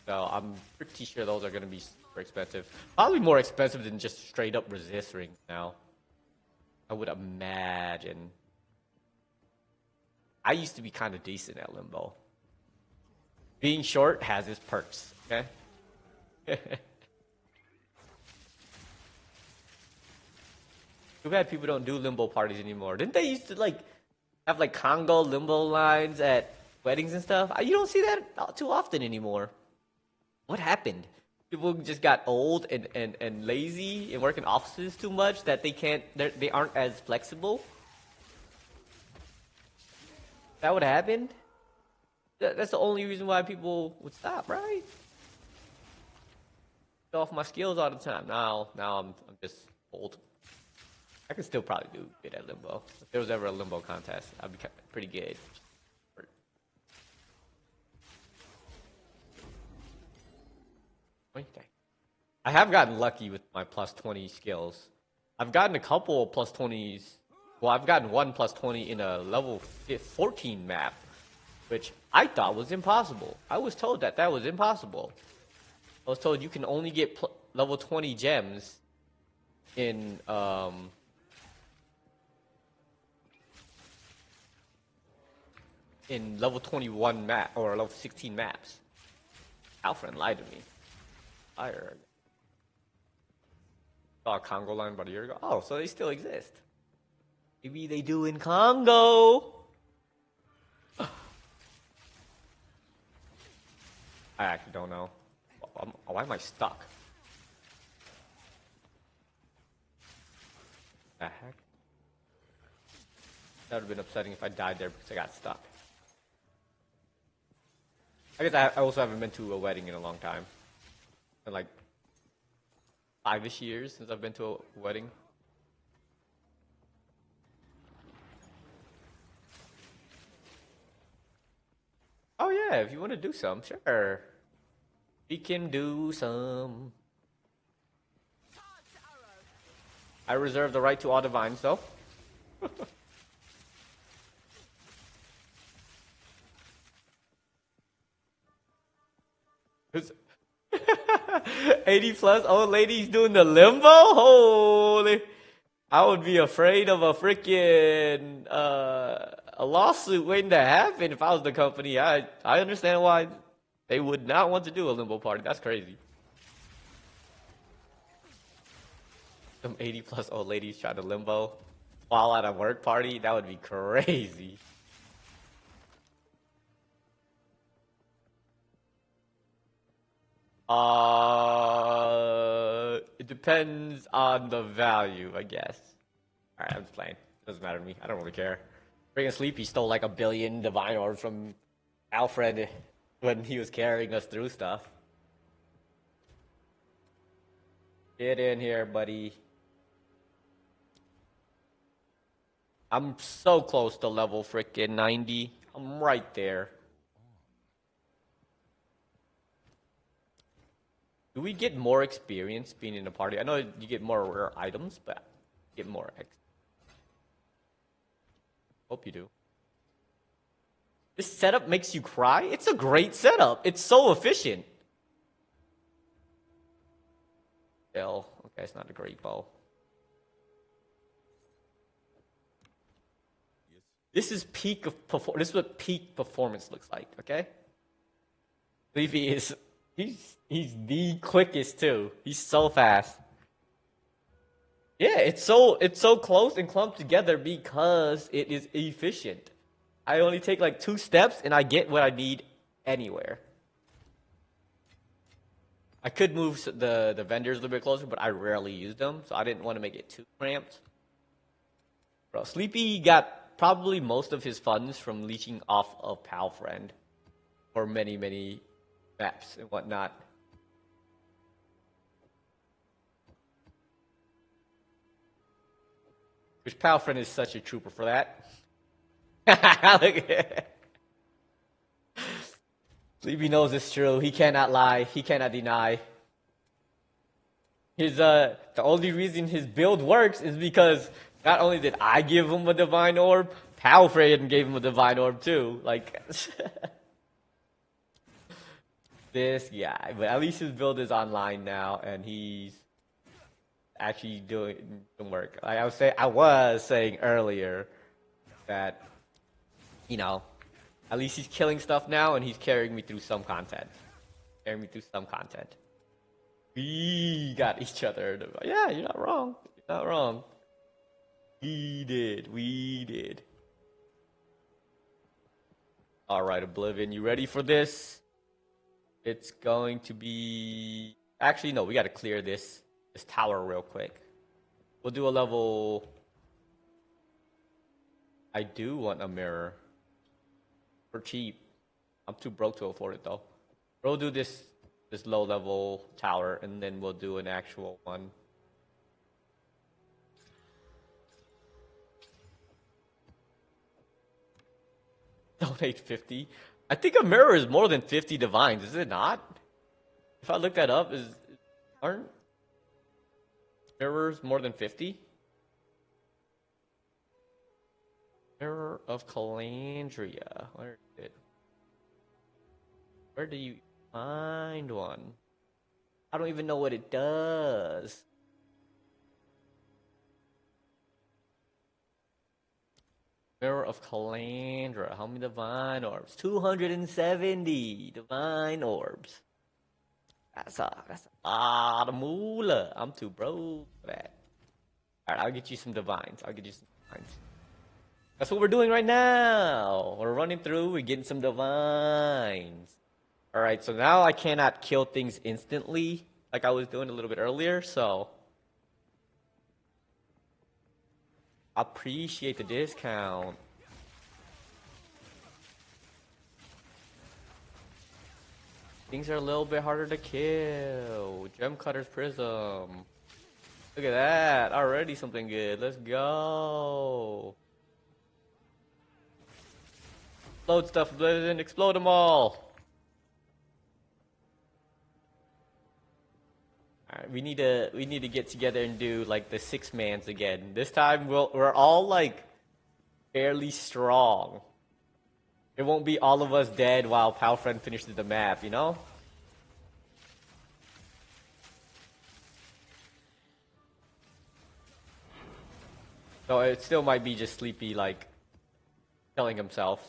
So I'm pretty sure those are gonna be super expensive. Probably more expensive than just straight up resist rings now. I would imagine. I used to be kind of decent at limbo. Being short has its perks, okay? Too bad people don't do limbo parties anymore. Didn't they used to like have like Congo limbo lines at weddings and stuff? You don't see that too often anymore. What happened? People just got old and lazy and work in offices too much that they aren't as flexible. That would happen? That's the only reason why people would stop, right? Show off my skills all the time. Now I'm just old. I could still probably do good at limbo. If there was ever a limbo contest, I'd be pretty good. Okay. I have gotten lucky with my plus 20 skills. I've gotten a couple of plus 20s. Well, I've gotten one plus 20 in a level 14 map, which I thought was impossible. I was told that was impossible. I was told you can only get level 20 gems in level 21 map or level 16 maps. Alfred lied to me. Fire. Saw a Congo line about a year ago. Oh, so they still exist. Maybe they do in Congo. I actually don't know. Why am I stuck? The heck? That would have been upsetting if I died there because I got stuck. I guess I also haven't been to a wedding in a long time. In like 5-ish years since I've been to a wedding. Oh yeah, if you want to do some, sure. We can do some. I reserve the right to all divines, though. 80 plus old ladies doing the limbo? Holy. I would be afraid of a freaking a lawsuit waiting to happen if I was the company. I understand why they would not want to do a limbo party. That's crazy. Some 80 plus old ladies trying to limbo while at a work party. That would be crazy. It depends on the value, I guess. Alright, I'm just playing. Doesn't matter to me. I don't really care. Freaking Sleepy stole like 1 billion divine orbs from Alfred. when he was carrying us through stuff. Get in here, buddy. I'm so close to level frickin' 90. I'm right there. Do we get more experience being in a party? I know you get more rare items, but you get more X. Hope you do. This setup makes you cry? It's a great setup. It's so efficient. Still, okay, it's not a great bow. This is peak of this is what peak performance looks like, okay? Leafy is he's the quickest too. He's so fast. Yeah, it's so close and clumped together because it is efficient. I only take like 2 steps and I get what I need anywhere. I could move the vendors a little bit closer, but I rarely use them, so I didn't want to make it too cramped. Bro, Sleepy got probably most of his funds from leeching off of Pal Friend for many, many maps and whatnot. Which Pal Friend is such a trooper for that. Look at it. Sleepy knows it's true. He cannot lie. He cannot deny. His the only reason his build works is because not only did I give him a divine orb, Palfred gave him a divine orb too. Like this guy. But at least his build is online now and he's actually doing some work. Like I was saying earlier that, you know, at least he's killing stuff now and he's carrying me through some content. We got each other. Yeah, you're not wrong. You're not wrong. We did. Alright, Oblivion, you ready for this? It's going to be... Actually, no, we gotta clear this tower real quick. We'll do a level... I do want a mirror. For cheap. I'm too broke to afford it though. We'll do this low level tower and then we'll do an actual one. Donate 50. I think a mirror is more than 50 divines, is it not? If I look that up, aren't mirrors more than 50? Mirror of Calandria. Where is it? Where do you find one? I don't even know what it does. Mirror of Calandra. How many divine orbs? 270 divine orbs. That's a lot of moolah. I'm too broke for that. Alright, I'll get you some divines. That's what we're doing right now. We're running through, we're getting some divines. Alright, so now I cannot kill things instantly like I was doing a little bit earlier, so appreciate the discount. Things are a little bit harder to kill. Gem Cutter's Prism. Look at that. Already something good. Let's go. Explode stuff, Blizzard. Explode them all. Alright, we need to get together and do like the 6-mans again. This time we're all like fairly strong. It won't be all of us dead while Palfriend finishes the map, you know? So it still might be just Sleepy like killing himself.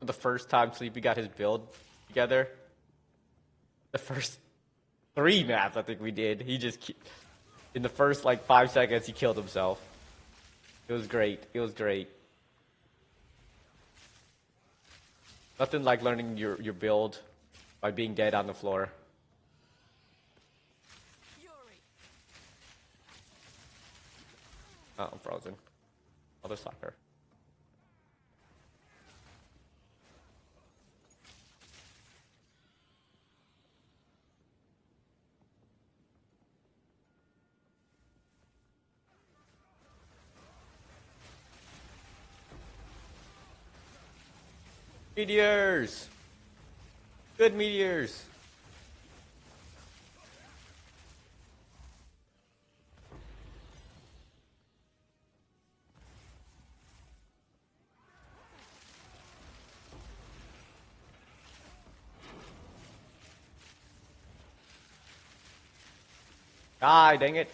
The first time Sleepy got his build together. The first 3 maps I think we did. He just in the first like 5 seconds he killed himself. It was great. It was great. Nothing like learning your build by being dead on the floor. Oh, I'm frozen. Other soccer. Meteors! Good meteors! Die, dang it.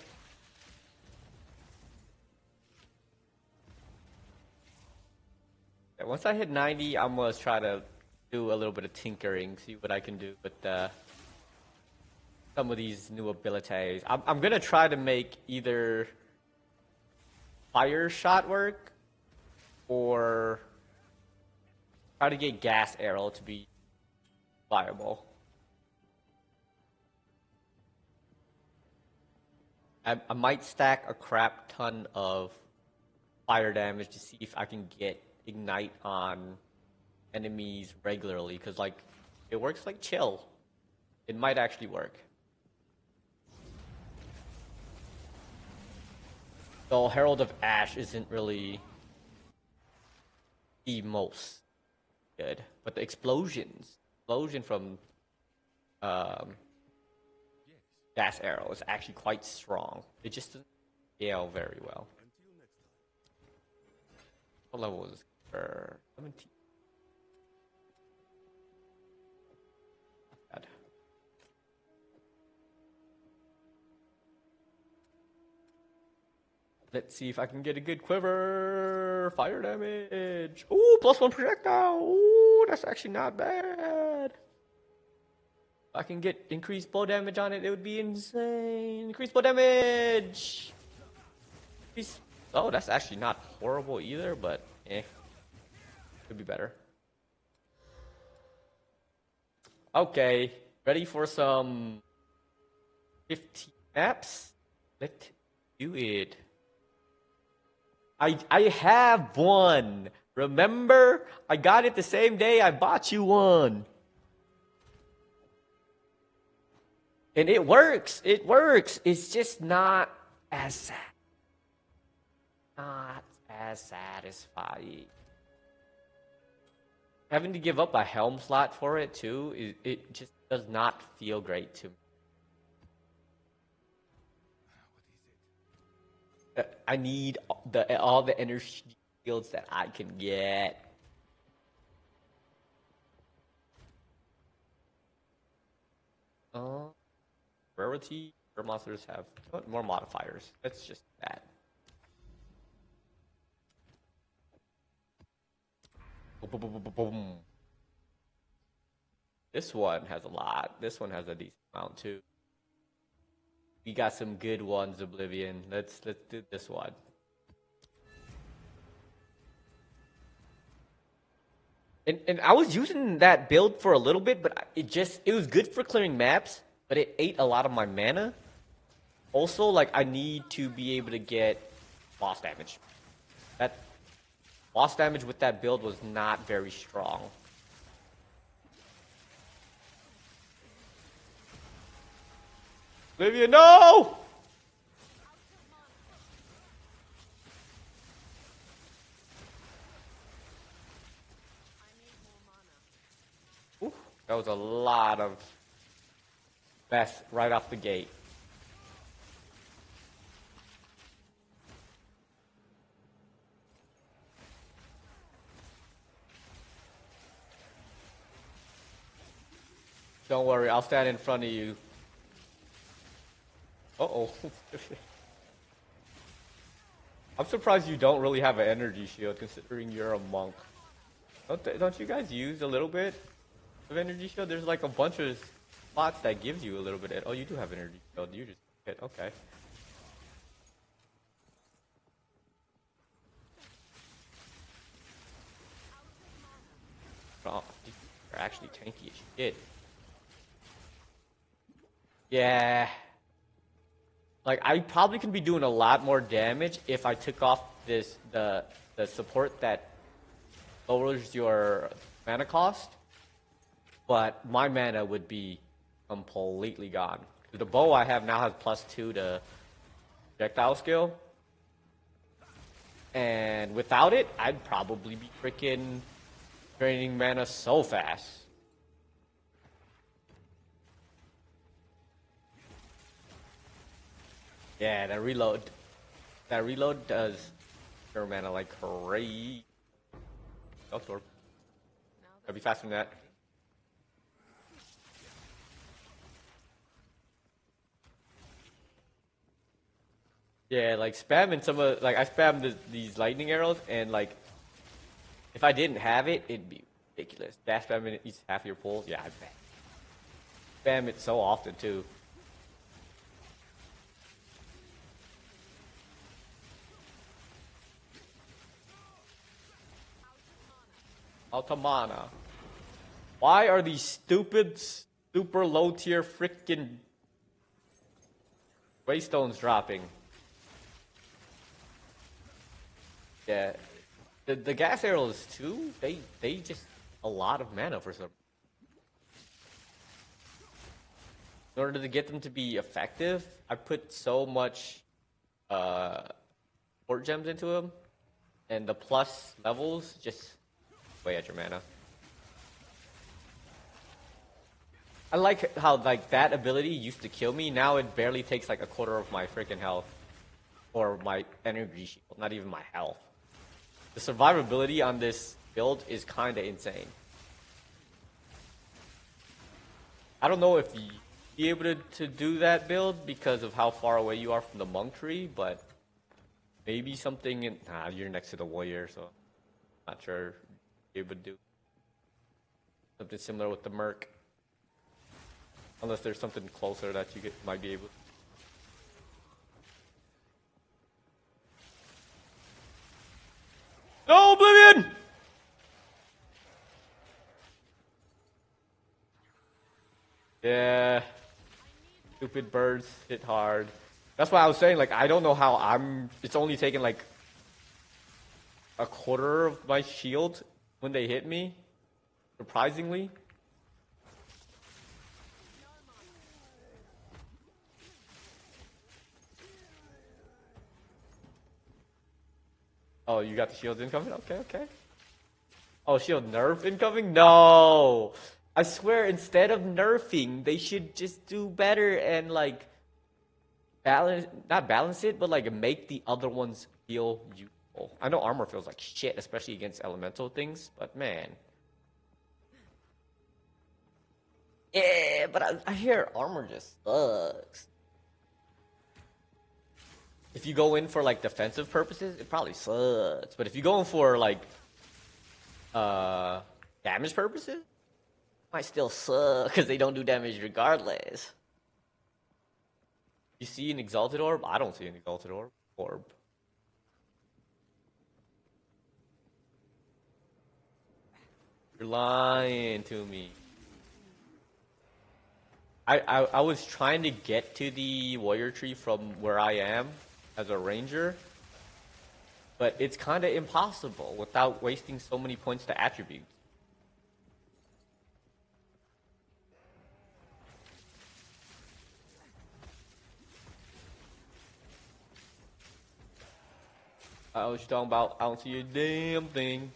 Yeah, once I hit 90, I'm gonna try to do a little bit of tinkering, see what I can do with some of these new abilities. I'm gonna try to make either fire shot work or try to get gas arrow to be viable. I might stack a crap ton of fire damage to see if I can get ignite on enemies regularly, because like it works like chill. It might actually work. So Herald of Ash isn't really the most good, but the explosion from gas arrow is actually quite strong. It just doesn't scale very well. What level is this? 17. God. Let's see if I can get a good quiver. Fire damage. Ooh, +1 projectile. Ooh, that's actually not bad. If I can get increased bow damage on it, it would be insane. Increased bow damage. Oh, that's actually not horrible either, but could be better. Okay, ready for some 15 maps? Let's do it. I have one. Remember? I got it the same day I bought you one. And it works. It works. It's just not as satisfying. Having to give up a helm slot for it too, it just does not feel great to me. I need all the energy shields that I can get. Rarity. Rare monsters have more modifiers. That's just that. Boom, boom, boom, boom, boom. This one has a lot. This one has a decent amount too. We got some good ones, Oblivion. Let's do this one. And I was using that build for a little bit, but it was good for clearing maps, but it ate a lot of my mana. Also, like I need to be able to get boss damage. That boss damage with that build was not very strong. Olivia, no! Ooh, that was a lot of mess right off the gate. Don't worry, I'll stand in front of you. Uh-oh. I'm surprised you don't really have an energy shield, considering you're a monk. Don't you guys use a little bit of energy shield? There's like a bunch of spots that gives you a little bit. Oh, you do have energy shield. You just hit. Okay. Oh, you're actually tanky as shit. Yeah. Like, I probably could be doing a lot more damage if I took off the support that lowers your mana cost. But my mana would be completely gone. The bow I have now has +2 to projectile skill. And without it, I'd probably be freaking Draining mana so fast. Yeah, that reload. That reload does your mana like crazy. Oh, Torb. I'll be faster than that. Yeah, like spamming some of like I spammed these lightning arrows and like if I didn't have it, it'd be ridiculous. Dash spamming it eats half your pulls. Yeah, I spam it so often too. Altamana. Why are these stupid, super low tier freaking waystones dropping? Yeah, the gas arrows too. They just a lot of mana for some. In order to get them to be effective, I put so much port gems into them, and the plus levels just way at your mana. I like how like that ability used to kill me. Now it barely takes like a quarter of my freaking health, or my energy shield. Not even my health. The survivability on this build is kind of insane. I don't know if you be able to do that build because of how far away you are from the monk tree, but maybe something in... Nah, you're next to the warrior, so not sure you would do something similar with the merc. Unless there's something closer that you might be able to. No, Oblivion! Yeah. Stupid birds hit hard. That's why I was saying, like, I don't know how it's only taken, like, a quarter of my shield when they hit me. Surprisingly. Oh, you got the shield incoming? Okay, okay. Oh, shield nerf incoming? No! I swear, instead of nerfing, they should just do better and, like, not balance it, but, like, make the other ones feel useful. I know armor feels like shit, especially against elemental things, but man. Yeah, but I hear armor just sucks. If you go in for, like, defensive purposes, it probably sucks. But if you go in for, like, damage purposes, might still suck because they don't do damage regardless. You see an exalted orb? I don't see an exalted orb. You're lying to me. I was trying to get to the warrior tree from where I am as a ranger, but it's kind of impossible without wasting so many points to attributes. What you talking about? I don't see a damn thing.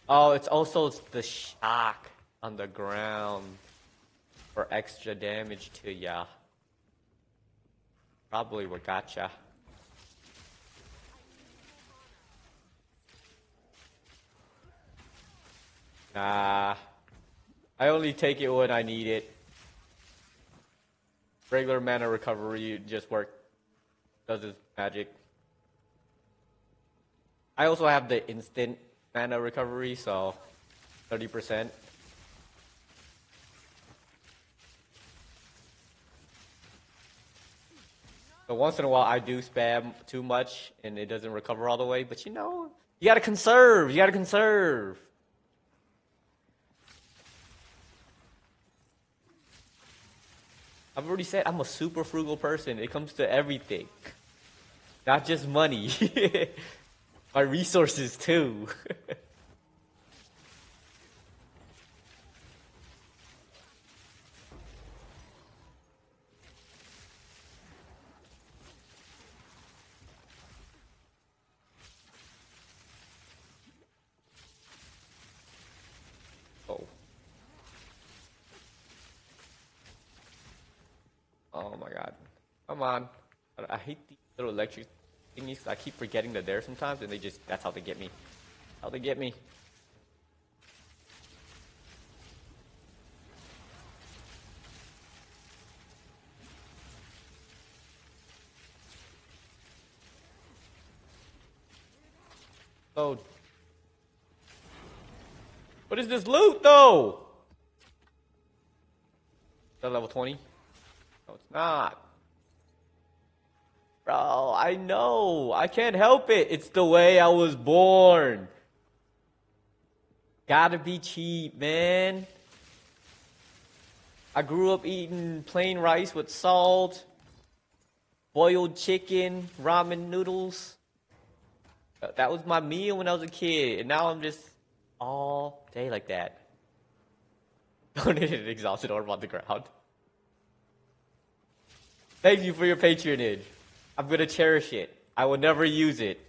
Oh, it's also the shock on the ground for extra damage to ya. Probably what gotcha. Nah. I only take it when I need it. Regular mana recovery just does its magic. I also have the instant mana recovery, so 30%. So once in a while I do spam too much and it doesn't recover all the way, but you know, you gotta conserve, I've already said I'm a super frugal person. It comes to everything. Not just money. My resources too. Come on. I hate these little electric thingies. I keep forgetting they're there sometimes, and that's how they get me. How they get me. Oh. What is this loot, though? Is that level 20? No, it's not. Bro, I know. I can't help it. It's the way I was born. Gotta be cheap, man. I grew up eating plain rice with salt, boiled chicken, ramen noodles. That was my meal when I was a kid, and now I'm just all day like that. Donated an exhausted orb on the ground. Thank you for your patronage. I'm gonna cherish it. I will never use it.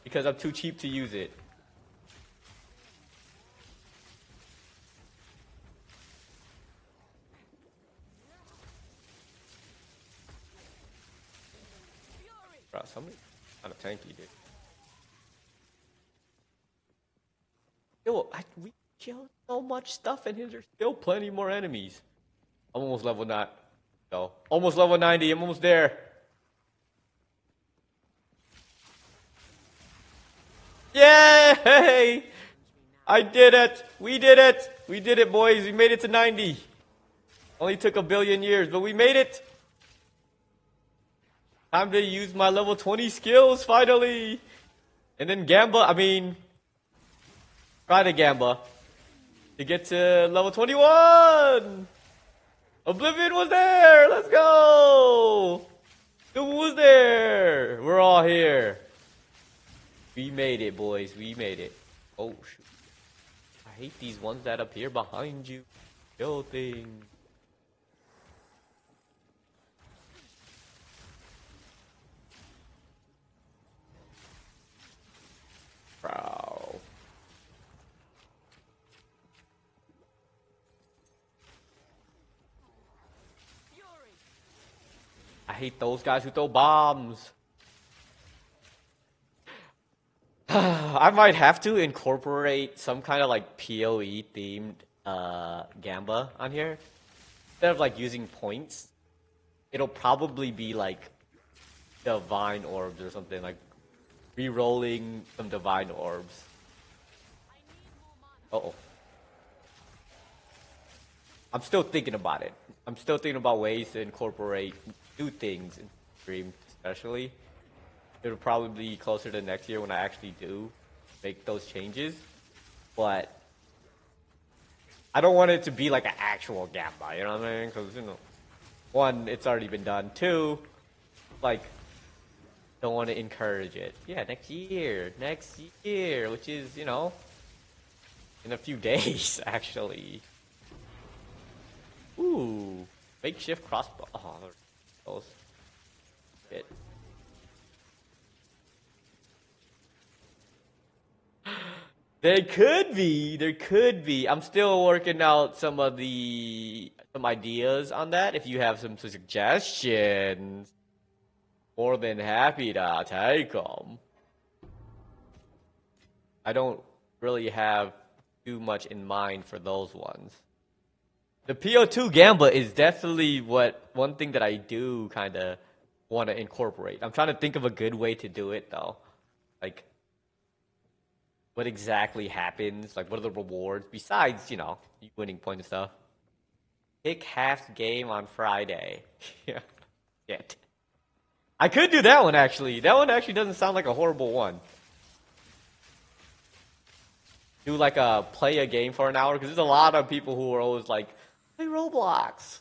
Because I'm too cheap to use it. Bro, somebody kind of tanky, dude. Yo, we killed so much stuff in here. There's still plenty more enemies. I'm almost level 9. No, almost level 90. I'm almost there. Yay! I did it. We did it. We did it, boys. We made it to 90. Only took a billion years, but we made it. Time to use my level 20 skills, finally. And then Gamba, try to Gamba. To get to level 21. Oblivion was there. Let's go. Doom was there. We're all here. We made it, boys. We made it. Oh, shoot. I hate these ones that appear behind you. Kill things. Bro. I hate those guys who throw bombs. I might have to incorporate some kind of like PoE themed Gamba on here. Instead of like using points, it'll probably be like divine orbs or something, like re-rolling some divine orbs. Uh-oh. I'm still thinking about it. I'm still thinking about ways to incorporate new things in stream, especially. It'll probably be closer to next year when I actually do make those changes. But I don't want it to be like an actual Gamba, you know what I mean? Because, one, it's already been done. Two, like, don't want to encourage it. Yeah, next year, which is, in a few days, actually. Ooh, makeshift crossbow. Oh, those. Shit. There could be. I'm still working out some ideas on that. If you have some suggestions, more than happy to take them. I don't really have too much in mind for those ones. The PO2 Gamba is definitely one thing that I do kind of want to incorporate. I'm trying to think of a good way to do it though. Like, what exactly happens? Like, what are the rewards besides, you winning points and stuff? Pick half game on Friday. Yeah. Shit. I could do that one actually. That one actually doesn't sound like a horrible one. Do like play a game for an hour, because there's a lot of people who are always like, play Roblox,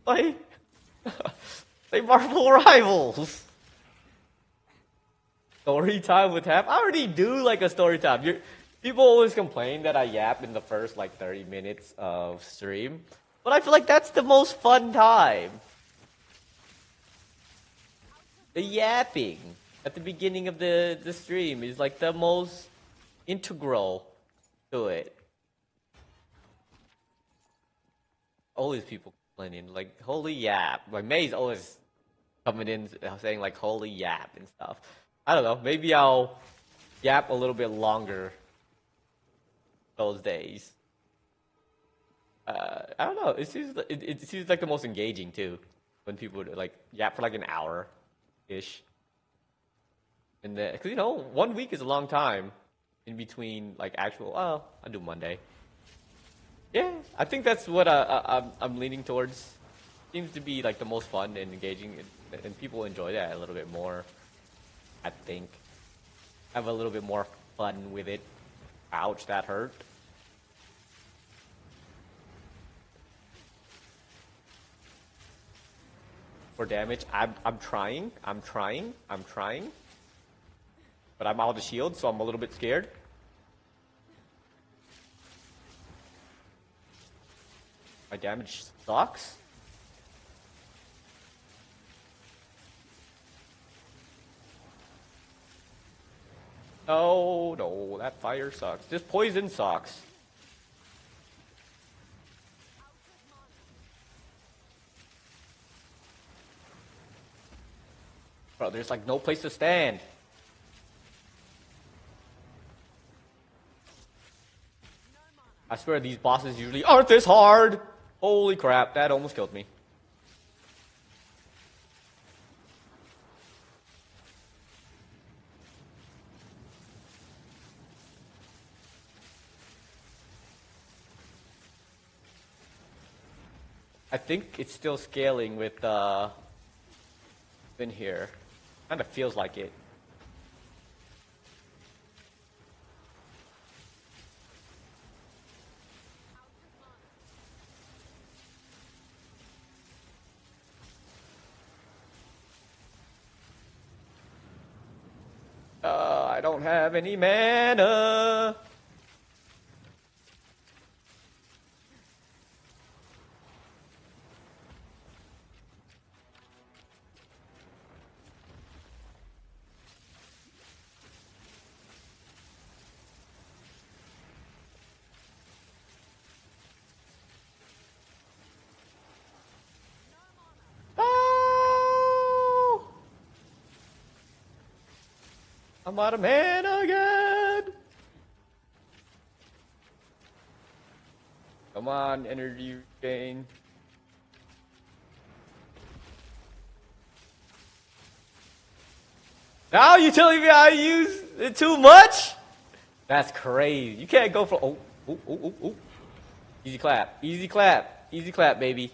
play Marvel Rivals. Story time with Tap. I already do like a story time. People always complain that I yap in the first like 30 minutes of stream, but I feel like that's the most fun time. The yapping at the beginning of the stream is like the most integral to it. Always people complaining like holy yap. Like May's always coming in saying like holy yap and stuff. I don't know. Maybe I'll yap a little bit longer those days. I don't know. It seems like the most engaging too, when people would like yap for like an hour, ish. And then, cause 1 week is a long time in between like actual. Oh, I do Monday. Yeah, I think that's what I'm leaning towards. Seems to be like the most fun and engaging, and people enjoy that a little bit more. I think have a little bit more fun with it. Ouch, that hurt. For damage, I'm trying, but I'm out of shield, so I'm a little bit scared. My damage sucks. No, no, that fire sucks. This poison sucks. Bro, there's like no place to stand. I swear these bosses usually aren't this hard. Holy crap, that almost killed me. I think it's still scaling with in here. Kind of feels like it. I don't have any mana. Oh! I'm out of mana again. Come on, energy gain. Now you telling me I use it too much? That's crazy. You can't go for oh. Easy clap, easy clap, easy clap, baby.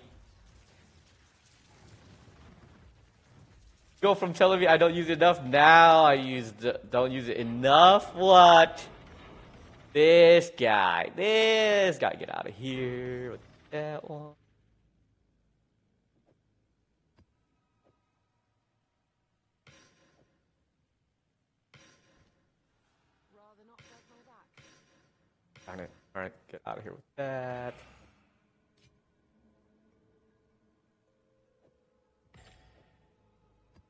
Go from telling me I don't use it enough, now I don't use it enough. What? This guy, get out of here with that one. Rather not break my back. Darn it. Alright, get out of here with that.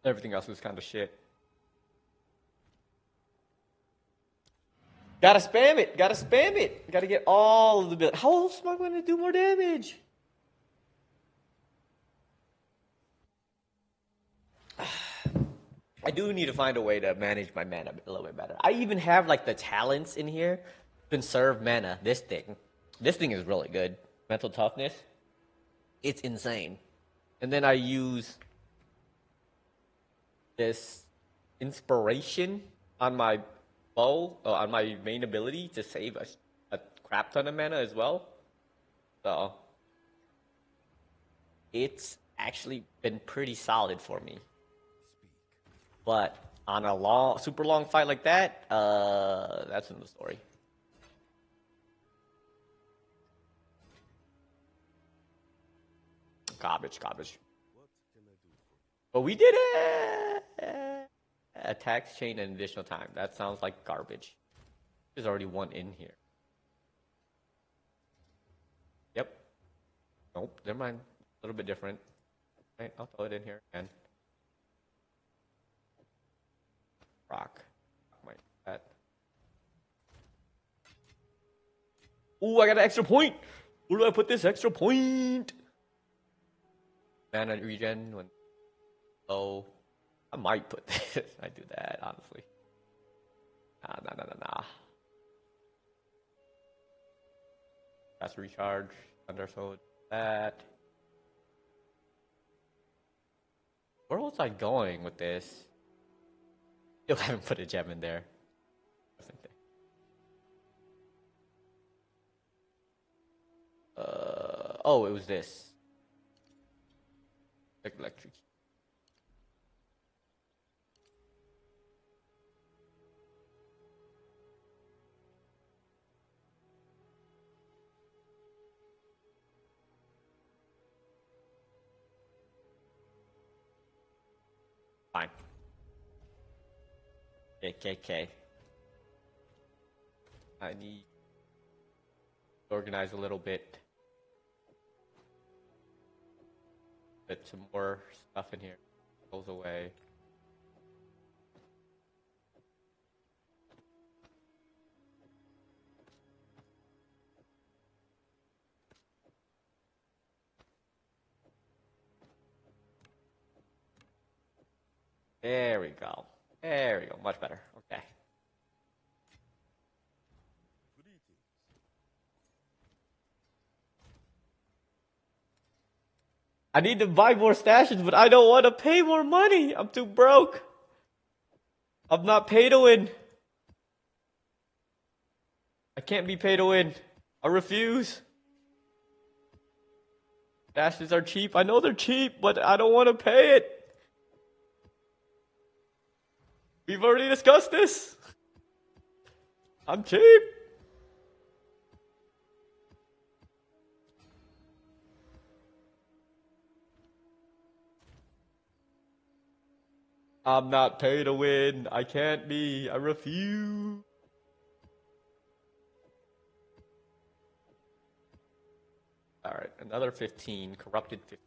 Everything else was kind of shit. Gotta spam it. Gotta spam it. Gotta get all of the build. How else am I going to do more damage? I do need to find a way to manage my mana a little bit better. I even have like the talents in here to conserve mana. This thing is really good. Mental toughness. It's insane. And then I use this inspiration on my bow, on my main ability to save a crap ton of mana as well. So it's actually been pretty solid for me. But on a super long fight like that, that's another story. Garbage. But we did it! Attacks, chain, and additional time. That sounds like garbage. There's already one in here. Yep. Nope, never mind. A little bit different. Right, I'll throw it in here again. Rock. That. Ooh, I got an extra point! Where do I put this extra point? mana regen when low. I might put this. I do that, honestly. Nah. Fast recharge. Thunder Sword. That. Where was I going with this? Still haven't put a gem in there. Oh, it was this. Electric. Fine. KKK. I need to organize a little bit. Put some more stuff in here. Goes away. There we go. There we go. Much better. Okay. I need to buy more stashes, but I don't want to pay more money. I'm too broke. I'm not pay to win. I can't be pay to win. I refuse. Stashes are cheap. I know they're cheap, but I don't want to pay it. We've already discussed this. I'm cheap. I'm not pay to win. I can't be. I refuse. Alright, another 15. Corrupted 15.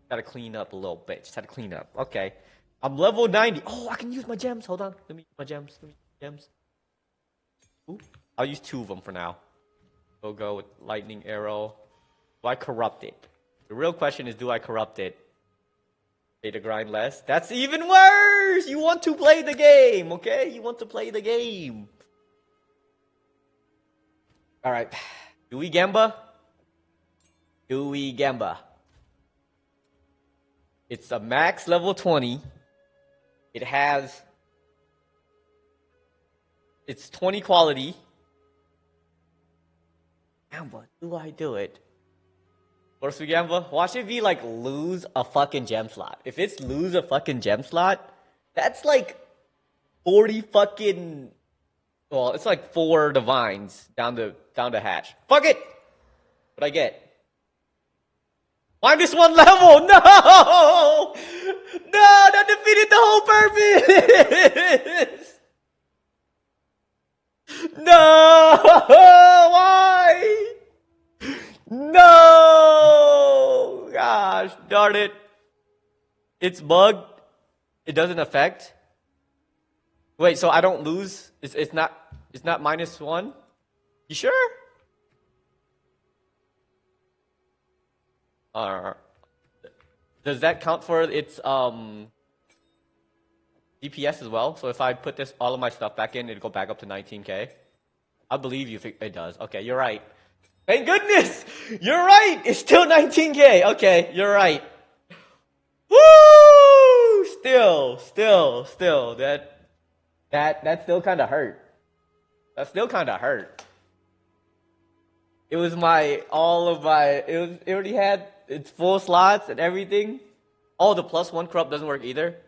Gotta clean up a little bit. Just had to clean up. Okay. I'm level 90. Oh, I can use my gems. Hold on. Let me use my gems. Ooh. I'll use 2 of them for now. We'll go with lightning arrow. Do I corrupt it? The real question is, do I corrupt it? Pay to grind less? That's even worse! You want to play the game, okay? You want to play the game. Alright. Do we Gamba? It's a max level 20. It's 20 quality. Gamba, do I do it? Force we Gamba? Watch it be like lose a fucking gem slot. If it's lose a fucking gem slot, that's like 40 fucking... Well, it's like 4 divines down the hatch. Fuck it! What'd I get? -1 level! No! No! That defeated the whole purpose! No! Why? No! Gosh, darn it. It's bugged. It doesn't affect. Wait, so I don't lose? It's not -1? You sure? Does that count for its DPS as well? So if I put all of my stuff back in, it'll go back up to 19k. I believe you. It does. Okay, you're right. Thank goodness! You're right! It's still 19k. Okay, you're right. Woo! Still. That still kind of hurt. It was it already had its full slots and everything. Oh, the +1 corrupt doesn't work either.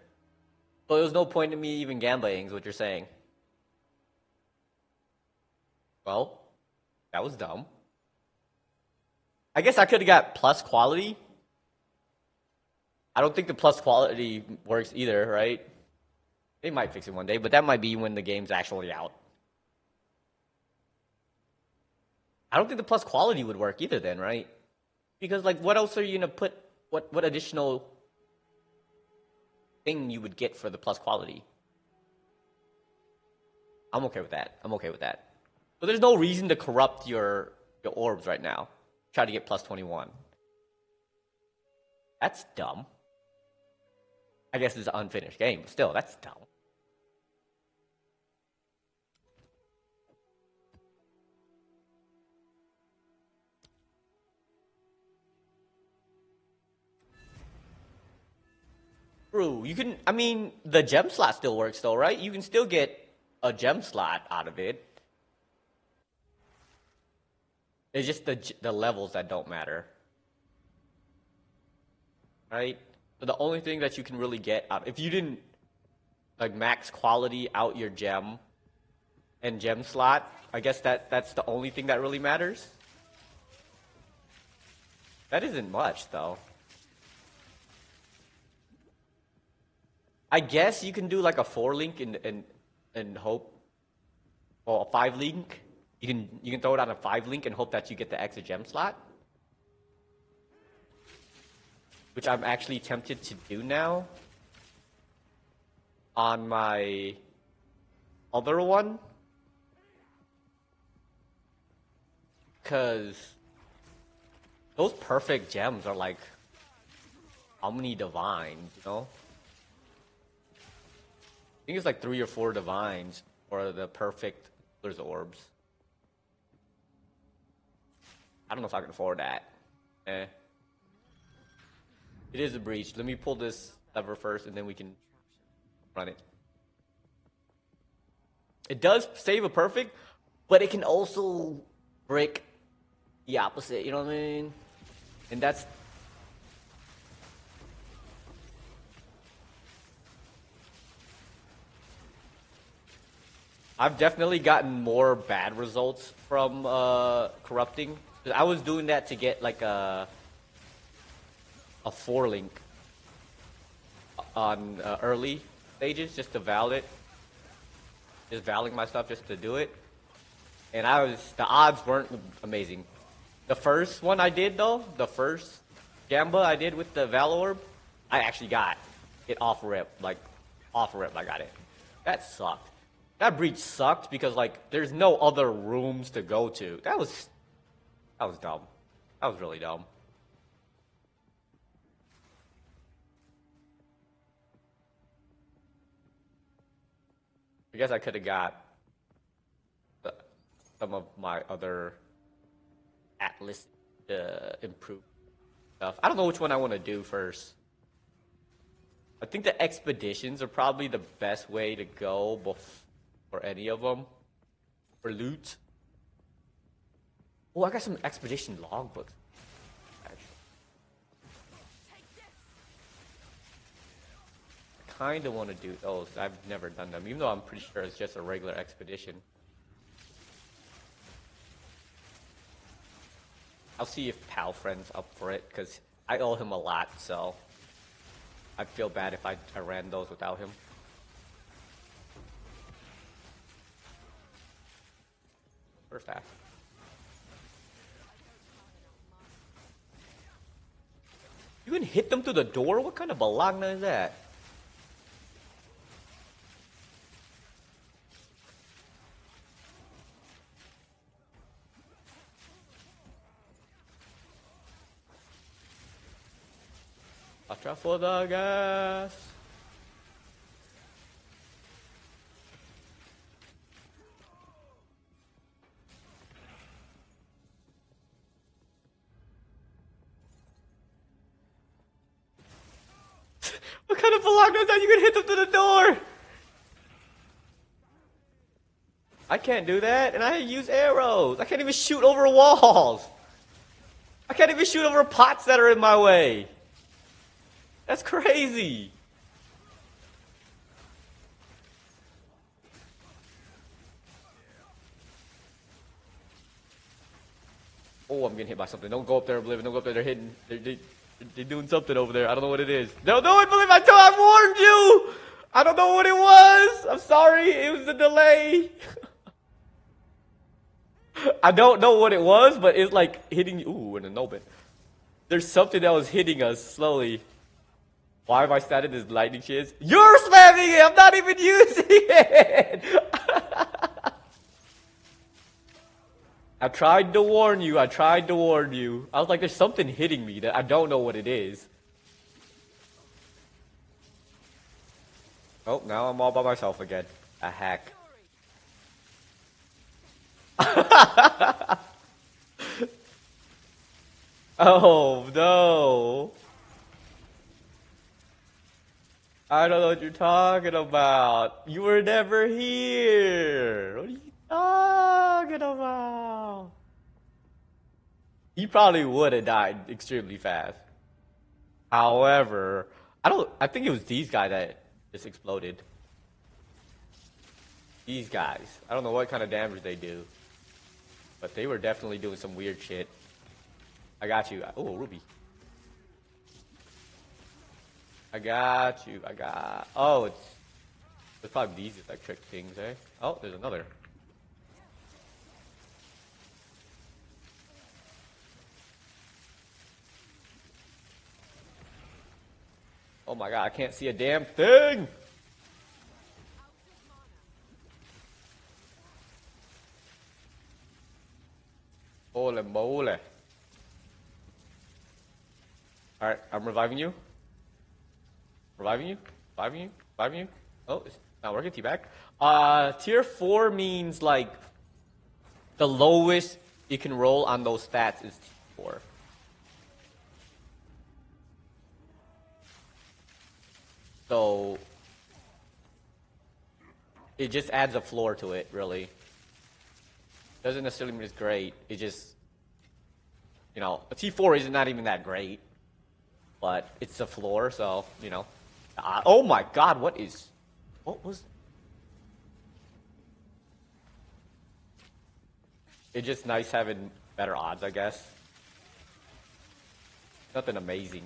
So there was no point in me even gambling, is what you're saying. Well, that was dumb. I guess I could have got plus quality. I don't think the plus quality works either, right? They might fix it one day, but that might be when the game's actually out. I don't think the plus quality would work either then, right? Because, like, what else are you going to put? What additional thing you would get for the plus quality? I'm okay with that. But there's no reason to corrupt your orbs right now. try to get plus 21. That's dumb. I guess it's an unfinished game, but still, that's dumb. True, you can, I mean, the gem slot still works though, right? You can still get a gem slot out of it. It's just the levels that don't matter. Right? So the only thing that you can really get out, if you didn't like max quality out your gem and gem slot, I guess that's the only thing that really matters. That isn't much though. I guess you can do like a 4-link and hope, or a 5-link. You can throw it on a 5-link and hope that you get the extra gem slot, which I'm actually tempted to do now on my other one, because those perfect gems are like, how many divines, you know? I think it's like 3 or 4 divines for the perfect Ruler's orbs. I don't know if I can afford that. It is a breach. Let me pull this lever first, and then we can run it. It does save a perfect, but it can also break the opposite, you know what I mean? And that's... I've definitely gotten more bad results from corrupting. I was doing that to get like a 4-link on early stages, just to val it. Just valing my stuff just to do it. And the odds weren't amazing. The first one I did though, the first Gamba I did with the Val Orb, I actually got it off rip. Like, off rip I got it. That sucked. That breach sucked because, like, there's no other rooms to go to. That was dumb. That was really dumb. I guess I could have got some of my other Atlas improved stuff. I don't know which one I want to do first. I think the expeditions are probably the best way to go for any of them. For loot. Oh, I got some expedition logbooks. Actually. I kind of want to do those. I've never done them, even though I'm pretty sure it's just a regular expedition. I'll see if Pal Friend's up for it, because I owe him a lot, so I'd feel bad if I ran those without him. First half. You can hit them through the door? What kind of balagna is that? Watch out for the gas. What kind of balagna is that? You can hit them through the door. I can't do that, and I use arrows. I can't even shoot over walls. I can't even shoot over pots that are in my way. That's crazy. Oh, I'm getting hit by something. Don't go up there, Oblivion. Don't go up there. They're hidden. They're doing something over there. I don't know what it is. No, Oblivion. I warned you. I don't know what it was. I'm sorry. It was the delay. I don't know what it was, but it's like hitting you. Ooh, and a Nobit. There's something that was hitting us slowly. Why have I started this lightning shiz? You're spamming it! I'm not even using it! I tried to warn you. I tried to warn you. I was like, there's something hitting me that I don't know what it is. Oh, now I'm all by myself again. A hack. Oh no. I don't know what you're talking about. You were never here. What are you talking about? He probably would have died extremely fast. However, I think it was these guys that just exploded. These guys. I don't know what kind of damage they do. But they were definitely doing some weird shit. I got you. Oh, Ruby. I got you. Oh, it's probably these electric things, eh? Oh, there's another. Oh my god, I can't see a damn thing! Holy moly. Alright, I'm reviving you. Reviving you? Reviving you? Reviving you? Oh, it's not working. T-back. Tier 4 means like the lowest you can roll on those stats is tier 4. So it just adds a floor to it, really. Doesn't necessarily mean it's great. It just, you know, a T4 is not even that great, but it's a floor, so, you know. Oh my god, what was... It's just nice having better odds, I guess. Nothing amazing.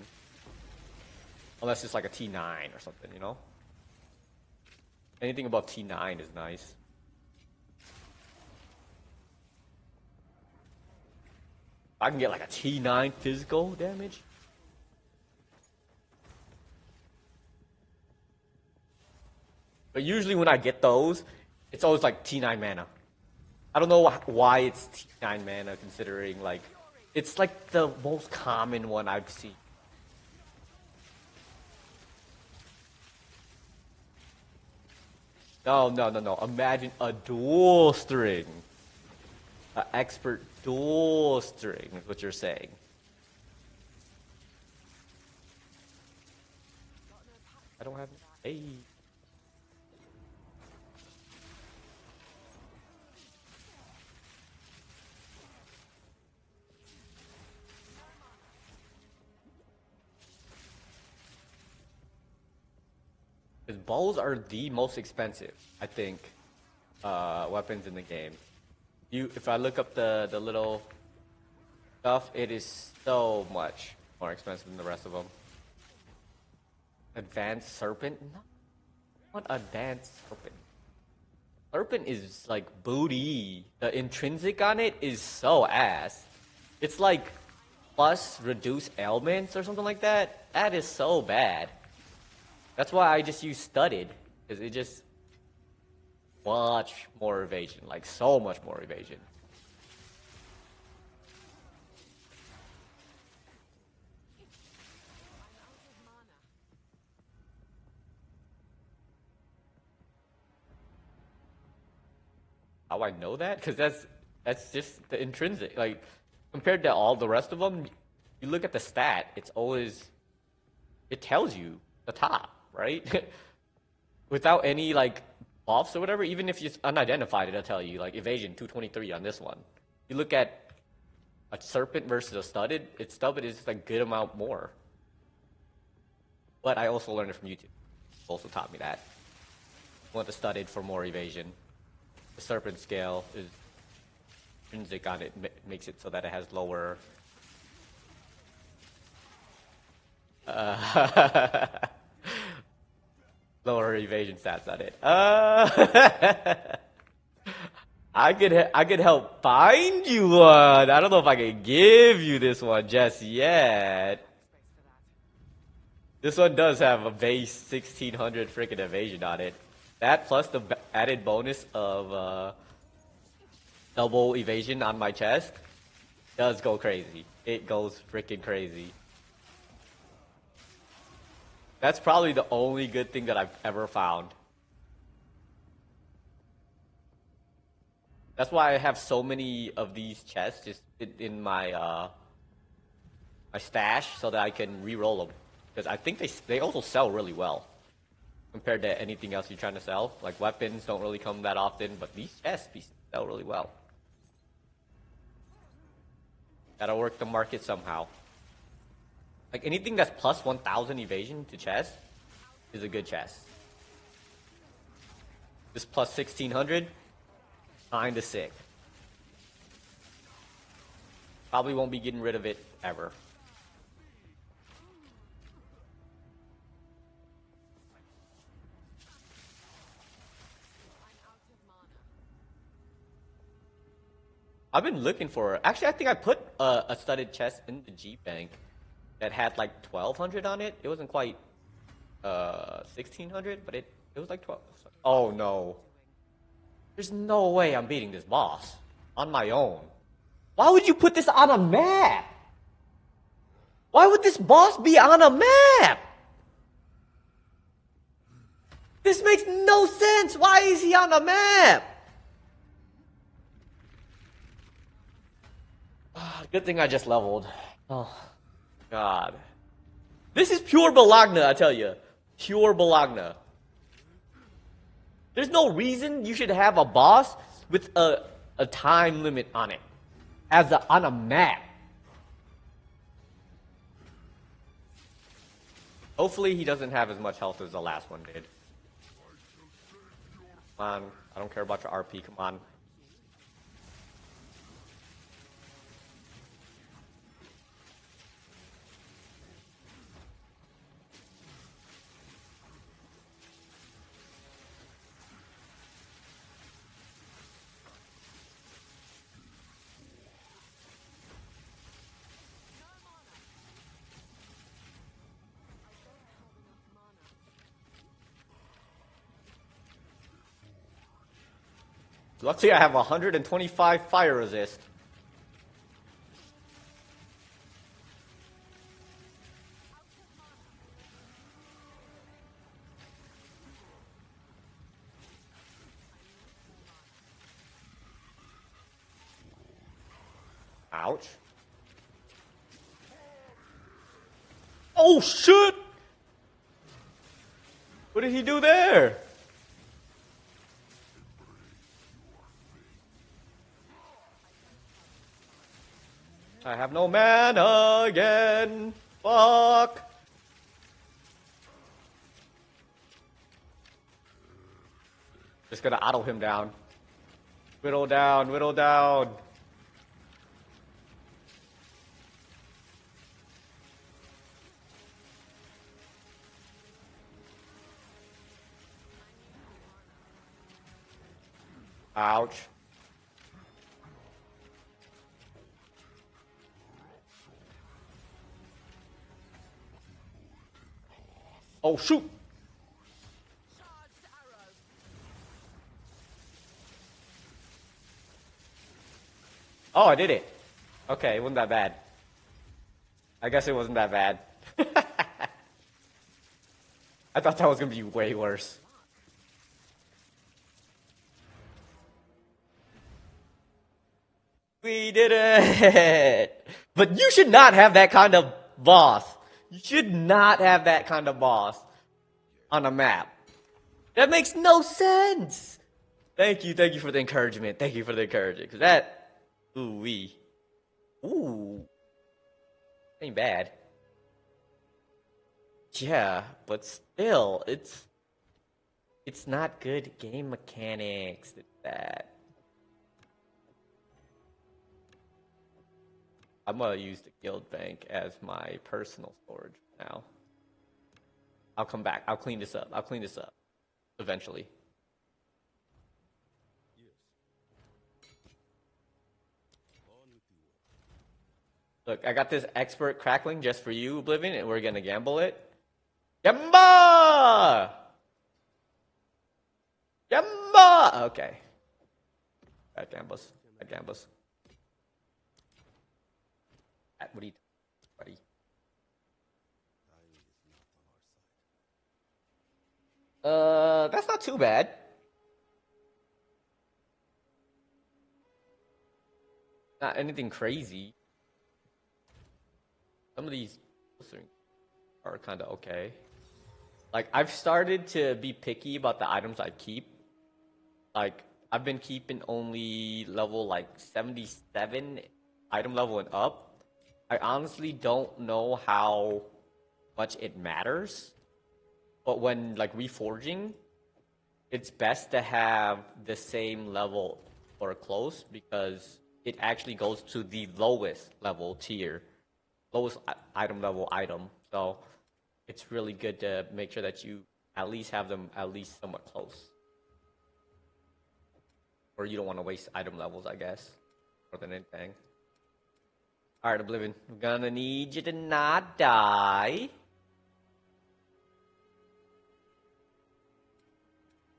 Unless it's like a T9 or something, you know? Anything above T9 is nice. I can get like a T9 physical damage. But usually when I get those, it's always like T9 mana. I don't know why it's T9 mana, considering like it's like the most common one I've seen. No. Imagine a dual string. An expert dual string is what you're saying. I don't have... Hey. Because bows are the most expensive, I think, weapons in the game. If I look up the little stuff, it is so much more expensive than the rest of them. Advanced Serpent? No. What Advanced Serpent? Serpent is like booty. The intrinsic on it is so ass. It's like plus reduce ailments or something like that. That is so bad. That's why I just use studded, because it just much more evasion, like so much more evasion. How I know that? Because that's just the intrinsic. Like compared to all the rest of them, you look at the stat, it's always, it tells you the top, right? Without any like buffs or whatever, even if it's unidentified, it'll tell you like evasion 223 on this one. You look at a serpent versus a studded, its studded is a good amount more. But I also learned it from YouTube. Also taught me that. I want the studded for more evasion. The serpent scale is intrinsic on it, makes it so that it has lower. Lower evasion stats on it. I could help find you one. I don't know if I can give you this one just yet. This one does have a base 1600 freaking evasion on it. That plus the added bonus of double evasion on my chest does go crazy. It goes freaking crazy. That's probably the only good thing that I've ever found. That's why I have so many of these chests just in my my stash so that I can re-roll them. Because I think they also sell really well compared to anything else you're trying to sell. Like weapons don't really come that often, but these chest pieces sell really well. Gotta work the market somehow. Like anything that's plus 1,000 evasion to chest is a good chest. This plus 1,600, kinda sick. Probably won't be getting rid of it ever. I've been looking for. Actually, I think I put a studded chest in the G bank that had like 1,200 on it. It wasn't quite 1,600, but it was like 12. Oh no! There's no way I'm beating this boss on my own. Why would you put this on a map? Why would this boss be on a map? This makes no sense. Why is he on a map? Good thing I just leveled. Oh, God. This is pure Bologna, I tell you. Pure Bologna. There's no reason you should have a boss with a time limit on it. On a map. Hopefully he doesn't have as much health as the last one did. Come on. I don't care about your RP. Come on. Luckily, I have 125 fire resist. Ouch. Oh, shit! What did he do there? I have no mana again. Fuck. Just gonna auto him down. Whittle down, whittle down. Ouch. Oh, shoot! Oh, I did it. Okay, it wasn't that bad. I guess it wasn't that bad. I thought that was gonna be way worse. We did it! But you should not have that kind of boss. You should not have that kind of boss on a map. That makes no sense. Thank you for the encouragement. Thank you for the encouragement. Cause that, ooh, ain't bad. Yeah, but still, it's not good game mechanics. It's that. I'm gonna use the guild bank as my personal storage now. I'll come back. I'll clean this up. Eventually. Look, I got this expert crackling just for you, Oblivion, and we're gonna gamble it. Yamba! Yamba! Okay. That gambles. Gambas. What are you, buddy? That's not too bad. Not anything crazy. Some of these are kind of okay. Like, I've started to be picky about the items I keep. Like, I've been keeping only level, like, 77 item level and up. I honestly don't know how much it matters. But when, like, reforging, it's best to have the same level or close because it actually goes to the lowest level tier. Lowest item level item. So it's really good to make sure that you at least have them at least somewhat close. Or you don't want to waste item levels, I guess, more than anything. Alright, Oblivion, I'm gonna need you to not die.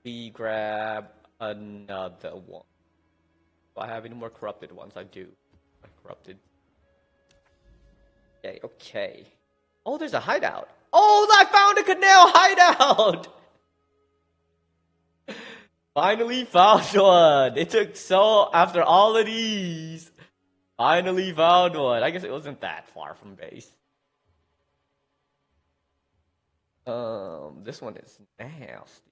We grab another one. Do I have any more corrupted ones? I do. Corrupted. Okay, okay. Oh, there's a hideout. Oh, I found a canal hideout! Finally found one. It took after all of these. Finally found one. I guess it wasn't that far from base. This one is nasty.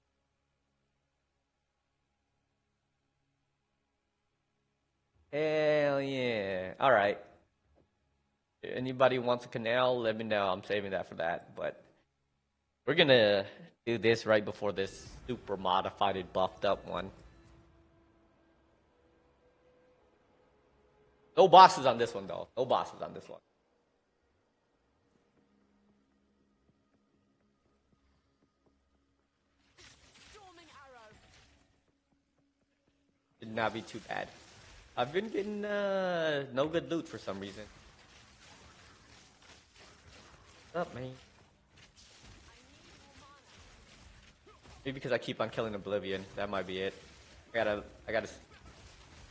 Hell yeah. Alright. Anybody wants a canal, let me know. I'm saving that for that. But we're gonna do this right before this super modified, buffed up one. No bosses on this one, though. No bosses on this one. Storming arrow. Did not be too bad. I've been getting no good loot for some reason. What's up, man? Maybe because I keep on killing Oblivion. That might be it. I gotta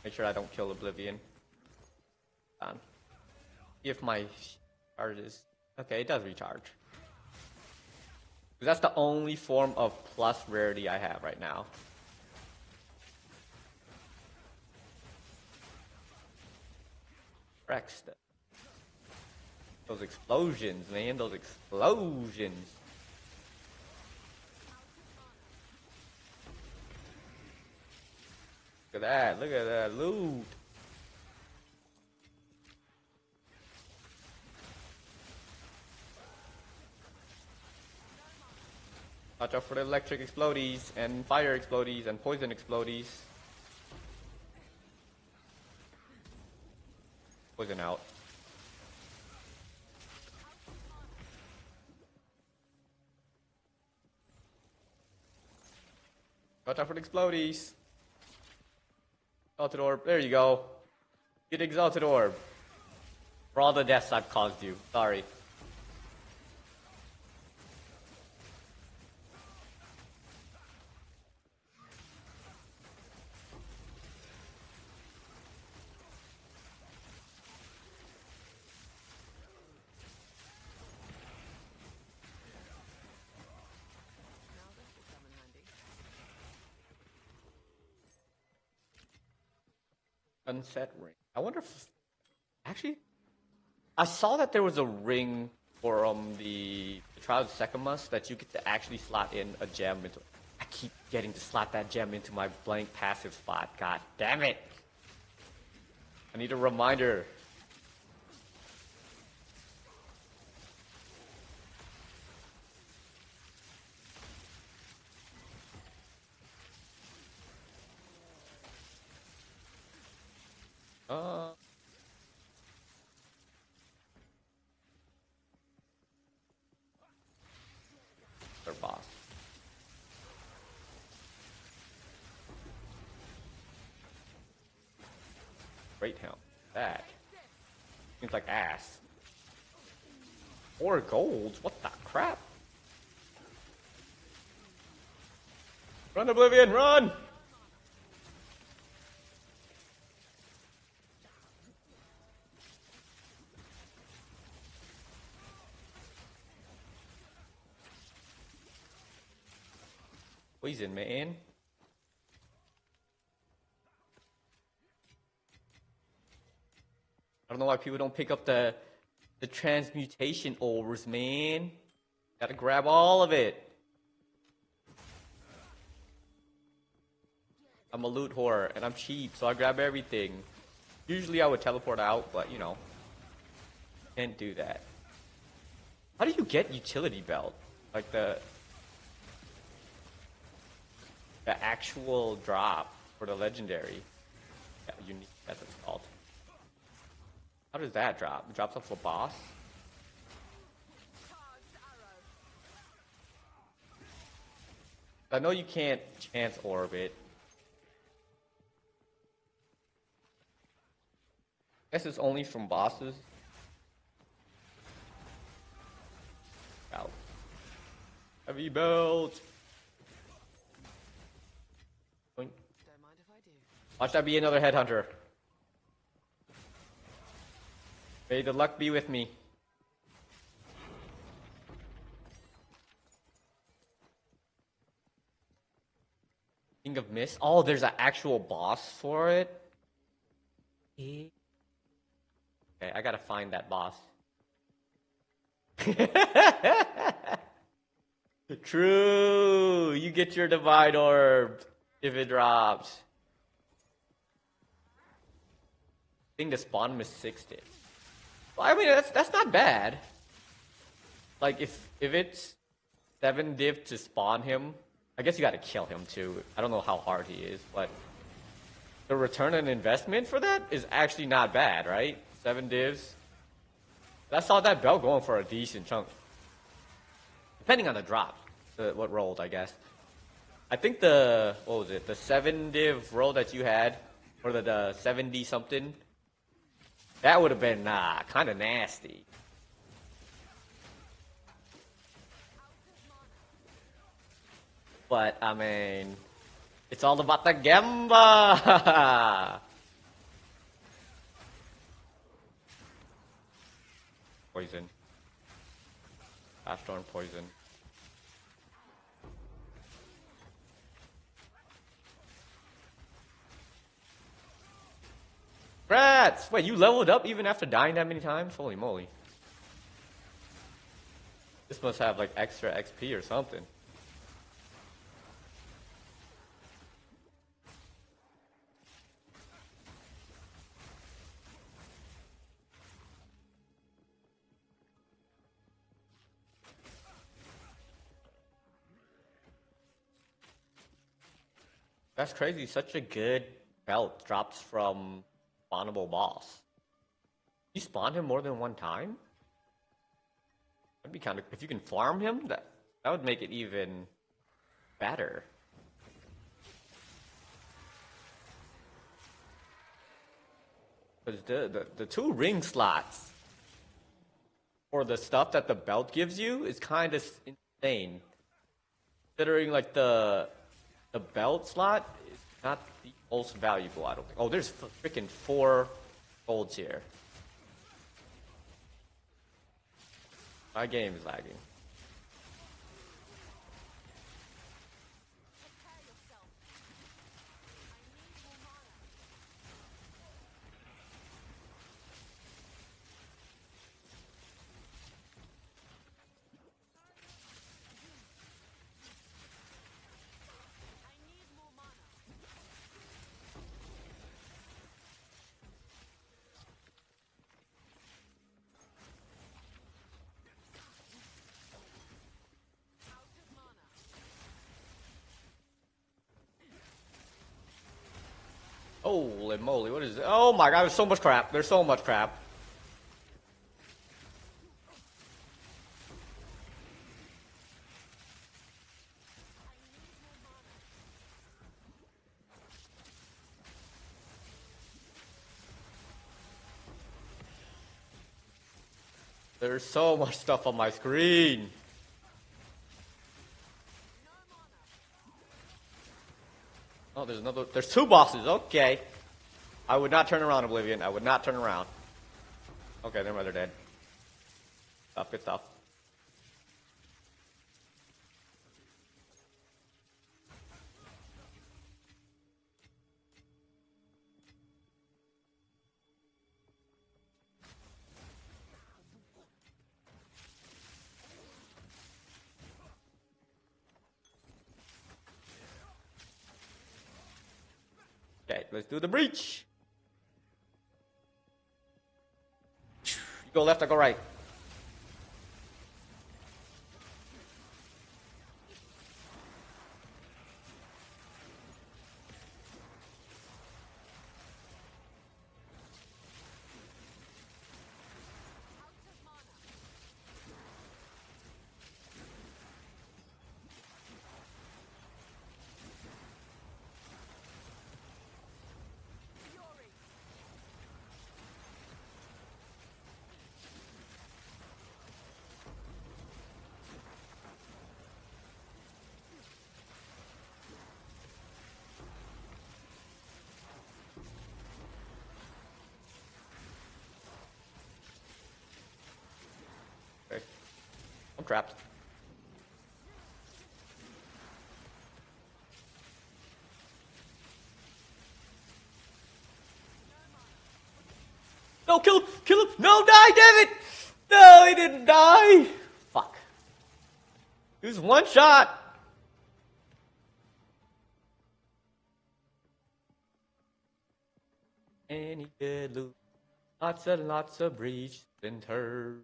make sure I don't kill Oblivion. See if my charges. Okay, it does recharge. That's the only form of plus rarity I have right now. Rexta. Those explosions, man. Those explosions. Look at that. Look at that loot. Watch out for the electric explodies and fire explodies and poison explodies. Poison out. Watch out for the explodies. Exalted orb. There you go. Get exalted orb. For all the deaths I've caused you. Sorry. Now this will come in handy. Sunset ring. I wonder if... Actually, I saw that there was a ring for the Trial of Secamus that you get to actually slot in a gem into. I keep getting to slot that gem into my blank passive spot. God damn it! I need a reminder. Their boss. Great helm. That seems like ass. 4 golds? What the crap? Run, Oblivion, run! Poison, man. I don't know why people don't pick up the transmutation ores, man. Gotta grab all of it. I'm a loot whore, and I'm cheap, so I grab everything. Usually I would teleport out, but you know, can't do that. How do you get utility belt? Like the actual drop for the legendary. Yeah, unique, that's what it's called. How does that drop? It drops off a boss? I know you can't chance orbit. Guess it's only from bosses. Out. Heavy belt. Don't mind if I do. Watch that be another headhunter. May the luck be with me. King of Mist. Oh, there's an actual boss for it. Okay, I gotta find that boss. True. You get your divine orb if it drops. I think the spawn was 6 days. Well, I mean that's not bad. Like if it's 7 div to spawn him, I guess you gotta kill him too. I don't know how hard he is, but the return on investment for that is actually not bad, right? 7 divs. I saw that belt going for a decent chunk. Depending on the drop, what rolled, I guess. I think the 7 div roll that you had, or the 70 something, that would have been kind of nasty. But I mean, it's all about the gamba. Poison. Ashtorm poison. Rats! Wait, you leveled up even after dying that many times? Holy moly. This must have like extra XP or something. That's crazy. Such a good belt drops from spawnable boss. You spawn him more than one time? That'd be kind of... If you can farm him, that would make it even better. Because the 2 ring slots for the stuff that the belt gives you is kind of insane. Considering like the belt slot is not the most valuable, I don't think. Oh, there's freaking 4 golds here. My game is lagging. Holy moly, what is it? Oh my god, there's so much crap. There's so much crap. There's so much stuff on my screen. Oh, there's another. There's 2 bosses. Okay. I would not turn around, Oblivion. I would not turn around. Okay, they're dead. Stuff, good stuff. let's do the breach. You go left, I go right. Okay. I'm trapped. No, kill him! Kill him! No, die, damn it! No, he didn't die! Fuck. He was one shot! And he did lose. Lots and lots of breach in her.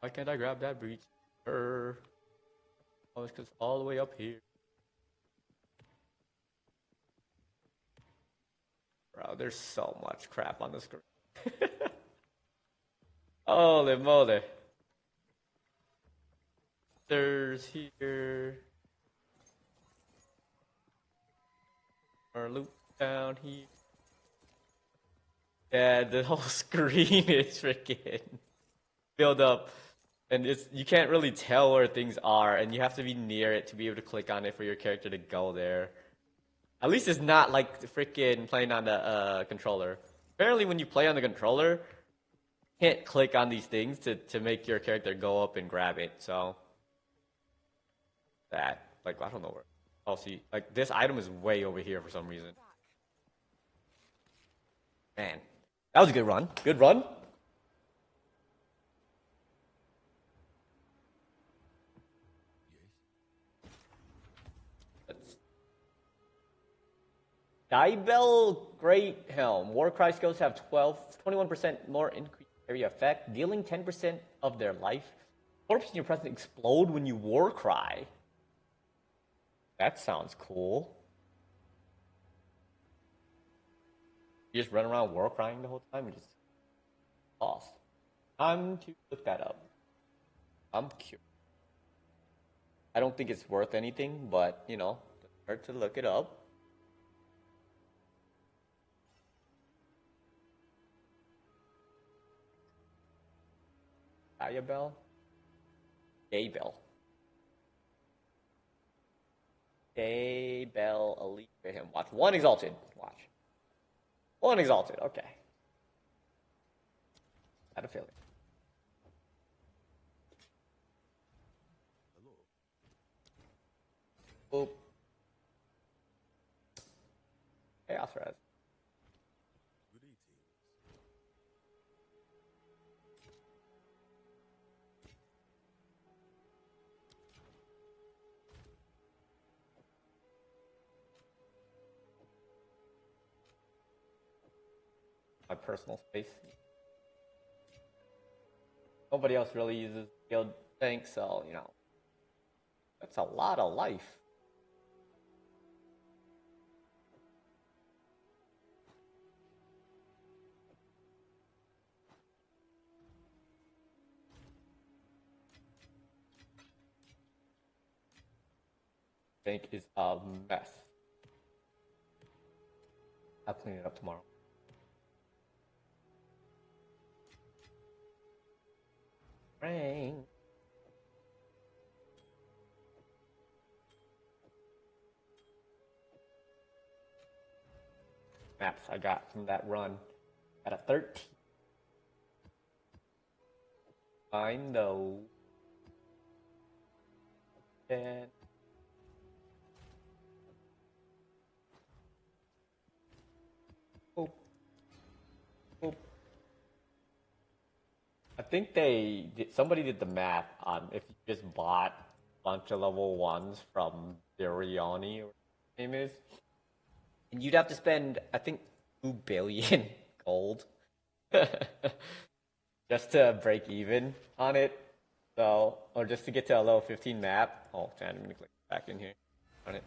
Why can't I grab that breach? Her. Oh, it's 'cause all the way up here. Bro, there's so much crap on the screen. Holy moly. There's here. Our loop down here. Yeah, the whole screen is freaking filled up. And you can't really tell where things are, and you have to be near it to be able to click on it for your character to go there. At least it's not like freaking playing on the controller. Apparently when you play on the controller, you can't click on these things to make your character go up and grab it, so... That, like, I don't know where... Oh, see, like, this item is way over here for some reason. Man, that was a good run. Good run. Diebel Great Helm. Warcry skills have 21% more increased area effect, dealing 10% of their life. Corpses in your presence explode when you Warcry. That sounds cool. You just run around Warcrying the whole time and just lost. Time to look that up. I'm curious. I don't think it's worth anything, but you know, it's hard to look it up. Diabell? Daybell. Daybell Elite for him. Watch. One Exalted. Watch. One Exalted. Okay. Had a feeling. Boop. Chaos Res. My personal space. Nobody else really uses guild thing, so you know. That's a lot of life. Think is a mess. I'll clean it up tomorrow. Rain. Maps I got from that run. Got a 13. Find those. And boop. Boop. I think somebody did the math on if you just bought a bunch of level 1s from Dariani, or what his name is, And you'd have to spend, I think, 2 billion gold just to break even on it. So, or just to get to a level 15 map. Oh, damn, I'm gonna click back in here on it.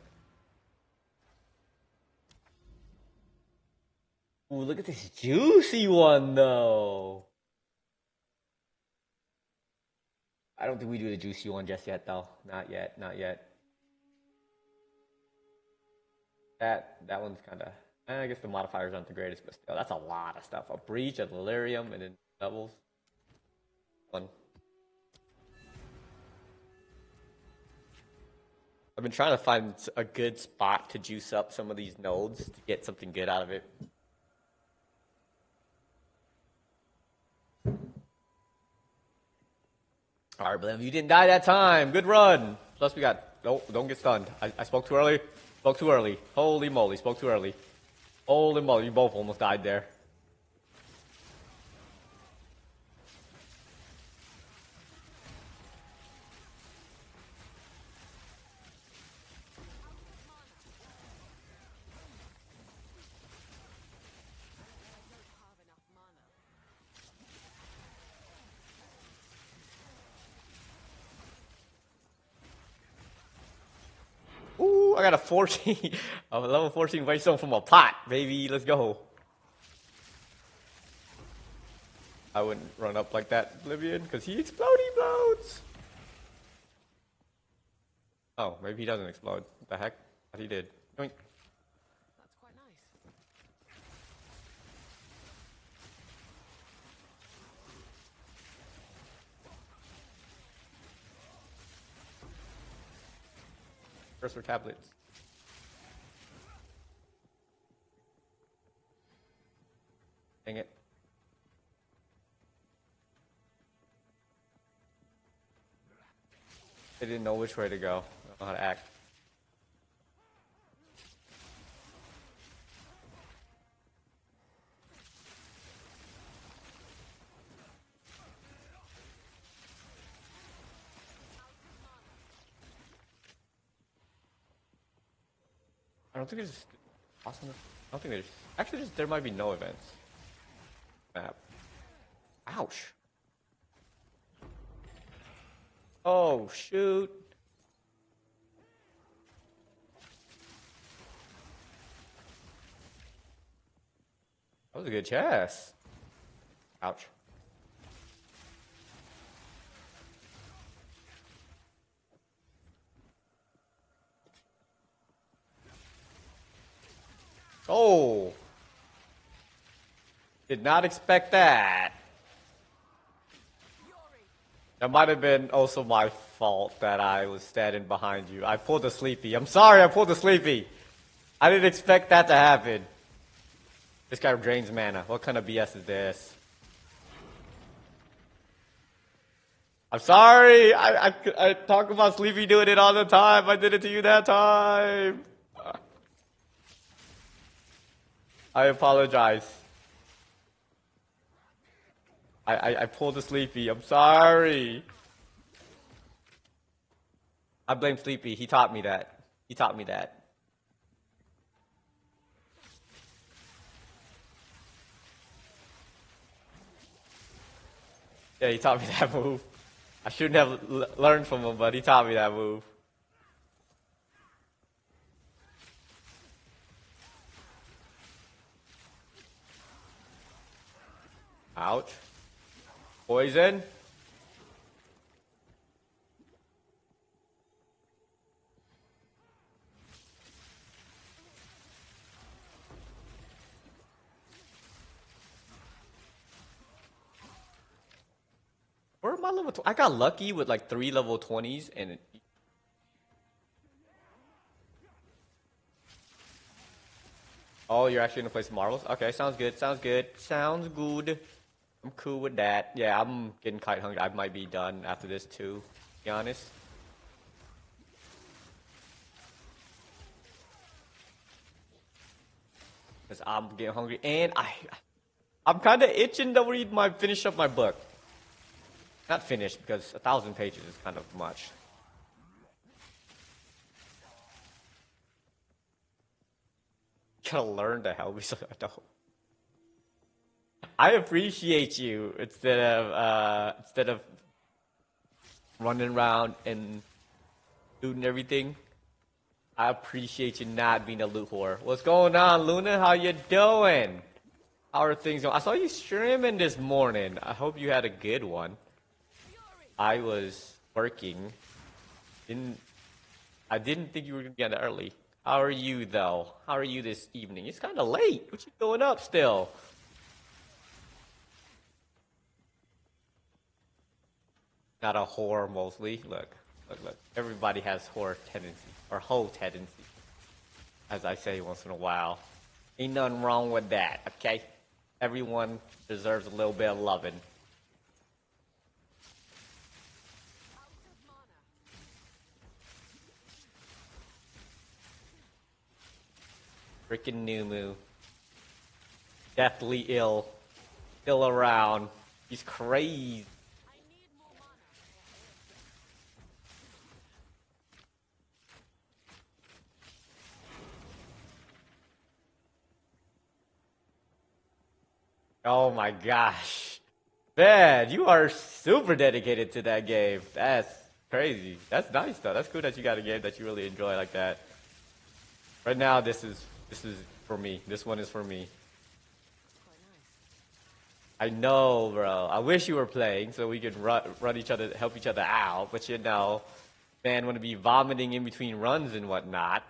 Ooh, look at this juicy one, though. I don't think we do the juicy one just yet, though. Not yet, not yet. That one's kind of. I guess the modifiers aren't the greatest, but still, that's a lot of stuff. A breach, a delirium, and then doubles. One. I've been trying to find a good spot to juice up some of these nodes to get something good out of it. Alright, Blim, you didn't die that time. Good run. Plus we got... No, don't get stunned. I spoke too early. Spoke too early. Holy moly, spoke too early. Holy moly, you both almost died there. Ooh, I got a 14, a level 14 Waystone from a pot, baby. Let's go. I wouldn't run up like that, Oblivion, because he explodes. Oh, maybe he doesn't explode. What the heck? But he did. Yoink. That's quite nice. Cursor tablets. Dang it. They didn't know which way to go. I don't know how to act. I don't think there's awesome. I don't think there's actually there might be no events. Map. Ouch. Oh shoot. That was a good chess. Ouch. Oh. Did not expect that. That might have been also my fault that I was standing behind you. I pulled a sleepy. I'm sorry, I pulled a sleepy. I didn't expect that to happen. This guy drains mana. What kind of BS is this? I'm sorry. I talk about Sleepy doing it all the time. I did it to you that time. I apologize. I pulled a Sleepy. I'm sorry. I blame Sleepy. He taught me that. He taught me that. Yeah, he taught me that move. I shouldn't have learned from him, but he taught me that move. Ouch. Poison. Where are my level? I got lucky with like 3 level 20s and. Oh, you're actually gonna play some marbles? Okay, sounds good. Sounds good. Sounds good. I'm cool with that. Yeah, I'm getting quite hungry. I might be done after this too, to be honest. Because I'm getting hungry and I'm kind of itching to finish up my book. Not finished because 1,000 pages is kind of much. gotta learn to help me so I don't. I appreciate you instead of running around and looting everything. I appreciate you not being a loot whore. What's going on, Luna? How you doing? How are things going? I saw you streaming this morning. I hope you had a good one. I was working. I didn't think you were gonna be on that early. How are you though? How are you this evening? It's kind of late. What you doing up still? Not a whore mostly. Look. Everybody has whore tendencies or hoe tendencies, as I say once in a while. Ain't nothing wrong with that, okay? Everyone deserves a little bit of loving. Freaking Numu. Deathly ill. Still around. He's crazy. Oh my gosh. Man, you are super dedicated to that game. That's crazy. That's nice though. That's cool that you got a game that you really enjoy like that. Right now, this is for me. This one is for me. I know, bro. I wish you were playing so we could run each other, help each other out. But you know, man, want to be vomiting in between runs and whatnot.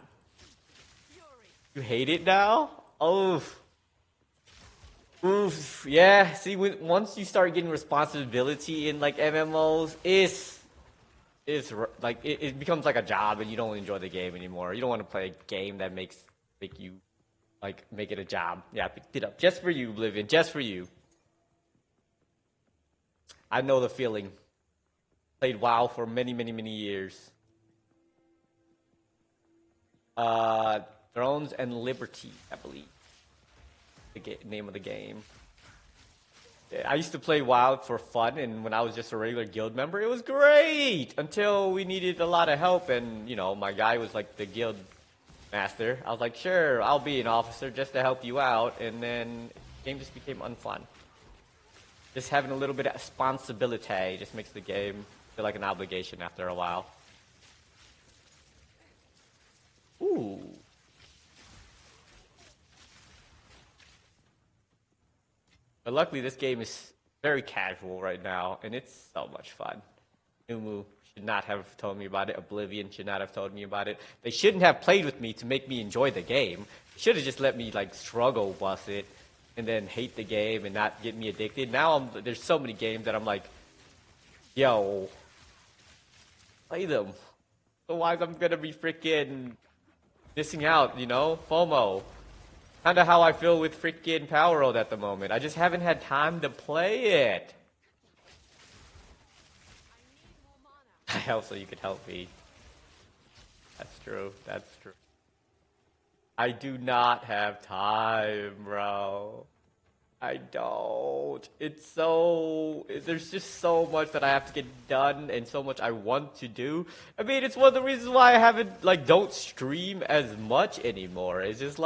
You hate it now? Oof. Oof. Yeah. See, once you start getting responsibility in like MMOs, like it becomes like a job, and you don't enjoy the game anymore. You don't want to play a game that make you like make it a job. Yeah, I picked it up just for you, Oblivion, just for you. I know the feeling. Played WoW for many, many, many years. Thrones and Liberty, I believe. The name of the game. Yeah, I used to play WoW for fun, and when I was just a regular guild member, it was great until we needed a lot of help, and you know, my guy was like the guild master. I was like, sure, I'll be an officer just to help you out, and then the game just became unfun. Just having a little bit of responsibility just makes the game feel like an obligation after a while. Ooh. But luckily, this game is very casual right now, and it's so much fun. Numu should not have told me about it. Oblivion should not have told me about it. They shouldn't have played with me to make me enjoy the game. Should have just let me like struggle bust it, and then hate the game and not get me addicted. Now there's so many games that I'm like, yo, play them. Otherwise, I'm gonna be freaking missing out. You know, FOMO. Kind of how I feel with freaking Power Road at the moment. I just haven't had time to play it. I help so you could help me. That's true. That's true. I do not have time, bro. I don't. There's just so much that I have to get done and so much I want to do. I mean, it's one of the reasons why I haven't, don't stream as much anymore. It's just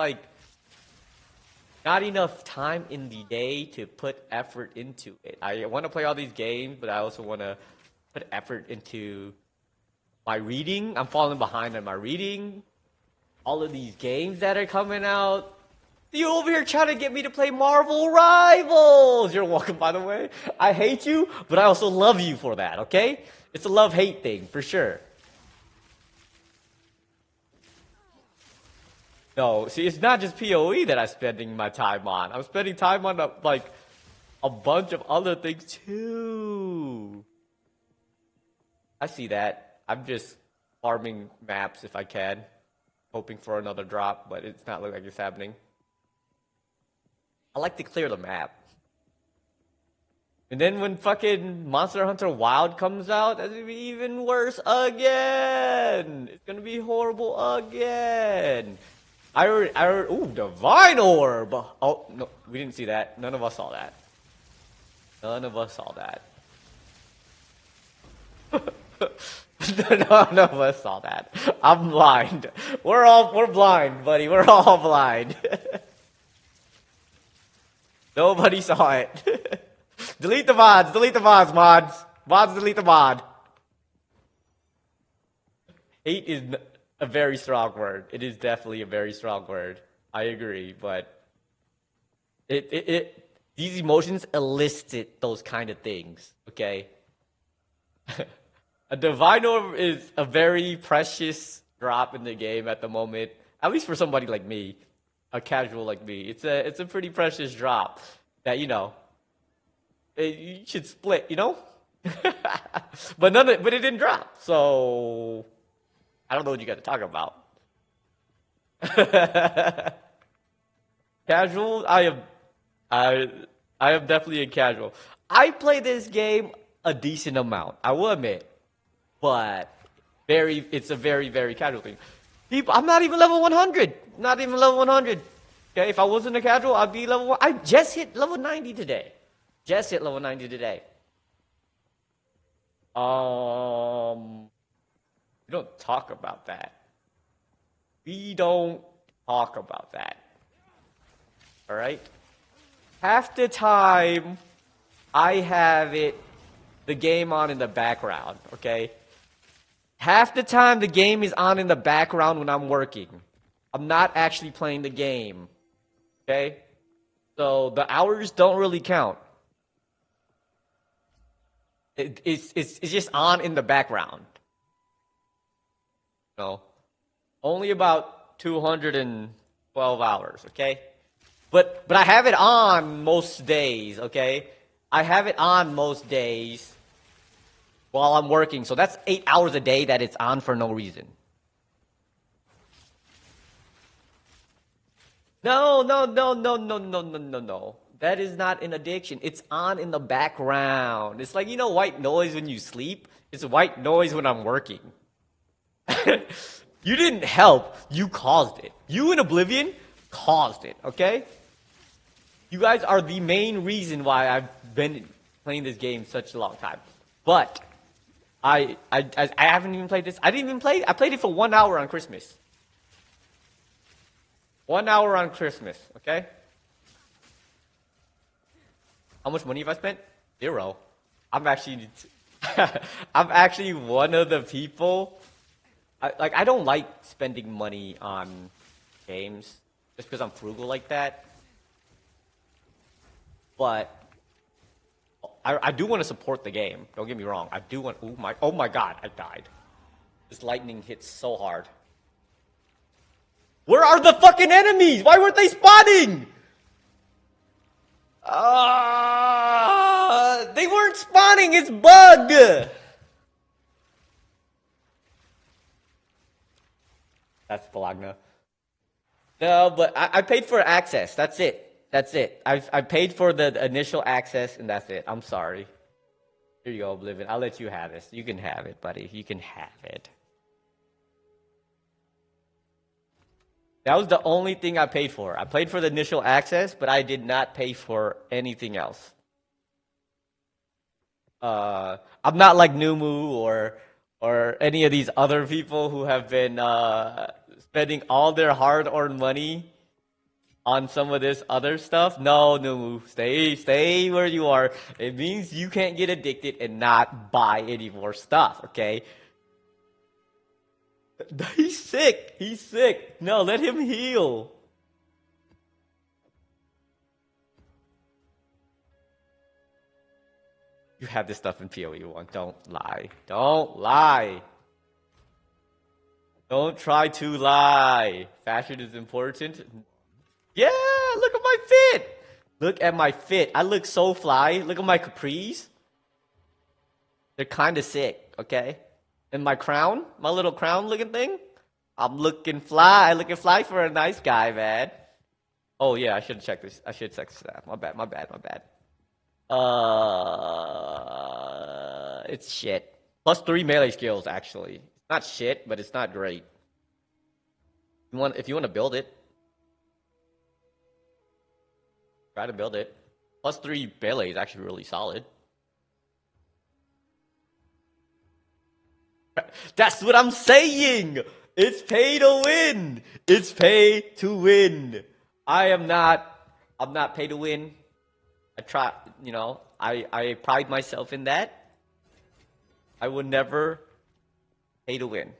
not enough time in the day to put effort into it. I want to play all these games, but I also want to put effort into my reading. I'm falling behind on my reading. All of these games that are coming out. You over here trying to get me to play Marvel Rivals. You're welcome, by the way. I hate you, but I also love you for that, okay? It's a love-hate thing, for sure. No, see, it's not just PoE that I'm spending my time on. I'm spending time on, a bunch of other things, too. I see that. I'm just farming maps if I can. Hoping for another drop, but it's not looking like it's happening. I like to clear the map. And then when fucking Monster Hunter Wild comes out, that's gonna be even worse again. It's gonna be horrible again. Ooh, Divine Orb! Oh, no, we didn't see that. None of us saw that. None of us saw that. None of us saw that. I'm blind. We're blind, buddy. We're all blind. Nobody saw it. Delete the mods. Delete the mods, mods. Mods, delete the mod. Hate is a very strong word. It is definitely a very strong word. I agree, but these emotions elicit those kind of things, okay? A divine orb is a very precious drop in the game at the moment, at least for somebody like me, a casual like me. It's a pretty precious drop that, you should split, but but it didn't drop, so I don't know what you got to talk about. Casual, I am definitely a casual. I play this game a decent amount, I will admit, but it's a very, very casual thing. People, I'm not even level 100. Not even level 100. Okay, if I wasn't a casual, I'd be level 1. I just hit level 90 today. Just hit level 90 today. We don't talk about that. We don't talk about that. All right? Half the time, I have the game on in the background, okay? Half the time, the game is on in the background when I'm working. I'm not actually playing the game, okay? So the hours don't really count. It's just on in the background. No, only about 212 hours, okay? But I have it on most days, okay? I have it on most days while I'm working. So that's 8 hours a day that it's on for no reason. No. That is not an addiction. It's on in the background. It's like, white noise when you sleep? It's white noise when I'm working. You didn't help. You caused it. You in Oblivion caused it, okay? You guys are the main reason why I've been playing this game such a long time. But I haven't even played this. I didn't even play it. I played it for 1 hour on Christmas. 1 hour on Christmas, okay? How much money have I spent? 0. I'm actually I'm actually one of the people. I don't like spending money on games just because I'm frugal like that. But I do want to support the game. Don't get me wrong. I do want. Oh my God! I died. This lightning hits so hard. Where are the fucking enemies? Why weren't they spawning? They weren't spawning. It's bugged. That's Bologna. No, but I paid for access. That's it. That's it. I paid for the initial access, and that's it. I'm sorry. Here you go, Oblivion. I'll let you have this. You can have it, buddy. You can have it. That was the only thing I paid for. I paid for the initial access, but I did not pay for anything else. I'm not like Numu or any of these other people who have been spending all their hard-earned money on some of this other stuff. No, Numu, stay where you are. It means you can't get addicted and not buy any more stuff, okay? He's sick. He's sick. No, let him heal. You have this stuff in PoE 1. Don't lie. Don't lie. Don't try to lie. Fashion is important. Yeah, look at my fit. Look at my fit. I look so fly. Look at my capris. They're kind of sick, okay? And my crown, my little crown looking thing, I'm looking fly. Looking fly for a nice guy, man. Oh, yeah, I should check this. I should check this out. My bad. It's shit. +3 melee skills, actually. It's not shit, but it's not great. If you want to build it, try to build it. +3 melee is actually really solid. That's what I'm saying. It's pay to win. It's pay to win. I'm not pay to win. I try, I pride myself in that. I will never pay to win.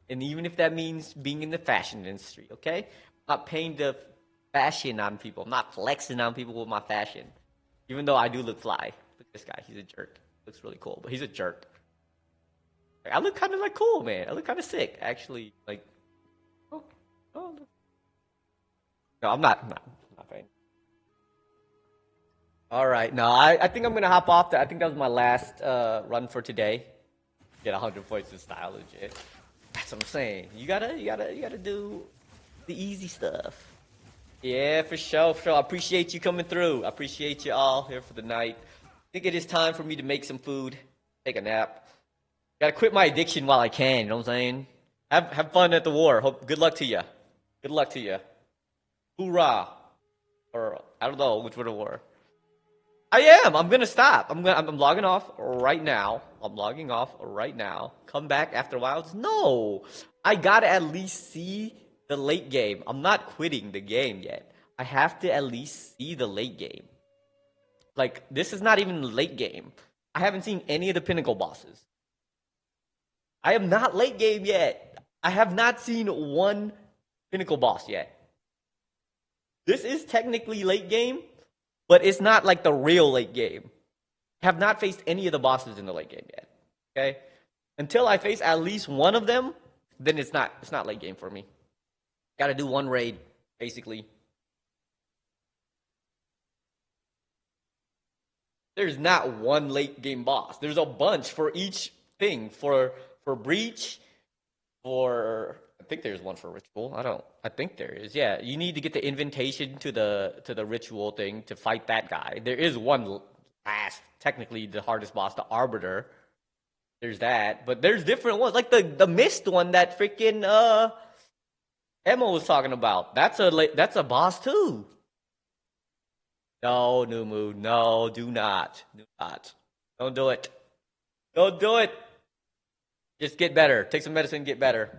And even if that means being in the fashion industry, okay? I'm not paying to fashion on people. I'm not flexing on people with my fashion. Even though I do look fly. Look at this guy. He's a jerk. Looks really cool, but he's a jerk. Like, I look kind of like cool, man. I look kind of sick, actually. Like, oh, no, I'm not paying. All right, no, I think I'm gonna hop off. I think that was my last run for today. Get 100 points in style, legit. That's what I'm saying. You gotta do the easy stuff. Yeah, for sure, for sure. I appreciate you coming through. I appreciate you all here for the night. I think it is time for me to make some food, take a nap. Gotta quit my addiction while I can. You know what I'm saying? Have fun at the war. Good luck to you. Good luck to you. Hoorah! Or I don't know which one to war. I am. I'm gonna stop. I'm logging off right now. I'm logging off right now. Come back after a while. No, I gotta at least see the late game. I'm not quitting the game yet. I have to at least see the late game. Like, this is not even the late game. I haven't seen any of the pinnacle bosses. I am not late game yet. I have not seen one pinnacle boss yet. This is technically late game, but it's not like the real late game. I have not faced any of the bosses in the late game yet. Okay? Until I face at least one of them, then it's not late game for me. Gotta do one raid, basically. There's not one late game boss. There's a bunch for each thing. For Breach, I think there's one for Ritual. I think there is. Yeah, you need to get the invitation to the Ritual thing to fight that guy. There is one last, technically the hardest boss, the Arbiter. There's that, but there's different ones, like the Mist one that freaking Emma was talking about. That's a boss too. No, New Moon. No, do not. Do not. Don't do it. Don't do it. Just get better. Take some medicine, get better.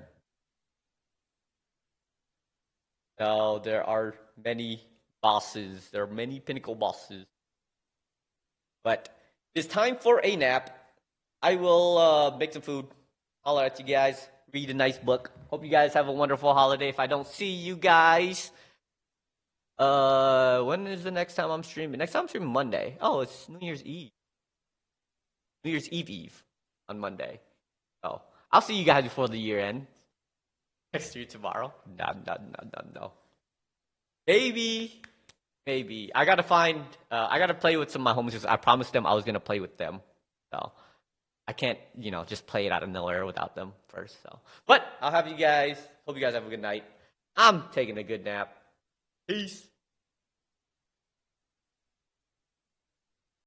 No, there are many bosses. There are many pinnacle bosses. But it's time for a nap. I will make some food. Holler at you guys. Read a nice book. Hope you guys have a wonderful holiday. If I don't see you guys, when is the next time I'm streaming? Next time I'm streaming Monday. Oh, it's New Year's Eve. New Year's Eve on Monday. Oh, I'll see you guys before the year end. Next year tomorrow? No. Maybe. I gotta play with some of my homies because I promised them I was gonna play with them. So I can't, just play it out of nowhere without them first. So, but I'll have you guys. Hope you guys have a good night. I'm taking a good nap. Peace.